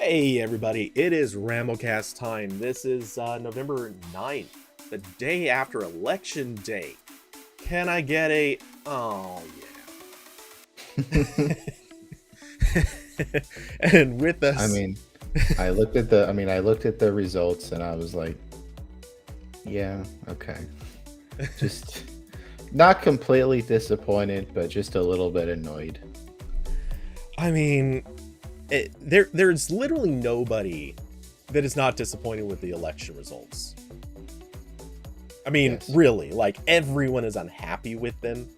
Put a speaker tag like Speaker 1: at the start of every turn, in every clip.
Speaker 1: Hey everybody, it is RambleCast time. This is November 9th, the day after Election Day. Can I get a... Oh, yeah. And with us...
Speaker 2: I looked at the results and I was like, yeah, okay. Just not completely disappointed, but just a little bit annoyed.
Speaker 1: There's literally nobody that is not disappointed with the election results.
Speaker 2: Yes.
Speaker 1: Really, like everyone is unhappy with them,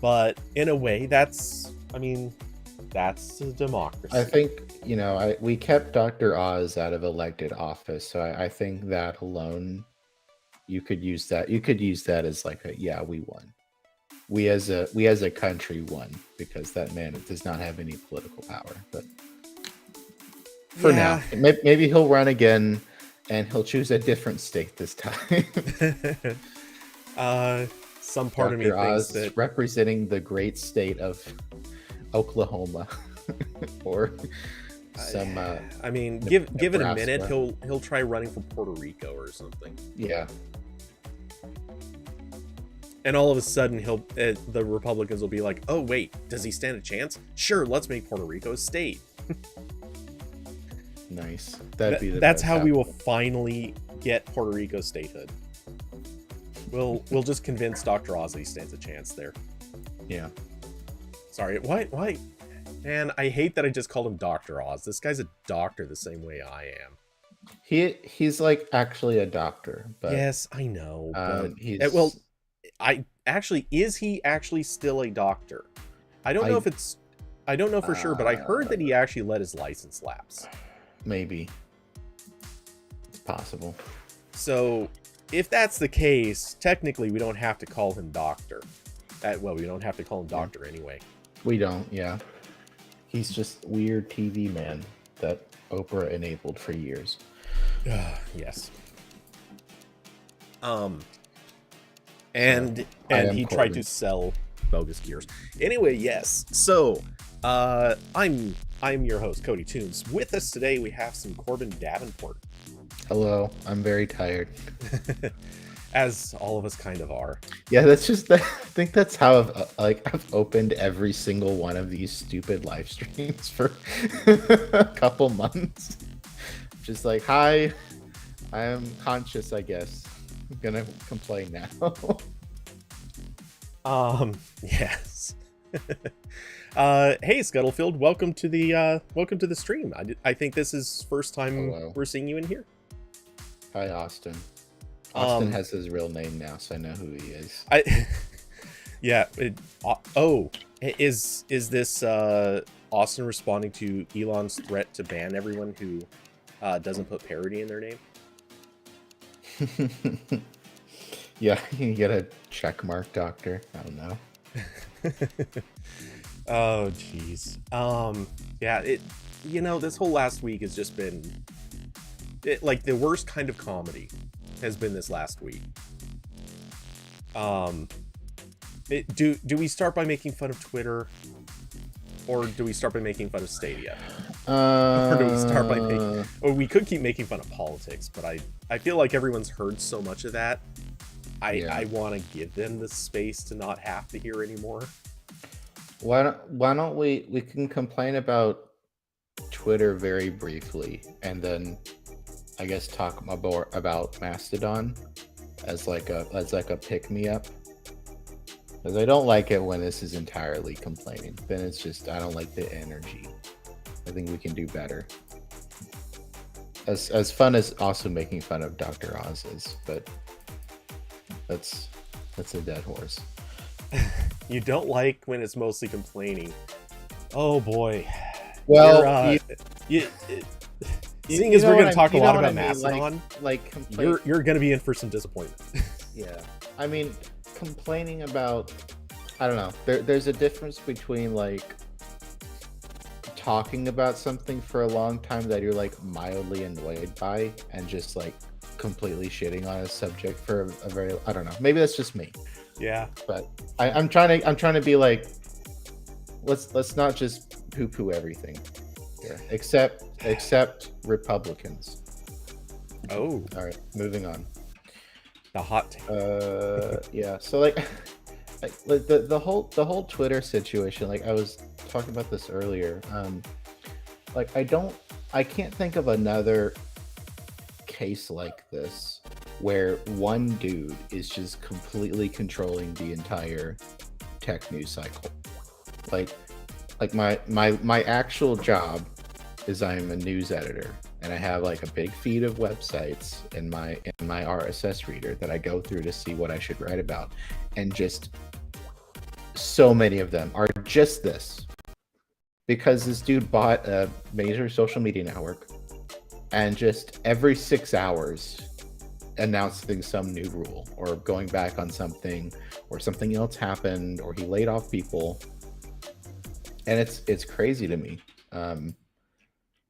Speaker 1: but in a way that's a democracy.
Speaker 2: I think, we kept Dr. Oz out of elected office, so I think that alone, you could use that. You could use that as like we won. We as a country won because that man does not have any political power. But for now, maybe he'll run again, and he'll choose a different state this time.
Speaker 1: Some part
Speaker 2: Dr.
Speaker 1: of me
Speaker 2: Oz
Speaker 1: thinks that
Speaker 2: representing the great state of Oklahoma, or some.
Speaker 1: Give it a minute.
Speaker 2: Nebraska.
Speaker 1: He'll try running for Puerto Rico or something.
Speaker 2: Yeah.
Speaker 1: And all of a sudden, the Republicans will be like, "Oh wait, does he stand a chance? Sure, let's make Puerto Rico a state."
Speaker 2: Nice.
Speaker 1: That's how we will finally get Puerto Rico statehood. We'll just convince Dr. Oz that he stands a chance there.
Speaker 2: Yeah.
Speaker 1: Sorry, why? Man, I hate that I just called him Dr. Oz. This guy's a doctor the same way I am.
Speaker 2: He's like actually a doctor, but
Speaker 1: yes, I know. But
Speaker 2: he's
Speaker 1: is he actually still a doctor? I don't know for sure, but I heard that he actually let his license lapse.
Speaker 2: Maybe. It's possible.
Speaker 1: So, if that's the case, technically we don't have to call him doctor. We don't have to call him doctor anyway.
Speaker 2: We don't, yeah. He's just weird TV man that Oprah enabled for years.
Speaker 1: Yes. And he tried to sell bogus gears. Anyway, yes. So, I'm your host, Cody Toons. With us today, we have some Corbin Davenport.
Speaker 2: Hello, I'm very tired.
Speaker 1: As all of us kind of are.
Speaker 2: Yeah, that's just. I think that's how I've opened every single one of these stupid live streams for a couple months. Just like, hi, I am conscious. I guess I'm gonna complain now.
Speaker 1: Yes. Hey Scuttlefield, welcome to the stream. I think this is first time we're seeing you in here.
Speaker 2: Hi, Austin. Austin has his real name now, so I know who he is.
Speaker 1: Is this Austin responding to Elon's threat to ban everyone who doesn't put parody in their name?
Speaker 2: Yeah, you get a check mark, doctor. I don't know.
Speaker 1: Oh, jeez. This whole last week has just been like the worst kind of comedy has been this last week. Do we start by making fun of Twitter, or do we start by making fun of Stadia? Or do we start by making... Or we could keep making fun of politics, but I feel like everyone's heard so much of that. I want to give them the space to not have to hear anymore.
Speaker 2: Why don't we can complain about Twitter very briefly, and then I guess talk more about Mast-o-don as like a pick me up, because I don't like it when this is entirely complaining. Then it's just I don't like the energy. I think we can do better. As fun as also making fun of Dr. Oz is, but that's a dead horse.
Speaker 1: You don't like when it's mostly complaining. Oh boy.
Speaker 2: Well,
Speaker 1: seeing as we're going to talk a lot about Mast-o-don, you're going to be in for some disappointment.
Speaker 2: Yeah. Complaining about, I don't know. There's a difference between like talking about something for a long time that you're like mildly annoyed by, and just like completely shitting on a subject for a very, I don't know. Maybe that's just me.
Speaker 1: Yeah.
Speaker 2: But I'm trying to be like, let's not just poo-poo everything. here, except Republicans.
Speaker 1: Oh,
Speaker 2: All right, moving on.
Speaker 1: the hot take.
Speaker 2: Yeah. So like the whole Twitter situation. Like I was talking about this earlier. Like I can't think of another case like this where one dude is just completely controlling the entire tech news cycle. Like my actual job is I'm a news editor, and I have like a big feed of websites in my RSS reader that I go through to see what I should write about, and just so many of them are just this, because this dude bought a major social media network and just every 6 hours announcing some new rule or going back on something, or something else happened, or he laid off people. And it's crazy to me.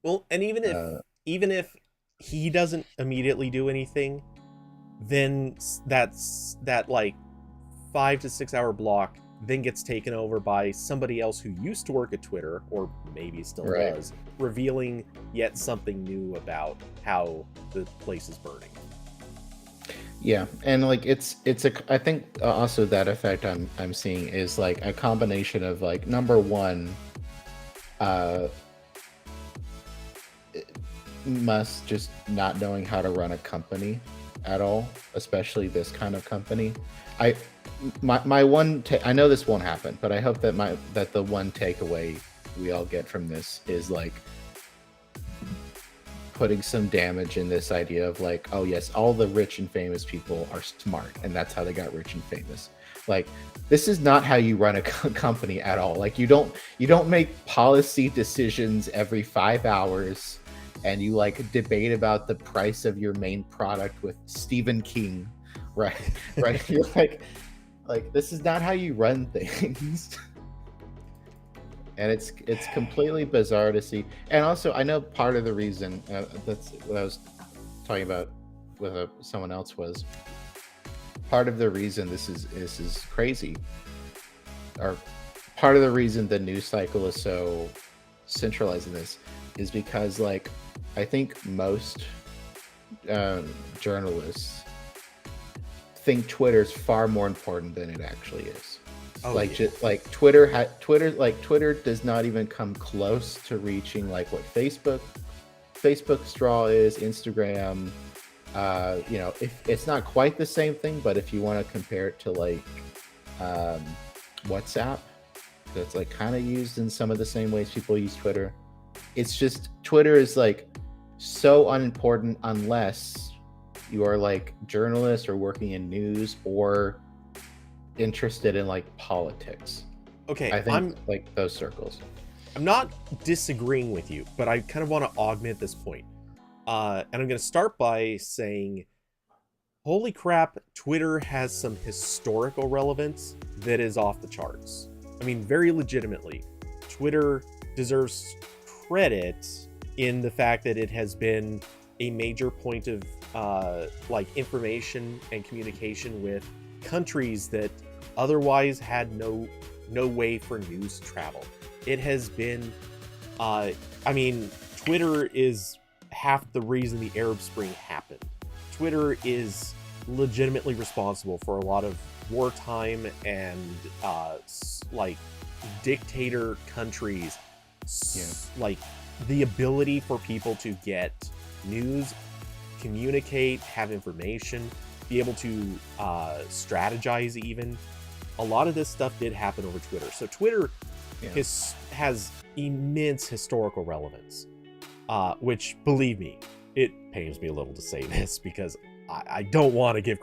Speaker 1: Well, and even if he doesn't immediately do anything, then that like 5 to 6 hour block then gets taken over by somebody else who used to work at Twitter, or maybe still does, revealing yet something new about how the place is burning.
Speaker 2: Yeah, and like it's I think also that effect I'm seeing is like a combination of like, number one, Musk just not knowing how to run a company at all, especially this kind of company. My one I know this won't happen, but I hope that the one takeaway we all get from this is like putting some damage in this idea of like, oh yes, all the rich and famous people are smart, and that's how they got rich and famous. Like, this is not how you run a company at all. Like, you don't make policy decisions every 5 hours, and you like debate about the price of your main product with Stephen King, right? Right? You're like this is not how you run things. And it's completely bizarre to see. And also, I know part of the reason that's what I was talking about with someone else was part of the reason this is crazy, or part of the reason the news cycle is so centralized in this, is because like I think most journalists think Twitter's far more important than it actually is. Oh, like, yeah. Just like Twitter does not even come close to reaching like what Facebook straw is, Instagram. If it's not quite the same thing, but if you want to compare it to like WhatsApp, that's like kind of used in some of the same ways people use Twitter. It's just Twitter is like so unimportant unless you are like journalists or working in news or interested in like politics.
Speaker 1: Okay,
Speaker 2: I think like those circles.
Speaker 1: I'm not disagreeing with you, but I kind of want to augment this point. And I'm going to start by saying, holy crap, Twitter has some historical relevance that is off the charts. I mean, very legitimately, Twitter deserves credit in the fact that it has been a major point of like information and communication with countries that otherwise had no way for news to travel. It has been I mean, Twitter is half the reason the Arab Spring happened. Twitter is legitimately responsible for a lot of wartime and like dictator countries, like the ability for people to get news, communicate, have information, be able to strategize even. A lot of this stuff did happen over Twitter. So Twitter has immense historical relevance, which, believe me, it pains me a little to say this because I don't want to give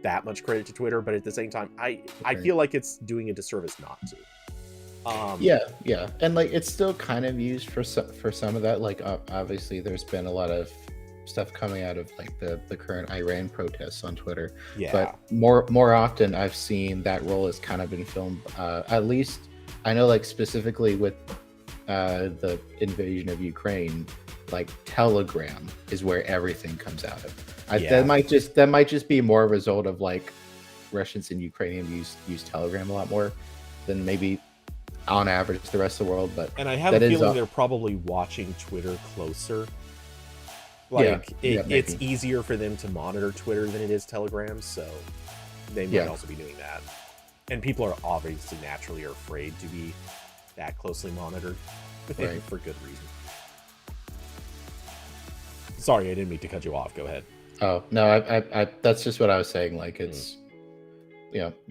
Speaker 1: that much credit to Twitter, but at the same time, I feel like it's doing a disservice not to.
Speaker 2: Yeah, and like it's still kind of used for some of that. Like obviously, there's been a lot of stuff coming out of like the current Iran protests on Twitter. Yeah. But more often, I've seen that role has kind of been filmed. At least I know, like specifically with the invasion of Ukraine, like Telegram is where everything comes out of. That might just be more a result of like Russians and Ukrainians use Telegram a lot more than maybe on average the rest of the world, but
Speaker 1: and I have a feeling they're probably watching Twitter closer. Like it's easier for them to monitor Twitter than it is Telegram, so they might also be doing that. And people are obviously naturally afraid to be that closely monitored, right. For good reason. Sorry, I didn't mean to cut you off. Go ahead.
Speaker 2: Oh no, I that's just what I was saying. Like it's,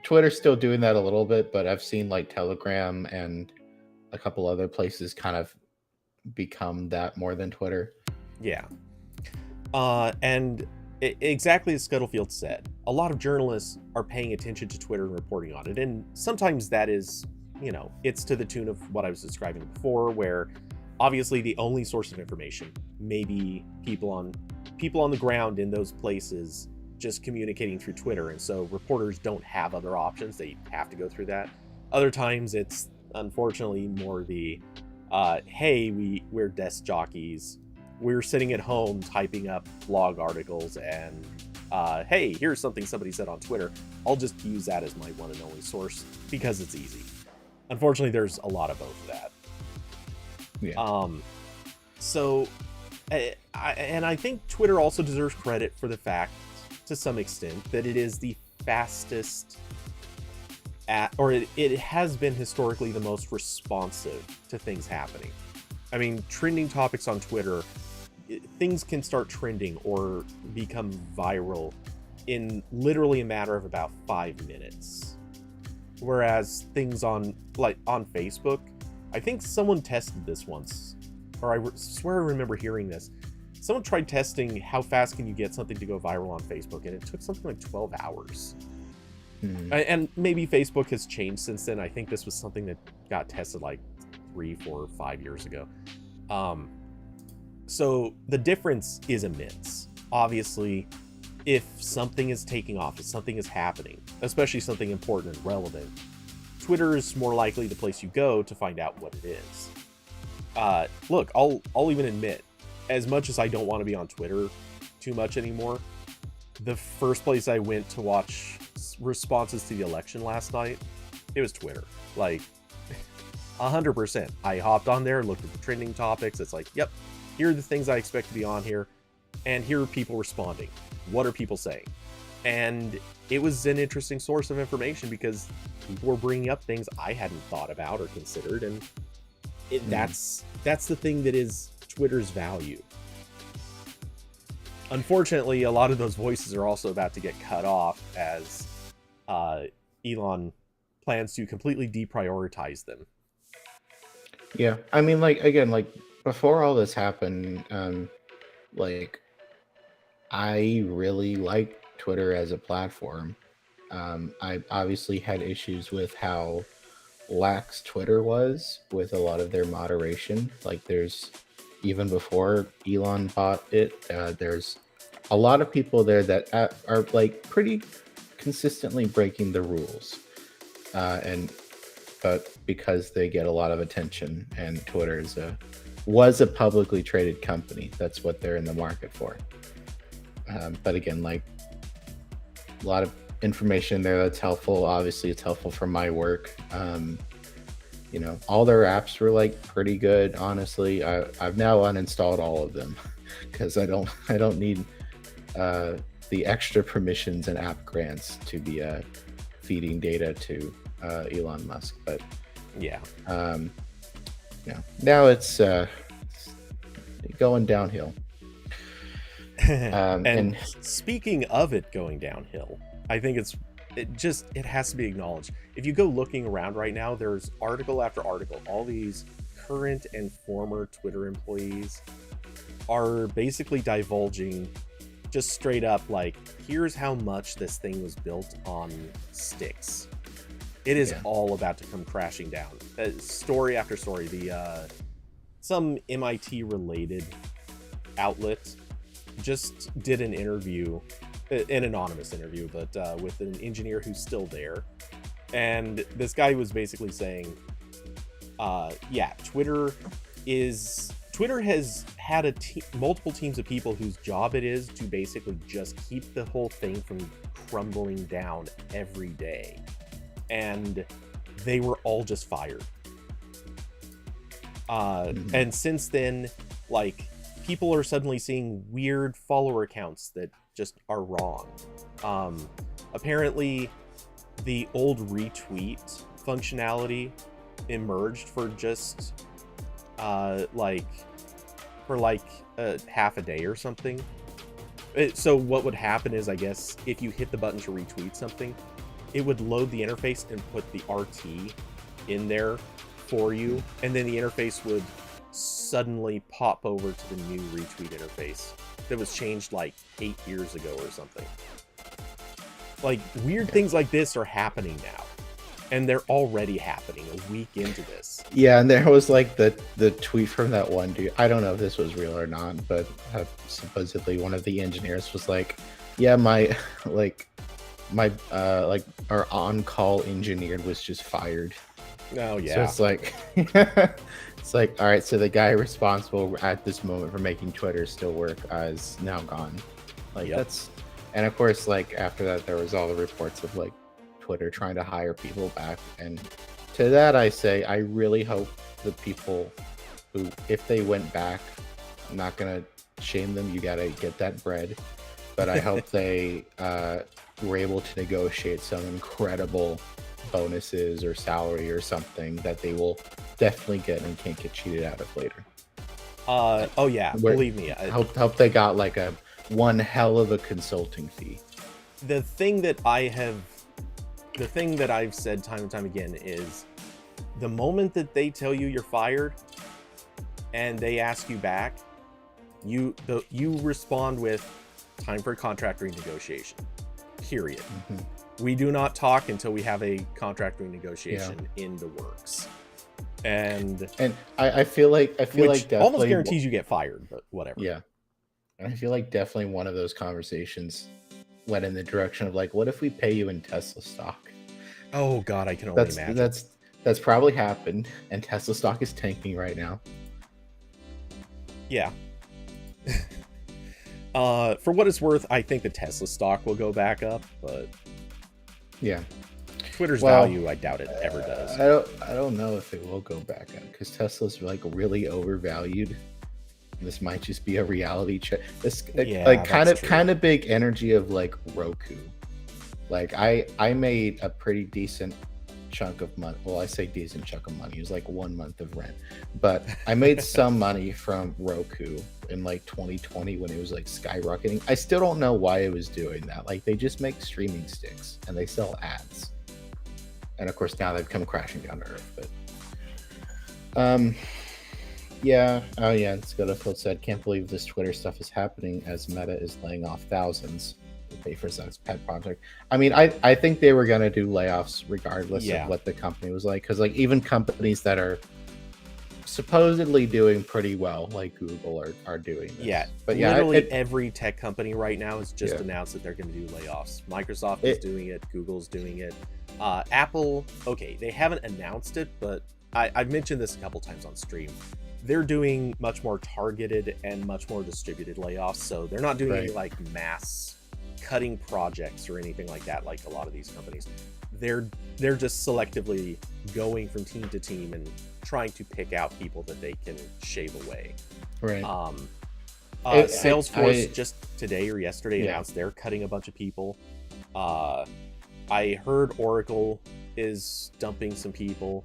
Speaker 2: Twitter's still doing that a little bit, but I've seen like Telegram and a couple other places kind of become that more than Twitter.
Speaker 1: Yeah. And exactly as Scuttlefield said, a lot of journalists are paying attention to Twitter and reporting on it. And sometimes that is, it's to the tune of what I was describing before, where obviously the only source of information may be people on the ground in those places just communicating through Twitter. And so reporters don't have other options. They have to go through that. Other times it's unfortunately more the, hey, we're desk jockeys. We're sitting at home typing up blog articles and, hey, here's something somebody said on Twitter. I'll just use that as my one and only source because it's easy. Unfortunately, there's a lot of both of that.
Speaker 2: Yeah.
Speaker 1: So, I think Twitter also deserves credit for the fact, to some extent, that it is the fastest it has been historically the most responsive to things happening. I mean, trending topics on Twitter, things can start trending or become viral in literally a matter of about 5 minutes. Whereas things on Facebook, I think someone tested this once, or I swear I remember hearing this. Someone tried testing how fast can you get something to go viral on Facebook, and it took something like 12 hours. And maybe Facebook has changed since then. I think this was something that got tested like 3, 4, 5 years ago. So the difference is immense. Obviously, if something is taking off, if something is happening, especially something important and relevant, Twitter is more likely the place you go to find out what it is. Look, I'll even admit, as much as I don't want to be on Twitter too much anymore, the first place I went to watch responses to the election last night, it was Twitter. Like, 100%. I hopped on there, looked at the trending topics. It's like, yep, here are the things I expect to be on here, and here are people responding. What are people saying? And it was an interesting source of information because people were bringing up things I hadn't thought about or considered, and that's the thing that is Twitter's value. Unfortunately, a lot of those voices are also about to get cut off as Elon plans to completely deprioritize them.
Speaker 2: Yeah, I mean, before all this happened, I really liked Twitter as a platform. I obviously had issues with how lax Twitter was with a lot of their moderation. Like, there's, even before Elon bought it, there's a lot of people there that are pretty consistently breaking the rules, but because they get a lot of attention, and Twitter was a publicly traded company, that's what they're in the market for. But again, a lot of information there that's helpful. Obviously, it's helpful for my work. All their apps were pretty good. Honestly, I've now uninstalled all of them because I don't need the extra permissions and app grants to be feeding data to Elon Musk. But
Speaker 1: yeah,
Speaker 2: now it's going downhill.
Speaker 1: And speaking of it going downhill, I think it has to be acknowledged. If you go looking around right now, there's article after article. All these current and former Twitter employees are basically divulging just straight up, here's how much this thing was built on sticks. It is all about to come crashing down. Story after story. Some MIT related outlet just did an interview, an anonymous interview, but with an engineer who's still there. And this guy was basically saying, Twitter has had multiple teams of people whose job it is to basically just keep the whole thing from crumbling down every day. And they were all just fired. And since then, like, people are suddenly seeing weird follower accounts that just are wrong. Apparently, the old retweet functionality emerged for just half a day or something. So what would happen is, I guess, if you hit the button to retweet something, it would load the interface and put the RT in there for you, and then the interface would suddenly pop over to the new retweet interface that was changed like 8 years ago or something. Like, weird things like this are happening now, and they're already happening a week into this.
Speaker 2: Yeah, and there was like the tweet from that one dude. I don't know if this was real or not, but supposedly one of the engineers was like, yeah, our on-call engineer was just fired.
Speaker 1: Oh yeah.
Speaker 2: So it's like it's like, all right, so the guy responsible at this moment for making Twitter still work is now gone. Like, that's, and of course, like, after that there was all the reports of like Twitter trying to hire people back, and to that I say, I really hope the people who, if they went back, I'm not gonna shame them, you gotta get that bread, but I hope they were able to negotiate some incredible bonuses or salary or something that they will definitely get and can't get cheated out of later.
Speaker 1: Oh yeah, believe me.
Speaker 2: I hope they got like one hell of a consulting fee.
Speaker 1: The thing that I've said time and time again is, the moment that they tell you you're fired and they ask you back, you respond with, time for a contract renegotiation, period. We do not talk until we have a contract renegotiation in the works. And
Speaker 2: I feel like definitely
Speaker 1: almost guarantees you get fired, but whatever.
Speaker 2: Yeah. And I feel like definitely one of those conversations went in the direction of like, what if we pay you in Tesla stock?
Speaker 1: Oh God, I can only imagine.
Speaker 2: That's probably happened, and Tesla stock is tanking right now.
Speaker 1: Yeah. For what it's worth, I think the Tesla stock will go back up, but
Speaker 2: yeah,
Speaker 1: Twitter's value, I doubt it ever does.
Speaker 2: I don't know if it will go back up, because Tesla's like really overvalued. This might just be a reality check. This kind of big energy of like Roku. Like I made a pretty decent chunk of money. Well, I say decent chunk of money. It was like 1 month of rent, but I made some money from Roku in like 2020 when it was like skyrocketing. I still don't know why it was doing that. Like, they just make streaming sticks and they sell ads, and of course now they've come crashing down to earth. But yeah, oh yeah, Scuttlefield said, can't believe this Twitter stuff is happening as Meta is laying off thousands to pay for Zuck's pet project. I mean, I think they were gonna do layoffs regardless of what the company was like, because like even companies that are supposedly doing pretty well, like Google, are doing this.
Speaker 1: Yeah, but literally every tech company right now has just announced that they're going to do layoffs. Microsoft is doing it. Google's doing it. Apple, okay, they haven't announced it, but I've mentioned this a couple times on stream. They're doing much more targeted and much more distributed layoffs, so they're not doing any like mass cutting projects or anything like that, like a lot of these companies. They're just selectively going from team to team and trying to pick out people that they can shave away.
Speaker 2: Right.
Speaker 1: Salesforce just today or yesterday announced they're cutting a bunch of people. I heard Oracle is dumping some people.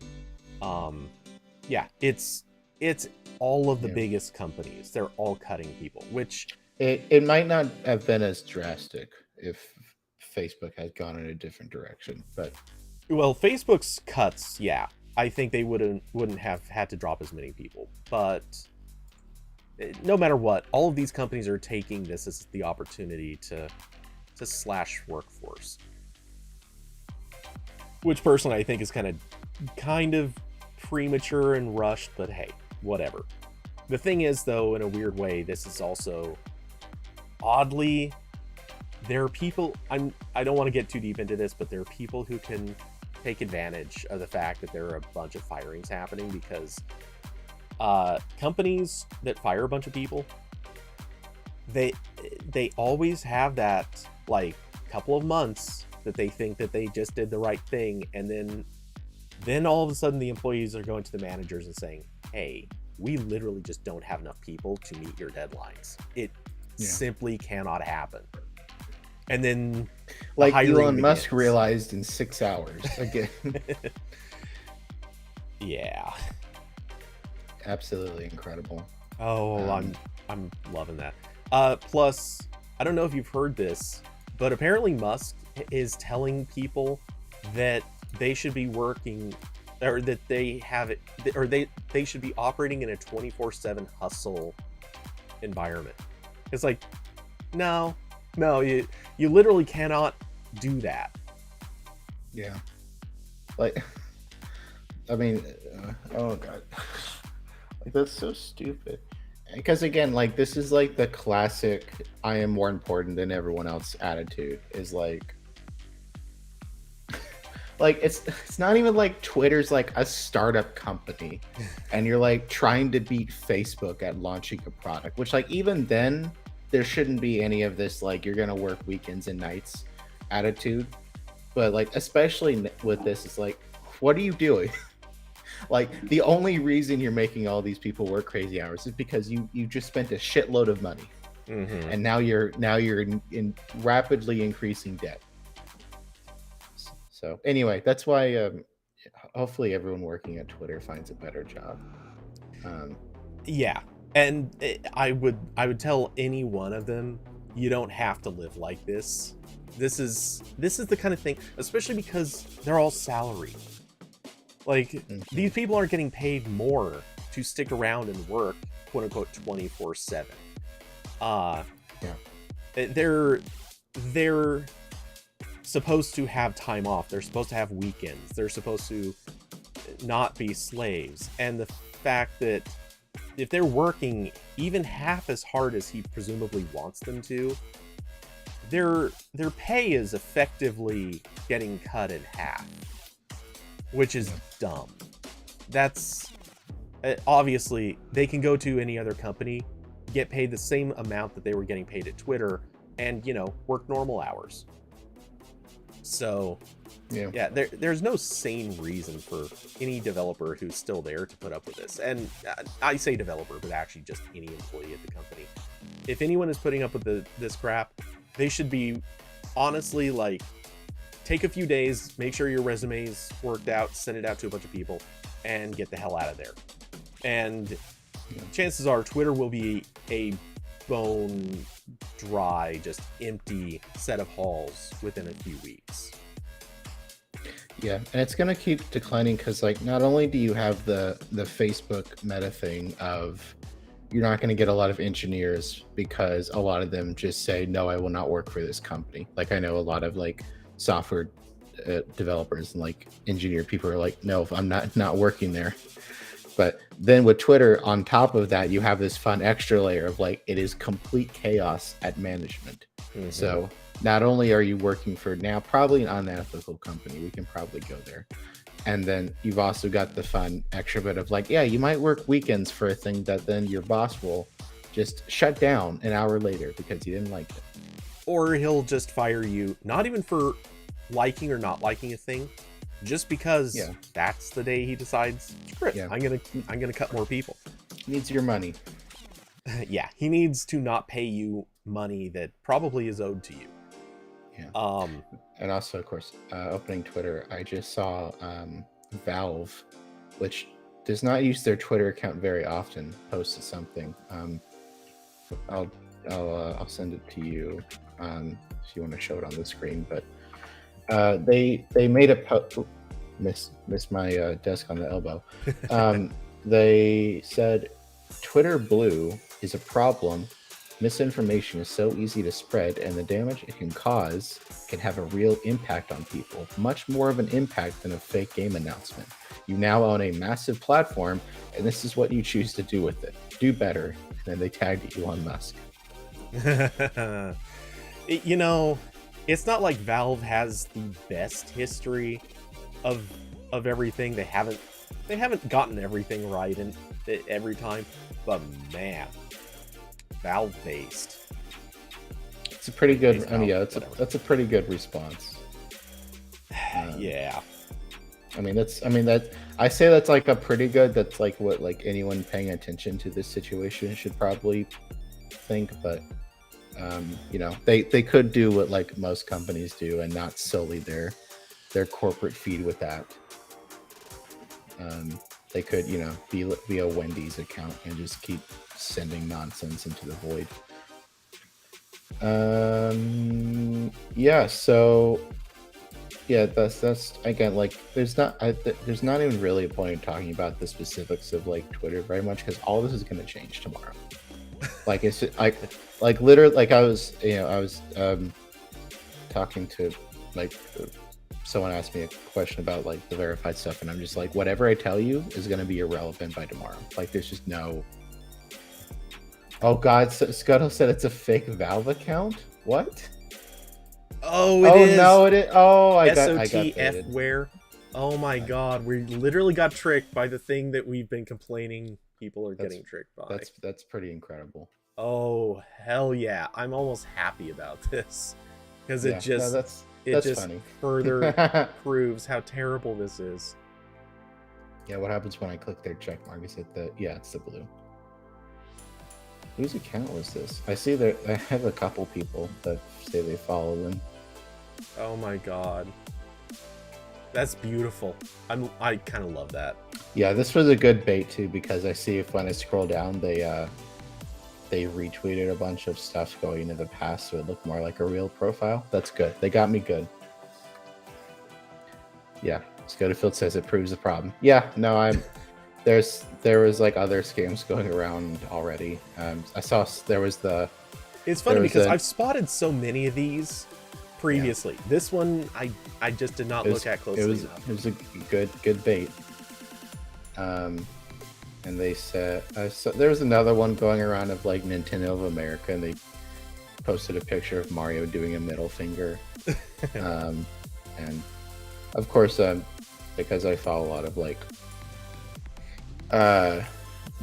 Speaker 1: It's all of the biggest companies. They're all cutting people, which
Speaker 2: it might not have been as drastic if Facebook had gone in a different direction, but
Speaker 1: Facebook's cuts, I think they wouldn't have had to drop as many people. But no matter what, all of these companies are taking this as the opportunity to slash workforce, which personally I think is kind of premature and rushed, but hey, whatever. The thing is, though, in a weird way, this is also oddly, there are people, I don't want to get too deep into this, but there are people who can take advantage of the fact that there are a bunch of firings happening, because companies that fire a bunch of people, they always have that like couple of months that they think that they just did the right thing, and then all of a sudden the employees are going to the managers and saying, hey, we literally just don't have enough people to meet your deadlines. It simply cannot happen. And then
Speaker 2: like Elon Musk realized in 6 hours again.
Speaker 1: Yeah,
Speaker 2: absolutely incredible.
Speaker 1: I'm loving that. Plus, I don't know if you've heard this, but apparently Musk is telling people that they should be working, or that they have it, or they should be operating in a 24/7 hustle environment. It's like, no, you literally cannot do that.
Speaker 2: Yeah, like, I mean, oh god, like that's so stupid. Because again, like, this is like the classic I am more important than everyone else attitude. Is like it's not even like Twitter's like a startup company and you're like trying to beat Facebook at launching a product, which like even then there shouldn't be any of this like you're gonna work weekends and nights attitude. But like especially with this, it's like, what are you doing? Like, the only reason you're making all these people work crazy hours is because you just spent a shitload of money, and now you're in rapidly increasing debt. So anyway, that's why hopefully everyone working at Twitter finds a better job.
Speaker 1: Yeah, and I would tell any one of them, you don't have to live like this. This is the kind of thing, especially because they're all salaried. Like, these people aren't getting paid more to stick around and work, quote unquote, 24/7. They're supposed to have time off. They're supposed to have weekends. They're supposed to not be slaves. And the fact that if they're working even half as hard as he presumably wants them to, their pay is effectively getting cut in half, which is dumb. That's obviously they can go to any other company, get paid the same amount that they were getting paid at Twitter, and work normal hours. So there's no sane reason for any developer who's still there to put up with this. And I say developer, but actually just any employee at the company. If anyone is putting up with this crap, they should be honestly like, take a few days, make sure your resume's worked out, send it out to a bunch of people, and get the hell out of there. And chances are Twitter will be a bone dry, just empty set of halls within a few weeks.
Speaker 2: Yeah, and it's gonna keep declining because, like, not only do you have the Facebook meta thing of you're not going to get a lot of engineers because a lot of them just say, no, I will not work for this company. Like, I know a lot of like software developers and like engineer people are like, no, I'm not working there. But then with Twitter, on top of that, you have this fun extra layer of like, it is complete chaos at management. So not only are you working for now probably an unethical company, we can probably go there, and then you've also got the fun extra bit of like, yeah, you might work weekends for a thing that then your boss will just shut down an hour later because you didn't like it.
Speaker 1: Or he'll just fire you, not even for liking or not liking a thing, just because that's the day he decides, screw it, I'm gonna cut more people.
Speaker 2: He needs your money.
Speaker 1: Yeah, he needs to not pay you money that probably is owed to you.
Speaker 2: Yeah. And also, of course, opening Twitter, I just saw Valve, which does not use their Twitter account very often, posted something. I'll send it to you if you want to show it on the screen. But they made a post. Miss my desk on the elbow. They said Twitter Blue is a problem. Misinformation is so easy to spread, and the damage it can cause can have a real impact on people, much more of an impact than a fake game announcement. You now own a massive platform, and this is what you choose to do with it. Do better. And then they tagged Elon Musk.
Speaker 1: It's not like Valve has the best history of everything. They haven't gotten everything right every time, but man, Valve based.
Speaker 2: It's a pretty good. That's a pretty good response.
Speaker 1: Yeah.
Speaker 2: that I say that's like a pretty good. That's like what like anyone paying attention to this situation should probably think. But they could do what like most companies do and not sully their corporate feed with that. They could be a Wendy's account and just keep sending nonsense into the void. So that's again, like there's not even really a point in talking about the specifics of like Twitter very much, because all this is going to change tomorrow. Like it's like literally, like I was talking to like someone asked me a question about like the verified stuff, and I'm just like, whatever I tell you is going to be irrelevant by tomorrow. Like there's just no. Oh God, Scuttle said it's a fake Valve account. What?
Speaker 1: Oh, it is.
Speaker 2: No, it is. Oh, I got
Speaker 1: SOTF where? Oh my God, we literally got tricked by the thing that we've been complaining people are getting tricked by.
Speaker 2: That's pretty incredible.
Speaker 1: Oh hell yeah! I'm almost happy about this because it just
Speaker 2: funny.
Speaker 1: further proves how terrible this is.
Speaker 2: Yeah, what happens when I click their check mark? Is it it's the blue. Whose account was this? I see that I have a couple people that say they follow them.
Speaker 1: Oh my God, that's beautiful. I kind of love that.
Speaker 2: Yeah, this was a good bait too, because I see if when I scroll down, they retweeted a bunch of stuff going into the past, so it looked more like a real profile. That's good. They got me good. Yeah, Scotifield says it proves the problem. Yeah, no, there was like other scams going around already. I saw there was the.
Speaker 1: It's funny because I've spotted so many of these previously. Yeah. This one I just did not look at closely enough.
Speaker 2: It was a good bait. And they said there was another one going around of like Nintendo of America, and they posted a picture of Mario doing a middle finger. And of course, because I follow a lot of like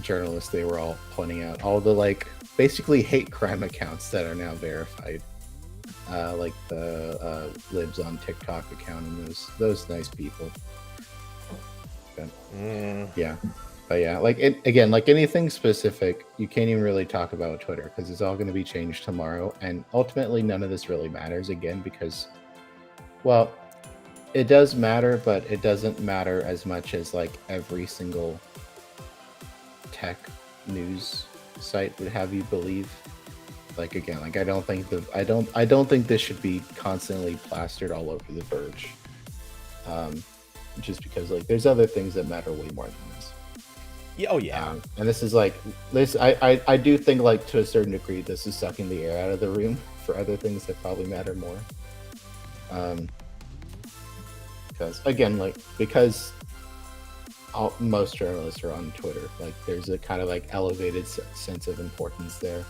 Speaker 2: journalists, they were all pointing out all the like basically hate crime accounts that are now verified, like the libs on TikTok account and those nice people. But, yeah. But yeah, like again, like anything specific, you can't even really talk about Twitter because it's all going to be changed tomorrow. And ultimately, none of this really matters again because, well, it does matter, but it doesn't matter as much as like every single tech news site would have you believe. Like again, like I don't think this should be constantly plastered all over The Verge. Just because like there's other things that matter way more than this.
Speaker 1: Yeah, oh yeah.
Speaker 2: And this is like this. I do think like to a certain degree this is sucking the air out of the room for other things that probably matter more. Because again, like because most journalists are on Twitter, like there's a kind of like elevated sense of importance there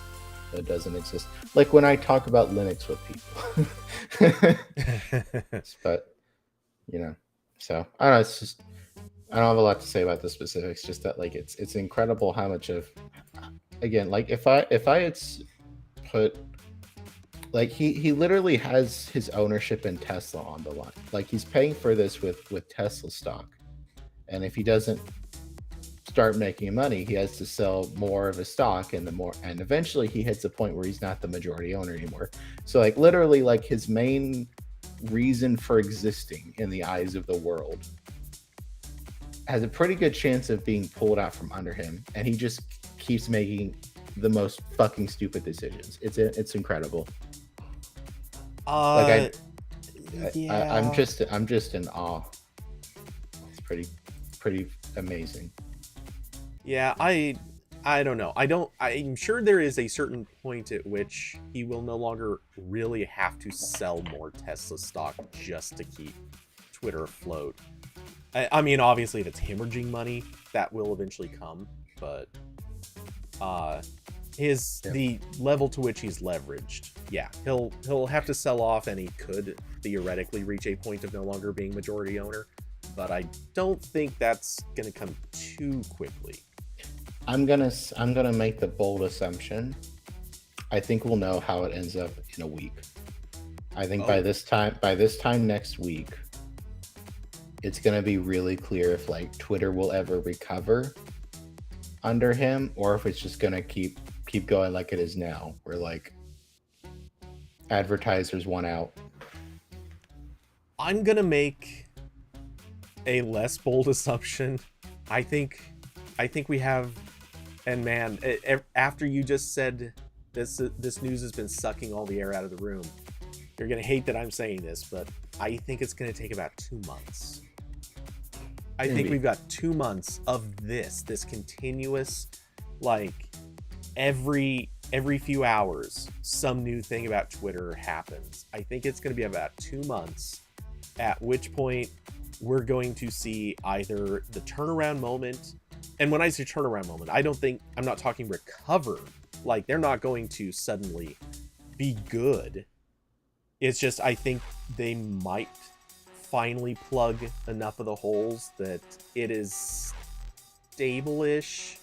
Speaker 2: that doesn't exist. Like when I talk about Linux with people, but so I don't know. It's just. I don't have a lot to say about the specifics, just that like it's incredible how much of, again, like if I had put, like he literally has his ownership in Tesla on the line. Like he's paying for this with Tesla stock. And if he doesn't start making money, he has to sell more of his stock and eventually he hits a point where he's not the majority owner anymore. So like literally like his main reason for existing in the eyes of the world has a pretty good chance of being pulled out from under him, and he just keeps making the most fucking stupid decisions. It's incredible. I'm just in awe. It's pretty amazing.
Speaker 1: Yeah, I don't know. I'm sure there is a certain point at which he will no longer really have to sell more Tesla stock just to keep Twitter afloat. I mean, obviously, if it's hemorrhaging money, that will eventually come. But the level to which he's leveraged, yeah, he'll have to sell off, and he could theoretically reach a point of no longer being majority owner. But I don't think that's gonna come too quickly.
Speaker 2: I'm gonna make the bold assumption. I think we'll know how it ends up in a week. I think by this time next week, it's going to be really clear if like Twitter will ever recover under him, or if it's just going to keep going like it is now, where like advertisers want out.
Speaker 1: I'm going to make a less bold assumption. I think we have, and man, after you just said this news has been sucking all the air out of the room, you're going to hate that I'm saying this, but I think it's going to take about 2 months. I think we've got 2 months of this continuous, like every few hours, some new thing about Twitter happens. I think it's going to be about 2 months, at which point we're going to see either the turnaround moment. And when I say turnaround moment, I'm not talking recover. Like, they're not going to suddenly be good. It's just, I think they might finally plug enough of the holes that it is stable-ish.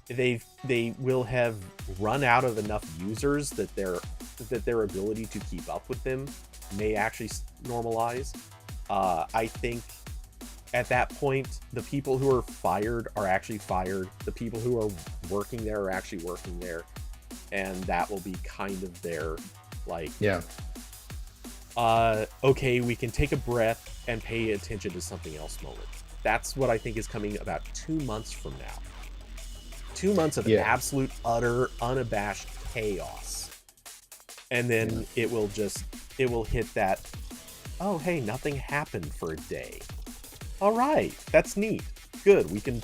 Speaker 1: They will have run out of enough users that their ability to keep up with them may actually normalize. I think at that point, the people who are fired are actually fired. The people who are working there are actually working there. And that will be kind of their, like...
Speaker 2: Yeah.
Speaker 1: Okay, we can take a breath and pay attention to something else moment. That's what I think is coming about 2 months from now. 2 months of absolute, utter, unabashed chaos. And then it will hit that, oh, hey, nothing happened for a day. All right, that's neat. Good, we can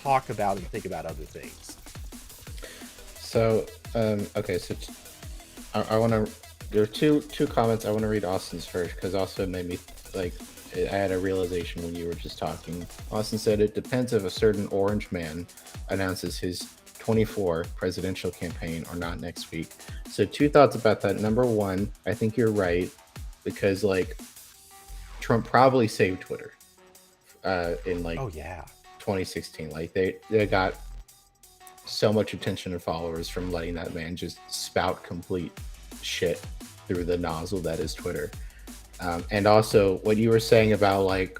Speaker 1: talk about and think about other things.
Speaker 2: So, okay, so I want to... There are two comments. I want to read Austin's first, because Austin made me, like, I had a realization when you were just talking. Austin said, it depends if a certain orange man announces his 24 presidential campaign or not next week. So 2 thoughts about that. Number one, I think you're right, because, like, Trump probably saved Twitter in, like, 2016. Like, they got so much attention and followers from letting that man just spout complete shit through the nozzle that is Twitter. And also what you were saying about, like,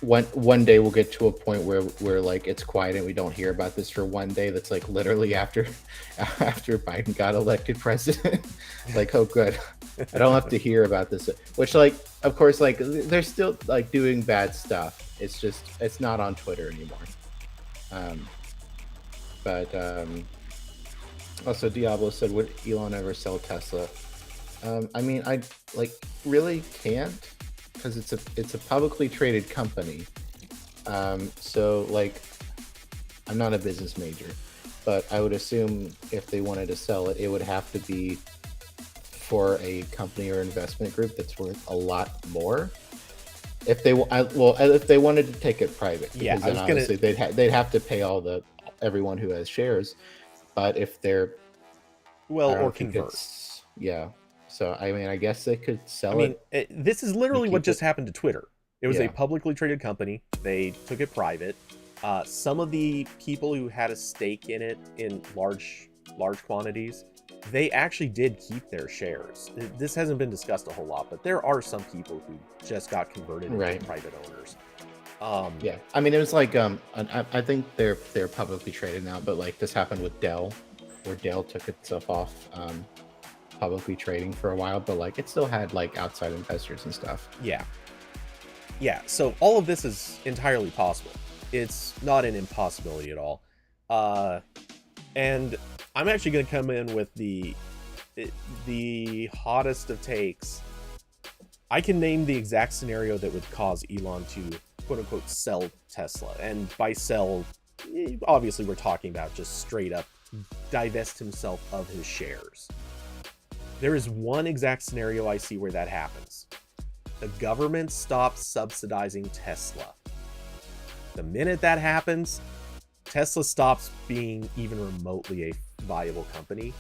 Speaker 2: one day we'll get to a point where like it's quiet and we don't hear about this for one day. That's like literally after Biden got elected president. Like, oh good, I don't have to hear about this, which, like, of course, like, they're still, like, doing bad stuff. It's just, it's not on Twitter anymore. Also, Diablo said, would Elon ever sell Tesla? I mean, I, like, really can't, because it's a publicly traded company. So, like, I'm not a business major, but I would assume if they wanted to sell it, it would have to be for a company or investment group that's worth a lot more. If they wanted to take it private, because then obviously they'd have to pay everyone who has shares. But if they're
Speaker 1: or convert,
Speaker 2: so I mean, I guess they could sell it.
Speaker 1: This is literally what just happened to Twitter. It was a publicly traded company. They took it private. Some of the people who had a stake in it in large quantities, they actually did keep their shares. This hasn't been discussed a whole lot, but there are some people who just got converted into private owners.
Speaker 2: I mean, it was like I think they're publicly traded now, but like this happened with Dell, where Dell took itself off publicly trading for a while, but like it still had like outside investors and stuff.
Speaker 1: So all of this is entirely possible. It's not an impossibility at all. And I'm actually going to come in with the hottest of takes. I can name the exact scenario that would cause Elon to quote unquote sell Tesla. And by sell, obviously we're talking about just straight up divest himself of his shares. There is one exact scenario I see where that happens. The government stops subsidizing Tesla. The minute that happens, Tesla stops being even remotely a viable company,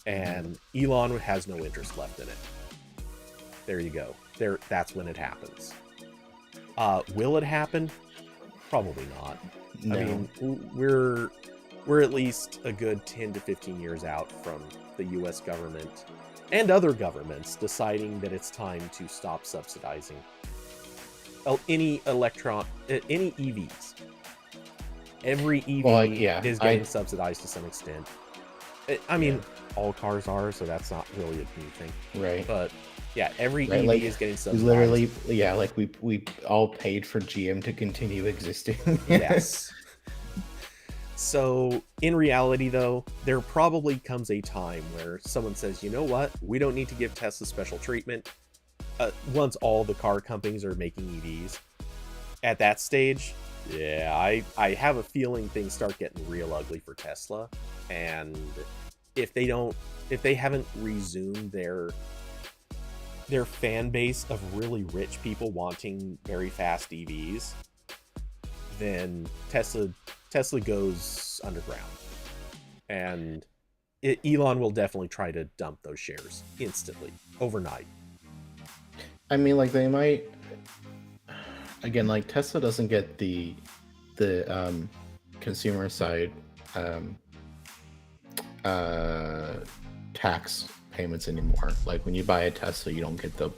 Speaker 1: and Elon has no interest left in it. There you go. That's when it happens. Will it happen? Probably not. No. I mean, we're at least a good 10 to 15 years out from the US government and other governments deciding that it's time to stop subsidizing any any EVs. Every EV
Speaker 2: Well,
Speaker 1: is getting subsidized to some extent. I mean, all cars are, so that's not really a new thing.
Speaker 2: Right.
Speaker 1: But yeah, every EV
Speaker 2: like,
Speaker 1: is getting subsidized.
Speaker 2: Literally, yeah, like we all paid for GM to continue existing.
Speaker 1: Yes. So in reality, though, there probably comes a time where someone says, you know what, we don't need to give Tesla special treatment. Once all the car companies are making EVs, at that stage, yeah, I have a feeling things start getting real ugly for Tesla. And if they haven't resumed their fan base of really rich people wanting very fast EVs, then Tesla goes underground. And Elon will definitely try to dump those shares instantly, overnight.
Speaker 2: I mean, like, they might, again, like, Tesla doesn't get the consumer side tax payments anymore. Like, when you buy a Tesla, you don't get the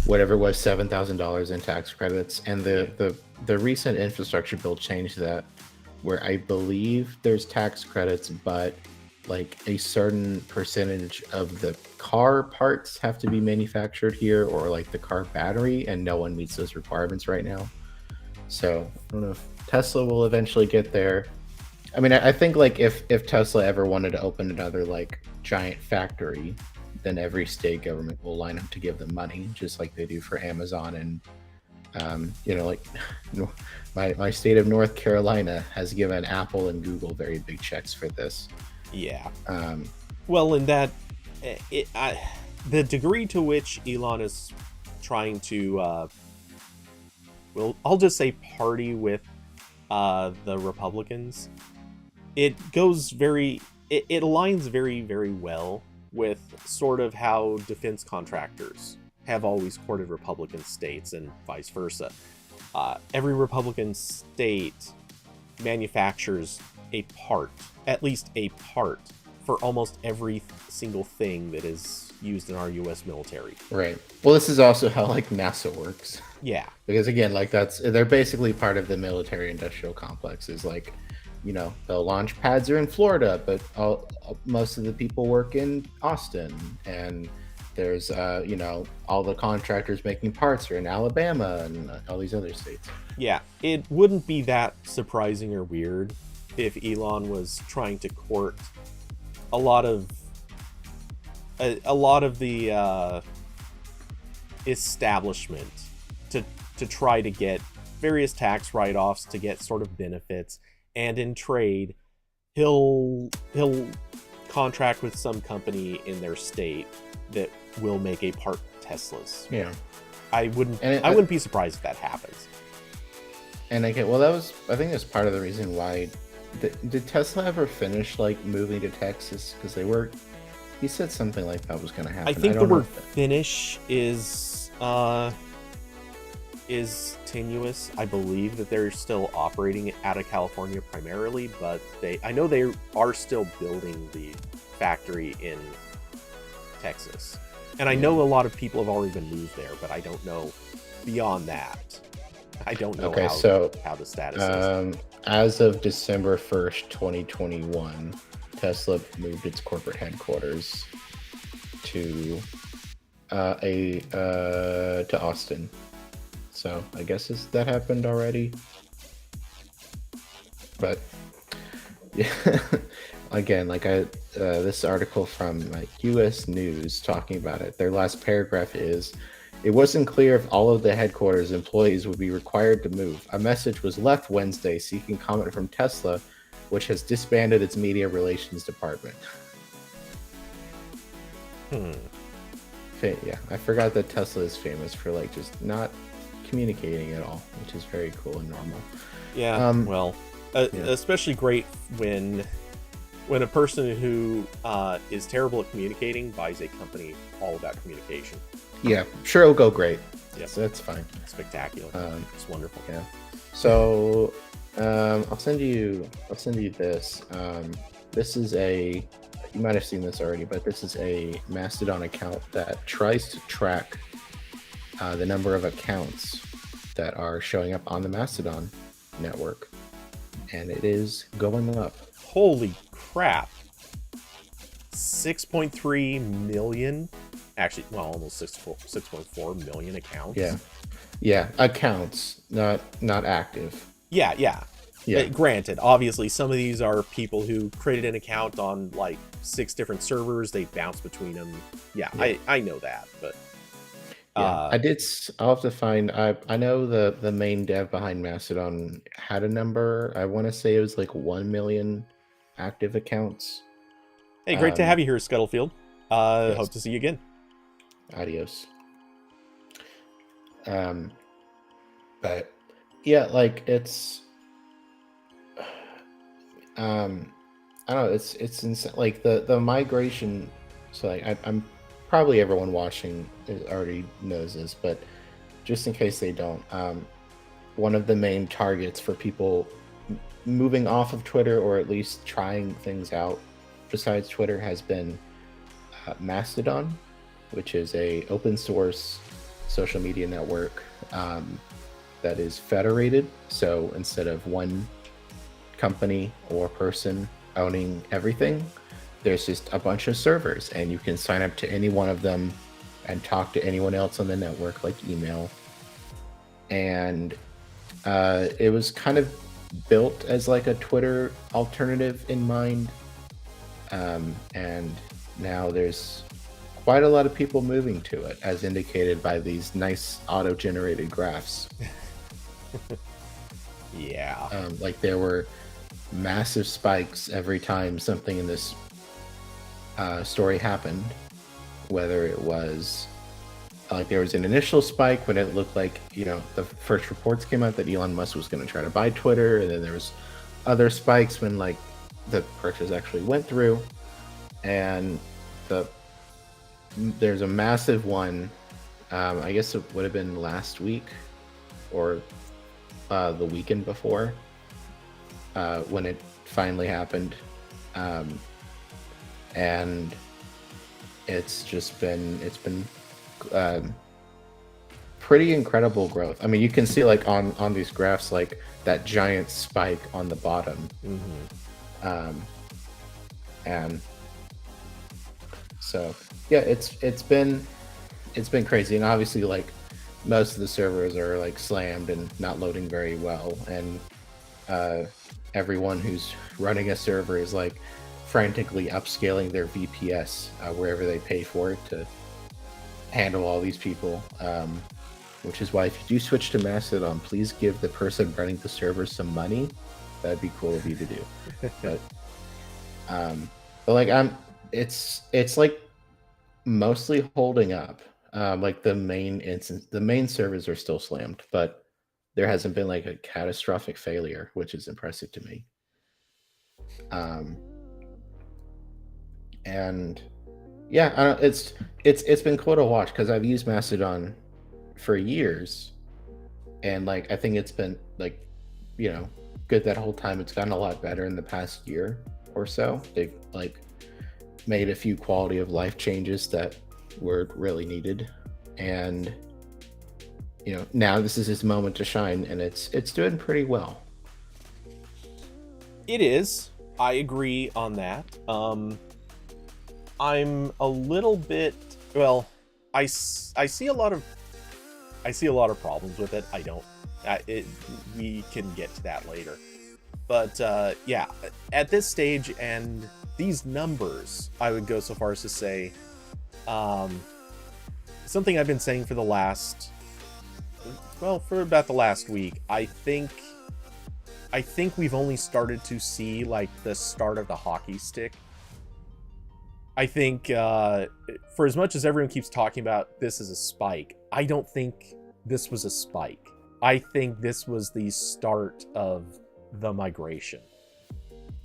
Speaker 2: whatever it was, $7,000 in tax credits. And the recent infrastructure bill changed that, where I believe there's tax credits, but like a certain percentage of the car parts have to be manufactured here, or like the car battery, and no one meets those requirements right now. So I don't know if Tesla will eventually get there. I mean, I think like if Tesla ever wanted to open another like giant factory, then every state government will line up to give them money, just like they do for Amazon. And like my state of North Carolina has given Apple and Google very big checks for this.
Speaker 1: Yeah. Well, in that, the degree to which Elon is trying to, I'll just say party with the Republicans, it aligns very, very well with sort of how defense contractors have always courted Republican states and vice versa. Every Republican state manufactures at least a part, for almost every single thing that is used in our U.S. military.
Speaker 2: Right. Well, this is also how like NASA works.
Speaker 1: Yeah.
Speaker 2: Because again, like they're basically part of the military industrial complex. Is like, the launch pads are in Florida, but most of the people work in Austin, and there's all the contractors making parts are in Alabama and all these other states.
Speaker 1: Yeah, it wouldn't be that surprising or weird if Elon was trying to court a lot of the establishment to try to get various tax write-offs, to get sort of benefits, and in trade he'll contract with some company in their state that will make a part Teslas.
Speaker 2: Yeah.
Speaker 1: I wouldn't be surprised if that happens.
Speaker 2: And I think that's part of the reason why. Did Tesla ever finish like moving to Texas? Because he said something like that was going to happen.
Speaker 1: I think the word finish is tenuous. I believe that they're still operating out of California primarily, but I know they are still building the factory in Texas. And I know a lot of people have already been moved there, but I don't know beyond that. I don't know how the status is.
Speaker 2: As of December 1st, 2021, Tesla moved its corporate headquarters to Austin. So I guess that happened already. But yeah, again, like this article from like U.S. News talking about it. Their last paragraph is, it wasn't clear if all of the headquarters employees would be required to move. A message was left Wednesday seeking comment from Tesla, which has disbanded its media relations department. Yeah, I forgot that Tesla is famous for like just not communicating at all, which is very cool and normal.
Speaker 1: Yeah, especially great when a person who is terrible at communicating buys a company all about communication.
Speaker 2: Yeah, sure, it'll go great.
Speaker 1: Yes,
Speaker 2: so that's fine.
Speaker 1: Spectacular. It's wonderful.
Speaker 2: Yeah. So I'll send you this. This is you might have seen this already, but this is a Mast-o-don account that tries to track the number of accounts that are showing up on the Mast-o-don network, and it is going up.
Speaker 1: Holy crap. 6.3 million, actually, well, almost 6.4 million accounts.
Speaker 2: Yeah, accounts, not active.
Speaker 1: Yeah. Granted, obviously, some of these are people who created an account on like 6 different servers. They bounce between them. Yeah. I know that, but
Speaker 2: yeah, I'll have to find. I know the main dev behind Mastodon had a number. I want to say it was like 1 million active accounts.
Speaker 1: Hey, great to have you here, Scuttlefield.
Speaker 2: Yes.
Speaker 1: Hope to see you again.
Speaker 2: Adios. But yeah, like it's I don't know, it's insane. Like the migration. So like I'm probably everyone watching already knows this, but just in case they don't, one of the main targets for people moving off of Twitter, or at least trying things out besides Twitter, has been Mast-o-don, which is a open source social media network that is federated. So instead of one company or person owning everything, there's just a bunch of servers, and you can sign up to any one of them and talk to anyone else on the network, like email. And it was kind of built as like a Twitter alternative in mind. And now there's quite a lot of people moving to it, as indicated by these nice auto-generated graphs.
Speaker 1: Yeah.
Speaker 2: Like there were massive spikes every time something in this story happened, whether it was like there was an initial spike when it looked like, you know, the first reports came out that Elon Musk was going to try to buy Twitter, and then there was other spikes when like the purchase actually went through, and there's a massive one. I guess it would have been last week or the weekend before when it finally happened, and it's been pretty incredible growth. I mean, you can see like on these graphs, like that giant spike on the bottom. And so yeah, it's been crazy. And obviously, like, most of the servers are like slammed and not loading very well, and everyone who's running a server is like frantically upscaling their VPS wherever they pay for it to handle all these people, which is why if you do switch to Mastodon, please give the person running the server some money. That'd be cool of you to do. But like it's like mostly holding up. Like the main servers are still slammed, but there hasn't been like a catastrophic failure, which is impressive to me. And yeah, it's been cool to watch, because I've used Mastodon for years, and like I think it's been like, you know, good that whole time. It's gotten a lot better in the past year or so. They've like made a few quality of life changes that were really needed, and you know, now this is his moment to shine, and it's doing pretty well.
Speaker 1: It is. I agree on that. I'm a little bit, well, I see a lot of problems with it. I don't. We can get to that later. But yeah, at this stage and these numbers, I would go so far as to say, something I've been saying for about the last week. I think we've only started to see like the start of the hockey stick. I think for as much as everyone keeps talking about this is a spike, I don't think this was a spike. I think this was the start of the migration.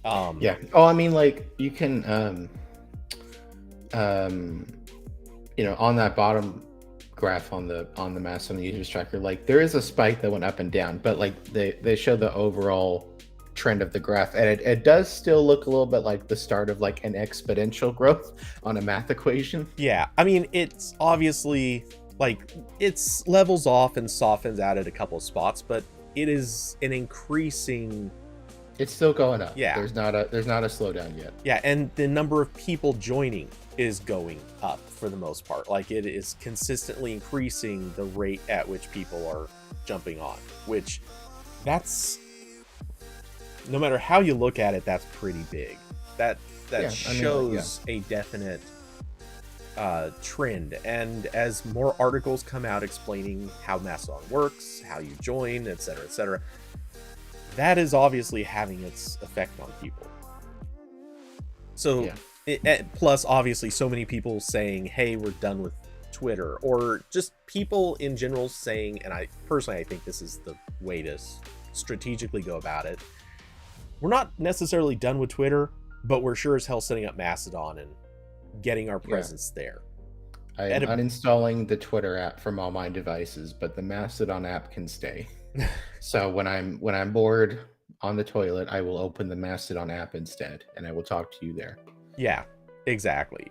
Speaker 2: Yeah. Oh, I mean, like you can, you know, on that bottom graph on the Mastodon users tracker, like there is a spike that went up and down, but like they show the overall trend of the graph, and it does still look a little bit like the start of like an exponential growth on a math equation.
Speaker 1: Yeah, I mean, it's obviously Like, it's levels off and softens out at a couple of spots, but it is an increasing...
Speaker 2: It's still going up.
Speaker 1: Yeah.
Speaker 2: There's not a slowdown yet.
Speaker 1: Yeah, and the number of people joining is going up for the most part. Like, it is consistently increasing the rate at which people are jumping on, which that's, no matter how you look at it, that's pretty big. That shows a definite trend. And as more articles come out explaining how Mast-o-don works, how you join, etc., that is obviously having its effect on people. So, plus obviously so many people saying, hey, we're done with Twitter, or just people in general saying, and I think this is the way to strategically go about it, we're not necessarily done with Twitter, but we're sure as hell setting up Mast-o-don and getting our presence there.
Speaker 2: I am uninstalling the Twitter app from all my devices, but the Mast-o-don app can stay. So when I'm bored on the toilet, I will open the Mast-o-don app instead, and I will talk to you there.
Speaker 1: Yeah, exactly.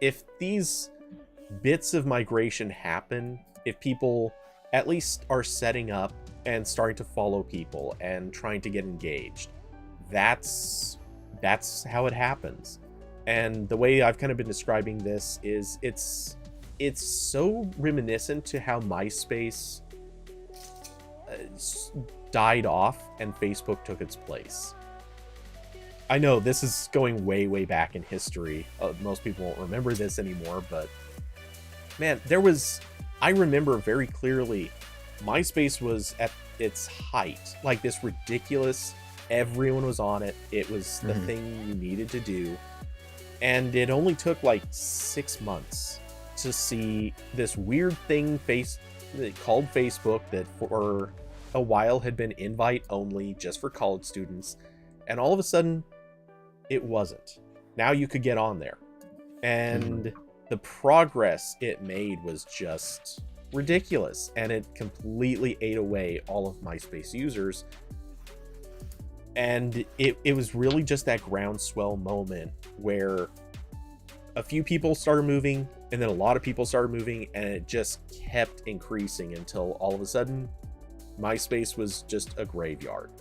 Speaker 1: If these bits of migration happen, if people at least are setting up and starting to follow people and trying to get engaged, that's how it happens. And the way I've kind of been describing this is it's so reminiscent to how MySpace died off and Facebook took its place. I know this is going way back in history. Most people won't remember this anymore, but man, I remember very clearly MySpace was at its height, like this ridiculous, everyone was on it. It was the thing you needed to do. And it only took like 6 months to see this weird thing called Facebook that for a while had been invite only just for college students, and all of a sudden it wasn't. Now you could get on there, and the progress it made was just ridiculous, and it completely ate away all of MySpace users. And it was really just that groundswell moment where a few people started moving, and then a lot of people started moving, and it just kept increasing until all of a sudden MySpace was just a graveyard.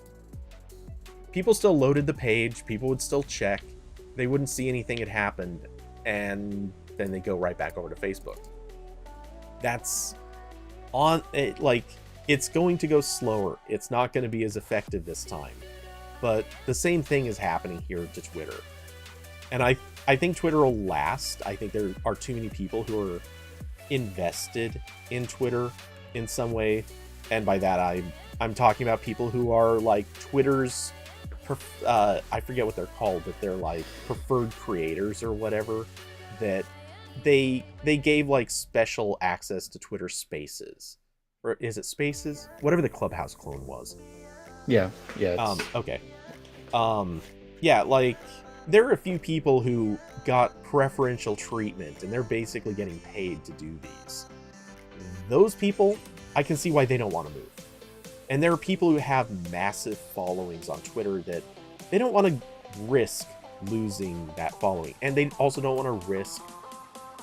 Speaker 1: People still loaded the page, people would still check, they wouldn't see anything had happened, and then they go right back over to Facebook. That's on it, like, it's going to go slower. It's not going to be as effective this time. But the same thing is happening here to Twitter. And I think Twitter will last. I think there are too many people who are invested in Twitter in some way. And by that, I'm talking about people who are like Twitter's, I forget what they're called, but they're like preferred creators or whatever, that they gave like special access to Twitter Spaces. Or is it Spaces? Whatever the Clubhouse clone was.
Speaker 2: Yeah.
Speaker 1: Okay. Yeah, like, there are a few people who got preferential treatment, and they're basically getting paid to do these. Those people, I can see why they don't want to move. And there are people who have massive followings on Twitter that they don't want to risk losing that following. And they also don't want to risk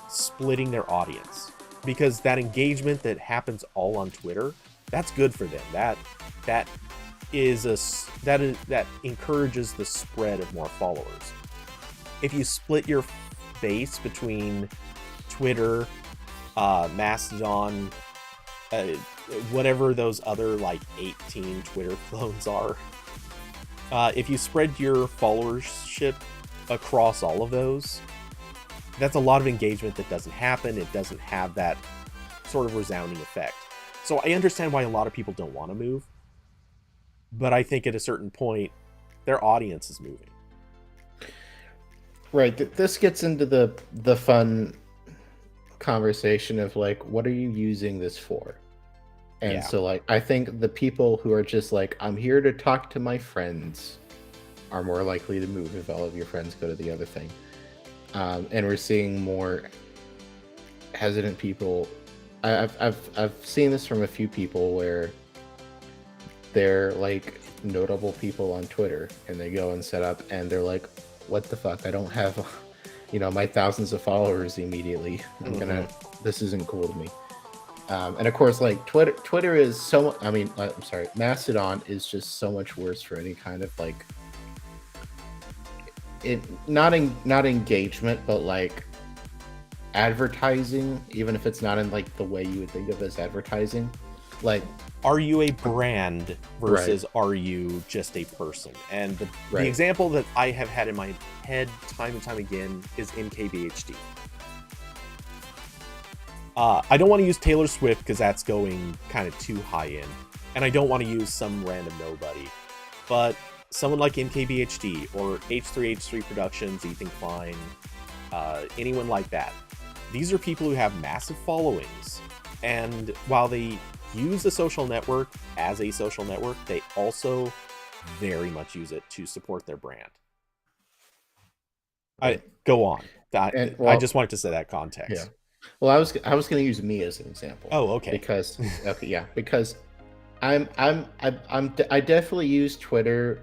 Speaker 1: splitting their audience. Because that engagement that happens all on Twitter, that's good for them. That encourages the spread of more followers. If you split your base between Twitter, Mast-o-don, whatever those other like 18 Twitter clones are, if you spread your followership across all of those, that's a lot of engagement that doesn't happen. It doesn't have that sort of resounding effect. So I understand why a lot of people don't want to move. But I think at a certain point, their audience is moving.
Speaker 2: Right. This gets into the fun conversation of like, what are you using this for? And so like, I think the people who are just like, I'm here to talk to my friends, are more likely to move if all of your friends go to the other thing. And we're seeing more hesitant people. I've seen this from a few people where they're like notable people on Twitter, and they go and set up, and they're like, what the fuck, I don't have my thousands of followers immediately. This isn't cool to me. And of course, like Twitter is so. I mean, I'm sorry, Mastodon is just so much worse for any kind of like, not engagement, but like advertising. Even if it's not in like the way you would think of as advertising, like.
Speaker 1: Are you a brand versus are you just a person? And the example that I have had in my head time and time again is MKBHD. I don't want to use Taylor Swift because that's going kind of too high end. And I don't want to use some random nobody. But someone like MKBHD or H3H3 Productions, Ethan Klein, anyone like that. These are people who have massive followings. And while they use the social network as a social network, they also very much use it to support their brand. Go on. I just wanted to say that context.
Speaker 2: Yeah. Well, I was going to use me as an example.
Speaker 1: Oh, okay.
Speaker 2: Because I definitely use Twitter.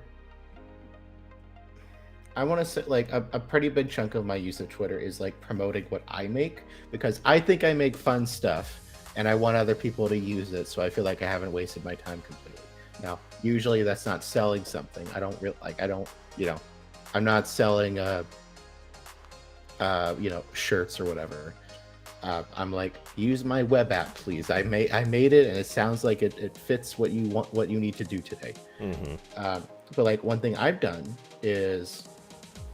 Speaker 2: I want to say like a pretty big chunk of my use of Twitter is like promoting what I make, because I think I make fun stuff. And I want other people to use it, so I feel like I haven't wasted my time completely. Now, usually that's not selling something. I'm not selling shirts or whatever. I'm like, use my web app, please. I made it, and it sounds like it fits what you want, what you need to do today. But like one thing I've done is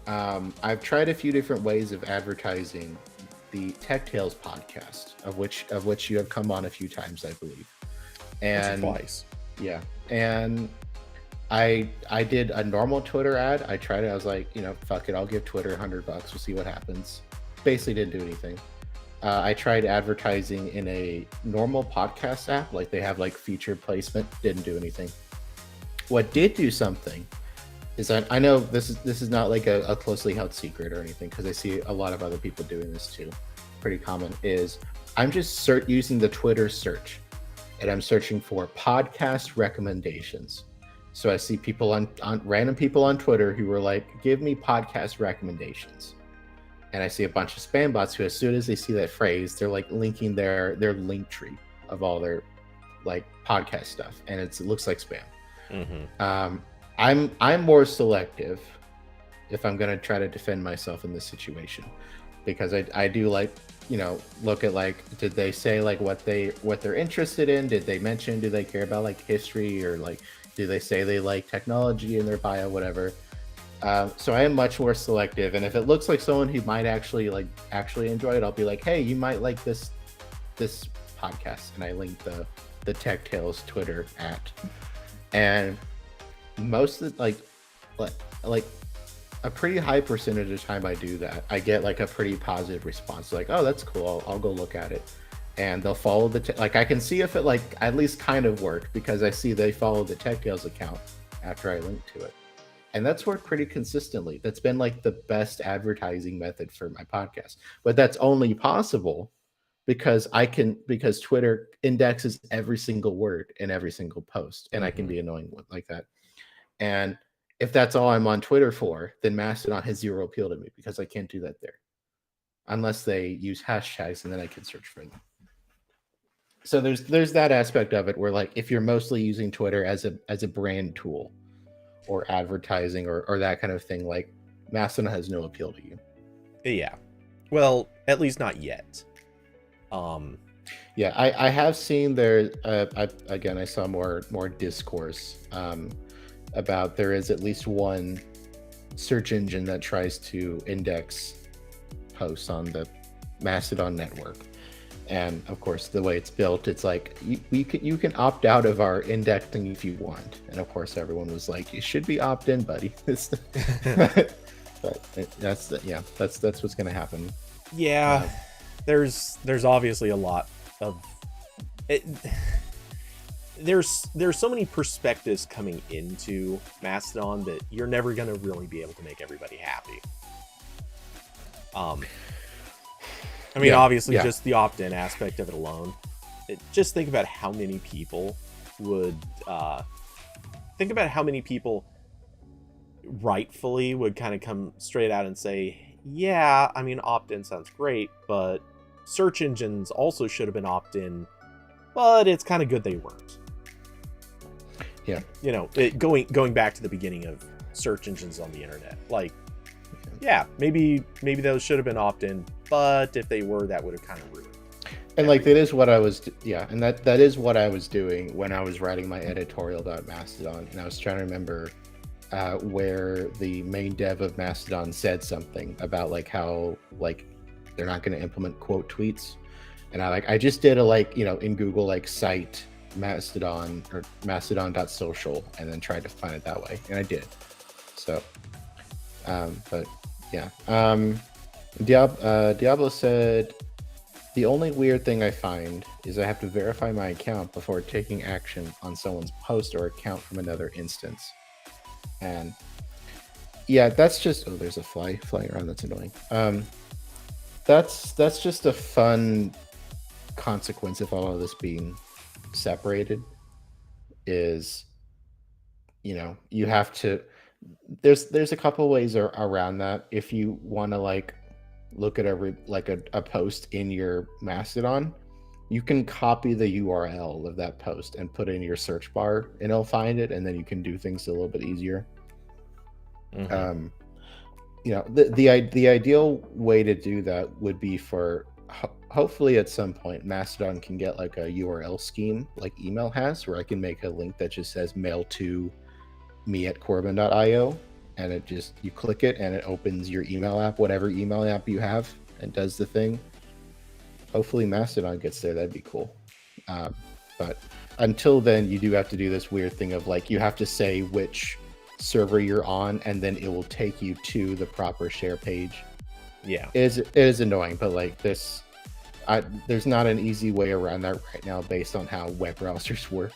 Speaker 2: I've tried a few different ways of advertising the Tech Tales podcast, of which you have come on a few times, I believe. And
Speaker 1: twice.
Speaker 2: Yeah. And I did a normal Twitter ad. I tried it. I was like, fuck it, I'll give Twitter $100. We'll see what happens. Basically didn't do anything. I tried advertising in a normal podcast app, like they have like featured placement. Didn't do anything. What did do something is I know this is not like a closely held secret or anything, because I see a lot of other people doing this too. Pretty common is I'm just using the Twitter search, and I'm searching for podcast recommendations. So I see people on random people on Twitter who were like, give me podcast recommendations. And I see a bunch of spam bots who, as soon as they see that phrase, they're like linking their link tree of all their like podcast stuff, and it looks like spam. I'm more selective if I'm going to try to defend myself in this situation, because I do like, look at like, did they say like what they're interested in? Did they mention, do they care about like history, or like, do they say they like technology in their bio, whatever. So I am much more selective. And if it looks like someone who might actually enjoy it, I'll be like, hey, you might like this podcast. And I link the Tech Tales Twitter at, and most of like a pretty high percentage of the time I do that, I get like a pretty positive response. Like, oh, that's cool. I'll go look at it. And they'll follow like I can see if it like at least kind of worked, because I see they follow the Tech Tales account after I link to it. And that's worked pretty consistently. That's been like the best advertising method for my podcast. But that's only possible because Twitter indexes every single word in every single post, and I can be annoying like that. And if that's all I'm on Twitter for, then Mastodon has zero appeal to me, because I can't do that there, unless they use hashtags, and then I can search for them. So there's that aspect of it where, like, if you're mostly using Twitter as a brand tool or advertising or that kind of thing, like, Mastodon has no appeal to you.
Speaker 1: Yeah. Well, at least not yet.
Speaker 2: Yeah, I have seen there. I saw more discourse about there is at least one search engine that tries to index posts on the Mastodon network. And of course, the way it's built, it's like you can opt out of our indexing if you want. And of course, everyone was like, "You should be opt in, buddy." But that's what's going to happen.
Speaker 1: Yeah, there's obviously a lot of it. There's so many perspectives coming into Mastodon that you're never going to really be able to make everybody happy. I mean, obviously, just the opt-in aspect of it alone. Just think about how many people would rightfully would kind of come straight out and say, yeah, I mean, opt-in sounds great, but search engines also should have been opt-in, but it's kind of good they weren't.
Speaker 2: Yeah.
Speaker 1: You know, going back to the beginning of search engines on the internet, like, yeah, maybe those should have been opt-in, but if they were, that would have kind of ruined.
Speaker 2: And like that is what I was, and that is what I was doing when I was writing my editorial about Mastodon, and I was trying to remember where the main dev of Mastodon said something about like how like they're not going to implement quote tweets, and I just did a like in Google like cite Mastodon or mastodon.social and then tried to find it that way, and I did. So, but yeah, Diablo said, the only weird thing I find is I have to verify my account before taking action on someone's post or account from another instance. And yeah, that's just, oh, there's a fly flying around. That's annoying. That's just a fun consequence of all of this being separated is, you have to, there's a couple ways around that. If you want to like look at a post in your Mastodon, you can copy the URL of that post and put it in your search bar and it'll find it, and then you can do things a little bit easier. Mm-hmm. The ideal way to do that would be for hopefully at some point Mastodon can get like a URL scheme like email has, where I can make a link that just says mail to me@corbin.io, and it just, you click it and it opens your email app, whatever email app you have, and does the thing. Hopefully Mastodon gets there. That'd be cool. But until then, you do have to do this weird thing of like, you have to say which server you're on, and then it will take you to the proper share page.
Speaker 1: Yeah,
Speaker 2: it is annoying, but like this, there's not an easy way around that right now based on how web browsers work.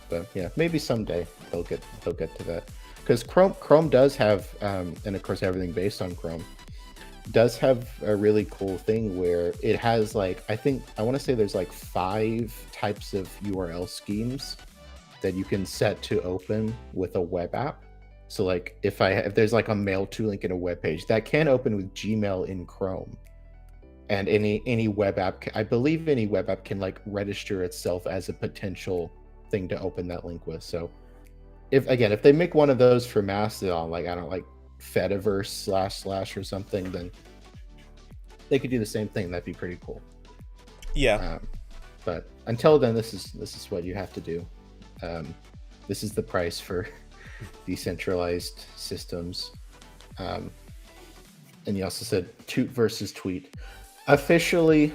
Speaker 2: But yeah, maybe someday they'll get to that, because Chrome does have, and of course everything based on Chrome does have a really cool thing where it has like, I want to say there's like 5 types of URL schemes that you can set to open with a web app. So like if there's like a mail to link in a web page, that can open with Gmail in Chrome, and any web app, I believe any web app can like register itself as a potential thing to open that link with. So if they make one of those for Mastodon, like I don't like Fediverse / or something, then they could do the same thing. That'd be pretty cool.
Speaker 1: Yeah.
Speaker 2: But until then, this is what you have to do. This is the price for decentralized systems. And you also said toot versus tweet. Officially,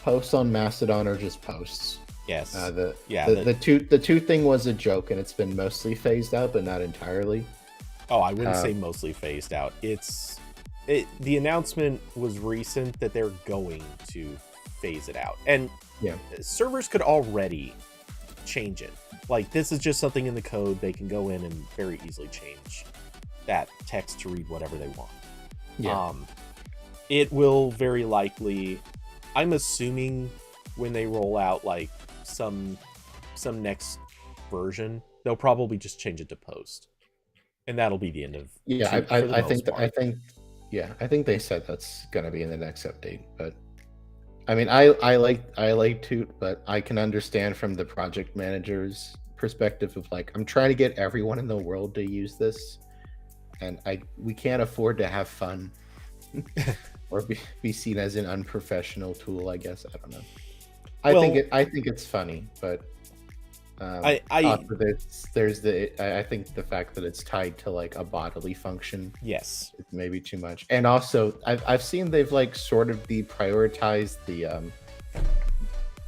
Speaker 2: posts on Mastodon are just posts.
Speaker 1: Yes.
Speaker 2: The toot thing was a joke, and it's been mostly phased out, but not entirely.
Speaker 1: Oh, I wouldn't say mostly phased out. The announcement was recent that they're going to phase it out, and servers could already change it. Like, this is just something in the code. They can go in and very easily change that text to read whatever they want. Yeah. It will very likely, I'm assuming, when they roll out like some next version, they'll probably just change it to post, and that'll be the end of.
Speaker 2: I think they said that's gonna be in the next update. But I mean, I like toot, but I can understand from the project manager's perspective of like, I'm trying to get everyone in the world to use this, and we can't afford to have fun or be seen as an unprofessional tool, I guess. I don't know. I think it's funny, but I think the fact that it's tied to like a bodily function,
Speaker 1: yes,
Speaker 2: it's maybe too much. And also I've seen they've like sort of deprioritized the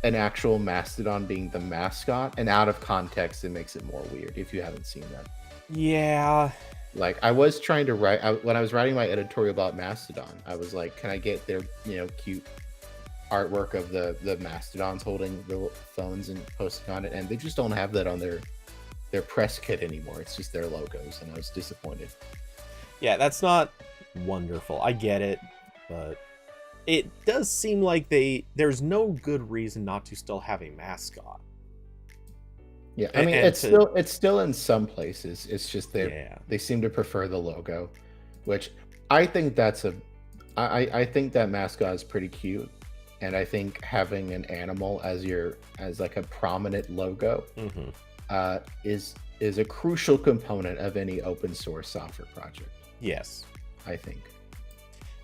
Speaker 2: an actual Mastodon being the mascot, and out of context it makes it more weird if you haven't seen that.
Speaker 1: Yeah,
Speaker 2: like I was trying to write, when I was writing my editorial about Mastodon, I was like, can I get their cute artwork of the Mastodons holding the phones and posting on it, and they just don't have that on their press kit anymore. It's just their logos, and I was disappointed.
Speaker 1: Yeah, that's not wonderful. I get it, but it does seem like there's no good reason not to still have a mascot.
Speaker 2: Yeah, I mean it's still in some places. It's just they seem to prefer the logo, which I think I think that mascot is pretty cute, and I think having an animal as like a prominent logo is a crucial component of any open source software project.
Speaker 1: Yes,
Speaker 2: I think.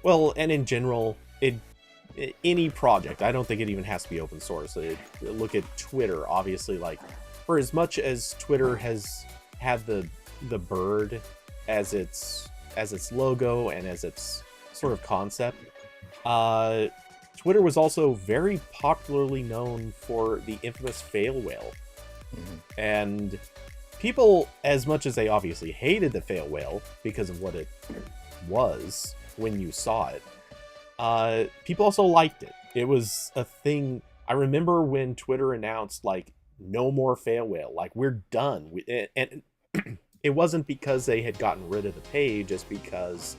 Speaker 1: Well, and in general, any project, I don't think it even has to be open source. Look at Twitter, obviously, like, for as much as Twitter has had the bird as its logo and as its sort of concept, Twitter was also very popularly known for the infamous fail whale. And people, as much as they obviously hated the fail whale because of what it was when you saw it, people also liked it. It was a thing. I remember when Twitter announced, like, no more fail whale, like, we're done with it. And it wasn't because they had gotten rid of the page, it's because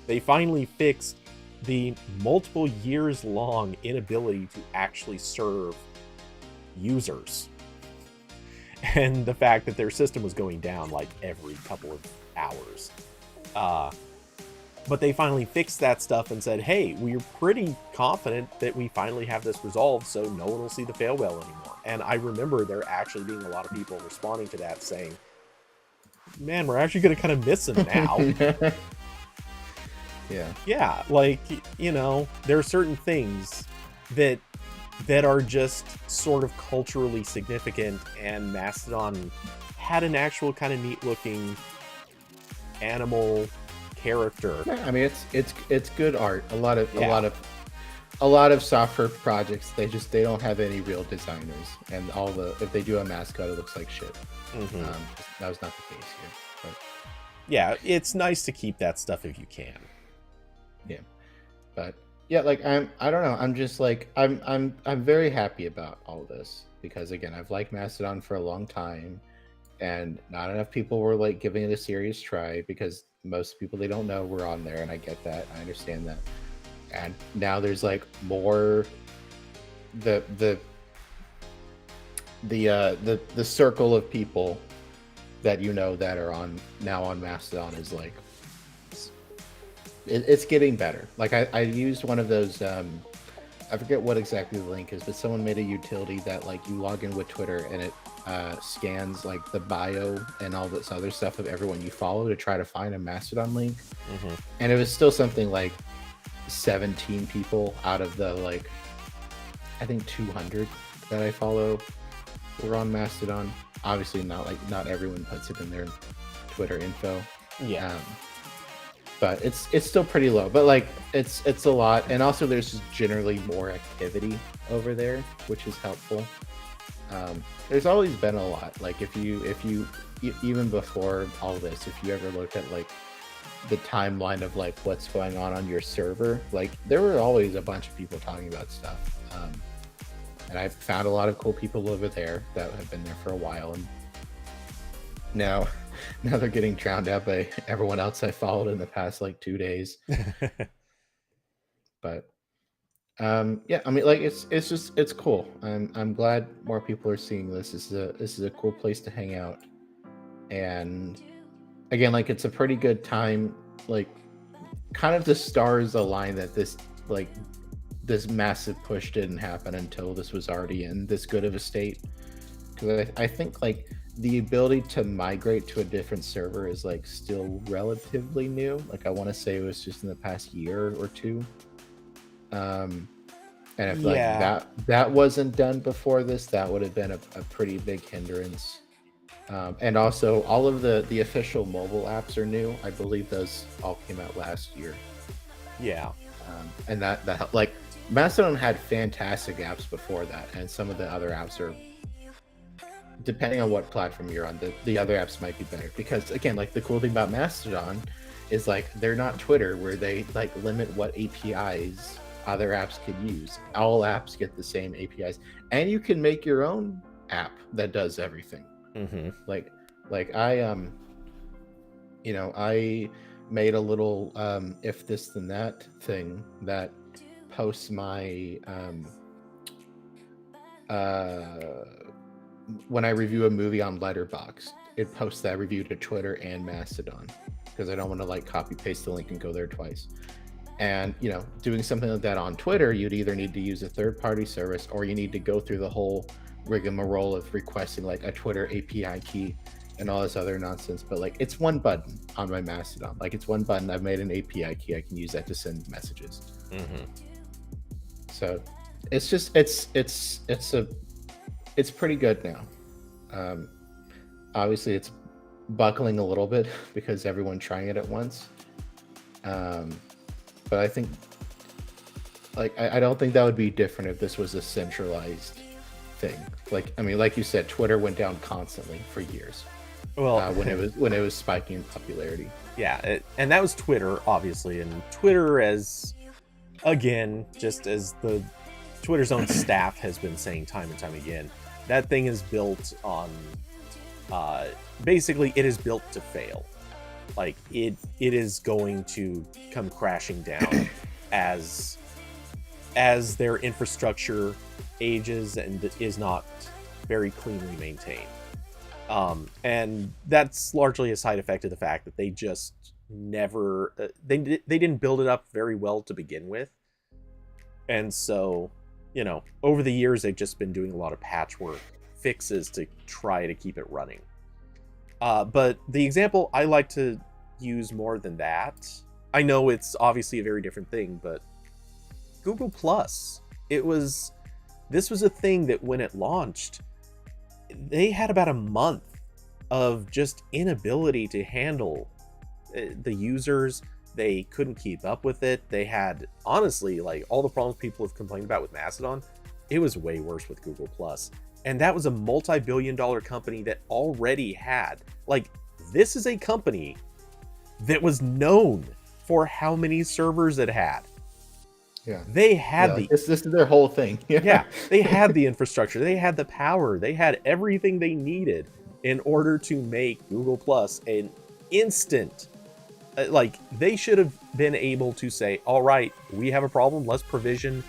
Speaker 1: they finally fixed the multiple years long inability to actually serve users, and the fact that their system was going down like every couple of hours. But they finally fixed that stuff and said, hey, we're pretty confident that we finally have this resolved, so no one will see the fail whale anymore. And I remember there actually being a lot of people responding to that saying, man, we're actually going to kind of miss him now. Yeah, like, you know, there are certain things that are just sort of culturally significant, and Mast-o-don had an actual kind of neat looking animal character.
Speaker 2: Yeah, I mean it's good art. A lot of software projects, they don't have any real designers, and if they do a mascot, it looks like shit. That was not the case here. But
Speaker 1: yeah, it's nice to keep that stuff if you can.
Speaker 2: Yeah, but yeah, like I don't know. I'm just like I'm very happy about all this because, again, I've liked Mast-o-don for a long time, and not enough people were like giving it a serious try because most people they don't know were on there, and I get that. I understand that. And now there's like more the circle of people that that are on Mast-o-don is like it's getting better. Like I used one of those I forget what exactly the link is, but someone made a utility that, like, you log in with Twitter and it scans like the bio and all this other stuff of everyone you follow to try to find a Mast-o-don link. And it was still something like 17 people out of the, like, I think 200 that I follow were on Mast-o-don. Obviously not everyone puts it in their Twitter info. But it's still pretty low, but like it's a lot. And also there's just generally more activity over there, which is helpful. There's always been a lot. Like if you even before all this, if you ever looked at like the timeline of like what's going on your server, like there were always a bunch of people talking about stuff. And I've found a lot of cool people over there that have been there for a while, and now they're getting drowned out by everyone else I followed in the past like 2 days. But yeah, I mean, like it's cool. I'm glad more people are seeing this. This is a cool place to hang out. And again, like, it's a pretty good time, like, kind of the stars align that this massive push didn't happen until this was already in this good of a state. Because I think, like, the ability to migrate to a different server is, like, still relatively new. Like, I want to say it was just in the past year or two. And if like that wasn't done before this, that would have been a pretty big hindrance. And also, all of the official mobile apps are new. I believe those all came out last year.
Speaker 1: Yeah.
Speaker 2: And that like, Mastodon had fantastic apps before that, and some of the other apps are, depending on what platform you're on, the other apps might be better. Because again, like, the cool thing about Mastodon is, like, they're not Twitter where they like limit what APIs other apps could use. All apps get the same APIs, and you can make your own app that does everything. Like I I made a little if this then that thing that posts my when I review a movie on Letterboxd, it posts that review to Twitter and Mastodon because I don't want to like copy paste the link and go there twice. And doing something like that on Twitter, you'd either need to use a third-party service or you need to go through the whole rigmarole of requesting like a Twitter API key and all this other nonsense. But like, it's one button on my Mastodon. Like, it's one button. I've made an API key. I can use that to send messages. So it's just it's pretty good now. Obviously, it's buckling a little bit because everyone's trying it at once. But I think, like, I don't think that would be different if this was a centralized thing. Like, I mean, like you said, Twitter went down constantly for years. Well, when it was spiking in popularity.
Speaker 1: Yeah, and that was Twitter, obviously, and Twitter, as again, just as the Twitter's own staff has been saying time and time again, that thing is built on, basically, it is built to fail. Like, it is going to come crashing down as their infrastructure ages and is not very cleanly maintained. And that's largely a side effect of the fact that they just never they didn't build it up very well to begin with. And so, over the years they've just been doing a lot of patchwork fixes to try to keep it running. But the example I like to use more than that, I know it's obviously a very different thing, but Google Plus, this was a thing that when it launched, they had about a month of just inability to handle the users. They couldn't keep up with it. They had, honestly, like all the problems people have complained about with Mastodon, it was way worse with Google Plus. And that was a multi-billion-dollar company that already had, like, this is a company that was known for how many servers it had.
Speaker 2: Yeah.
Speaker 1: They had
Speaker 2: this is their whole thing.
Speaker 1: Yeah, they had the infrastructure, they had the power, they had everything they needed in order to make Google Plus an instant. Like, they should have been able to say, all right, we have a problem, let's provision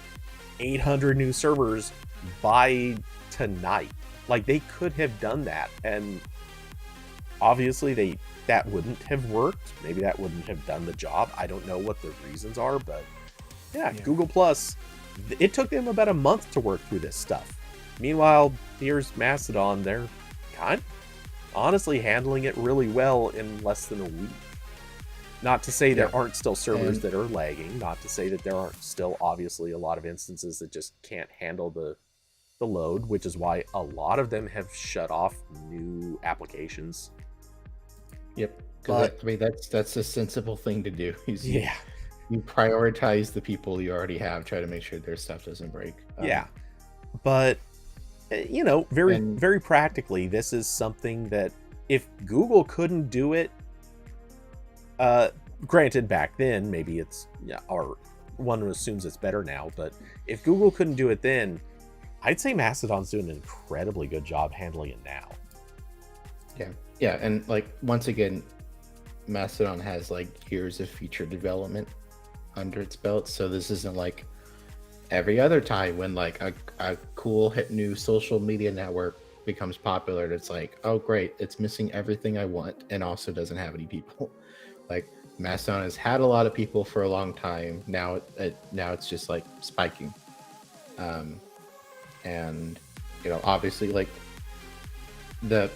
Speaker 1: 800 new servers by tonight. Like, they could have done that, and obviously that wouldn't have worked. Maybe that wouldn't have done the job. I don't know what the reasons are, but yeah, Google Plus, it took them about a month to work through this stuff. Meanwhile, here's Mastodon. They're kind of honestly handling it really well in less than a week. Not to say there aren't still servers that are lagging. Not to say that there aren't still obviously a lot of instances that just can't handle the load, which is why a lot of them have shut off new applications.
Speaker 2: Yep. Because I mean, that's a sensible thing to do. You prioritize the people you already have, try to make sure their stuff doesn't break.
Speaker 1: But very practically, this is something that if Google couldn't do it, granted back then maybe it's or one assumes it's better now, but if Google couldn't do it then, I'd say Mastodon's doing an incredibly good job handling it now.
Speaker 2: Yeah, and like once again, Mastodon has like years of feature development under its belt, so this isn't like every other time when like a cool hit new social media network becomes popular and it's like, oh great, it's missing everything I want and also doesn't have any people. Like, Mastodon has had a lot of people for a long time. Now it's just like spiking, and obviously like the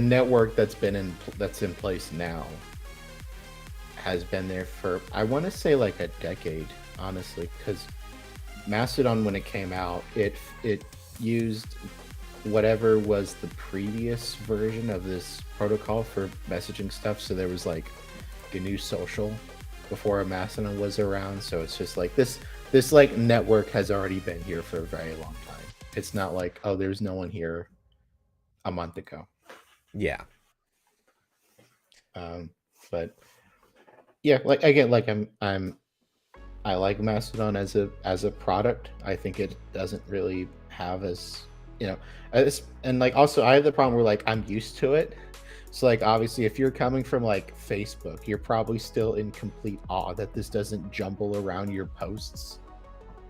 Speaker 2: network that's in place now has been there for, I want to say, like a decade, honestly, because Mastodon, when it came out, it used whatever was the previous version of this protocol for messaging stuff. So there was like GNU Social before Mastodon was around. So it's just like this like network has already been here for a very long time. It's not like, oh, there's no one here a month ago.
Speaker 1: Yeah.
Speaker 2: But yeah, like again, like I like Mastodon as a product. I think it doesn't really have and like also I have the problem where like I'm used to it. So like obviously if you're coming from like Facebook, you're probably still in complete awe that this doesn't jumble around your posts.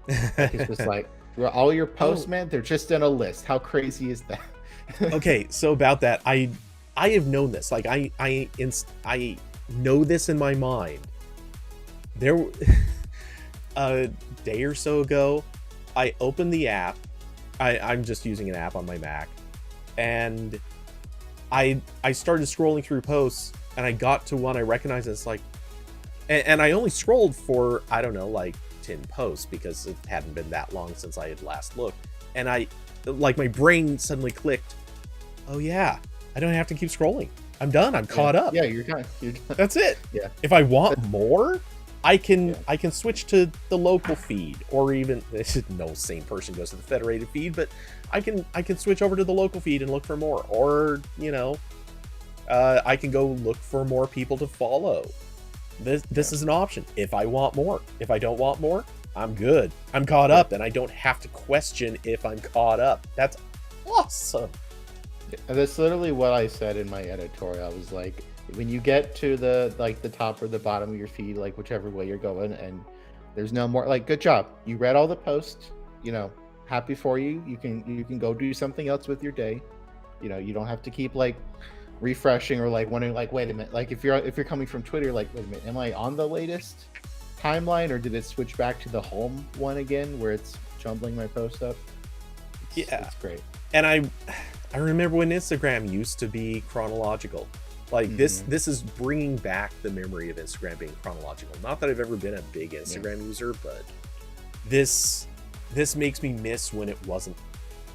Speaker 2: Like, it's just like all your posts, man, they're just in a list. How crazy is that?
Speaker 1: Okay, so about that, I have known this. Like I know this in my mind. There a day or so ago, I opened the app. I'm just using an app on my Mac, and I started scrolling through posts, and I got to one I recognized. It's like, and I only scrolled for, I don't know, like 10 posts, because it hadn't been that long since I had last looked, and like my brain suddenly clicked. Oh yeah, I don't have to keep scrolling. I'm done. I'm caught up.
Speaker 2: Yeah, you're done. You're done.
Speaker 1: That's it.
Speaker 2: Yeah.
Speaker 1: If I want more, I can switch to the local feed, or even no sane person goes to the federated feed, but I can switch over to the local feed and look for more, or I can go look for more people to follow. This is an option if I want more. If I don't want more, I'm good. I'm caught up, and I don't have to question if I'm caught up. That's awesome.
Speaker 2: That's literally what I said in my editorial. I was like, when you get to the top or the bottom of your feed, like whichever way you're going, and there's no more, like, good job. You read all the posts, happy for you. You can go do something else with your day. You don't have to keep like refreshing or like wondering, like, wait a minute, like if you're coming from Twitter, like, wait a minute, am I on the latest timeline, or did it switch back to the home one again where it's jumbling my post up? It's great.
Speaker 1: And I remember when Instagram used to be chronological. Like this is bringing back the memory of Instagram being chronological. Not that I've ever been a big Instagram user, but this makes me miss when it wasn't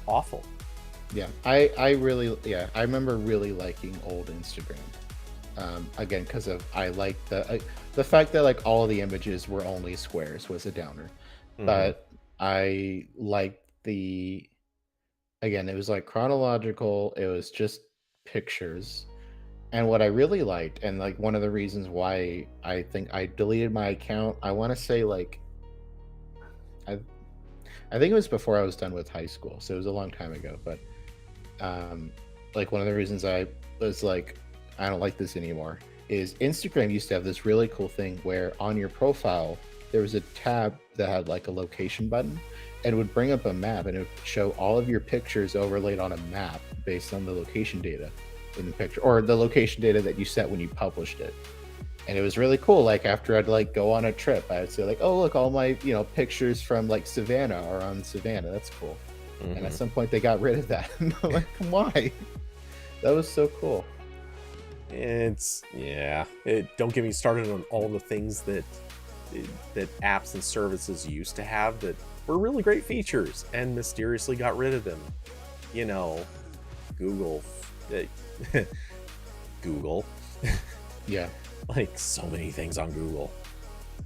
Speaker 1: awful.
Speaker 2: Yeah, I remember really liking old Instagram. Again, because I like the fact that like all of the images were only squares was a downer, but I liked again, it was like chronological. It was just pictures. And what I really liked, and like one of the reasons why I think I deleted my account, I want to say like, I think it was before I was done with high school, so it was a long time ago. But like one of the reasons I was like, I don't like this anymore, is Instagram used to have this really cool thing where on your profile there was a tab that had like a location button, and it would bring up a map, and it would show all of your pictures overlaid on a map based on the location data in the picture, or the location data that you set when you published it. And it was really cool. Like after I'd like go on a trip, I would say like, oh look, all my pictures from like Savannah are on Savannah. That's cool. And at some point they got rid of that. And I'm like, why? That was so cool.
Speaker 1: Don't get me started on all the things that apps and services used to have that were really great features and mysteriously got rid of them. Google. Google.
Speaker 2: Yeah.
Speaker 1: Like so many things on Google.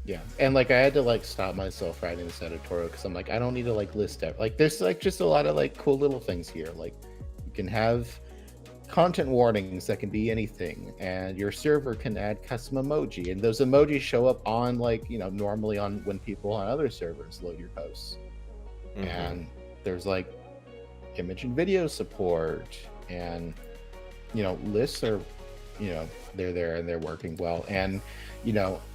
Speaker 2: Yeah. And like I had to like stop myself writing this editorial because I'm like, I don't need to like list it. Like there's like just a lot of like cool little things here. Like you can have content warnings that can be anything, and your server can add custom emoji, and those emojis show up on like normally on when people on other servers load your posts. And there's like image and video support, and lists are they're there and they're working well. And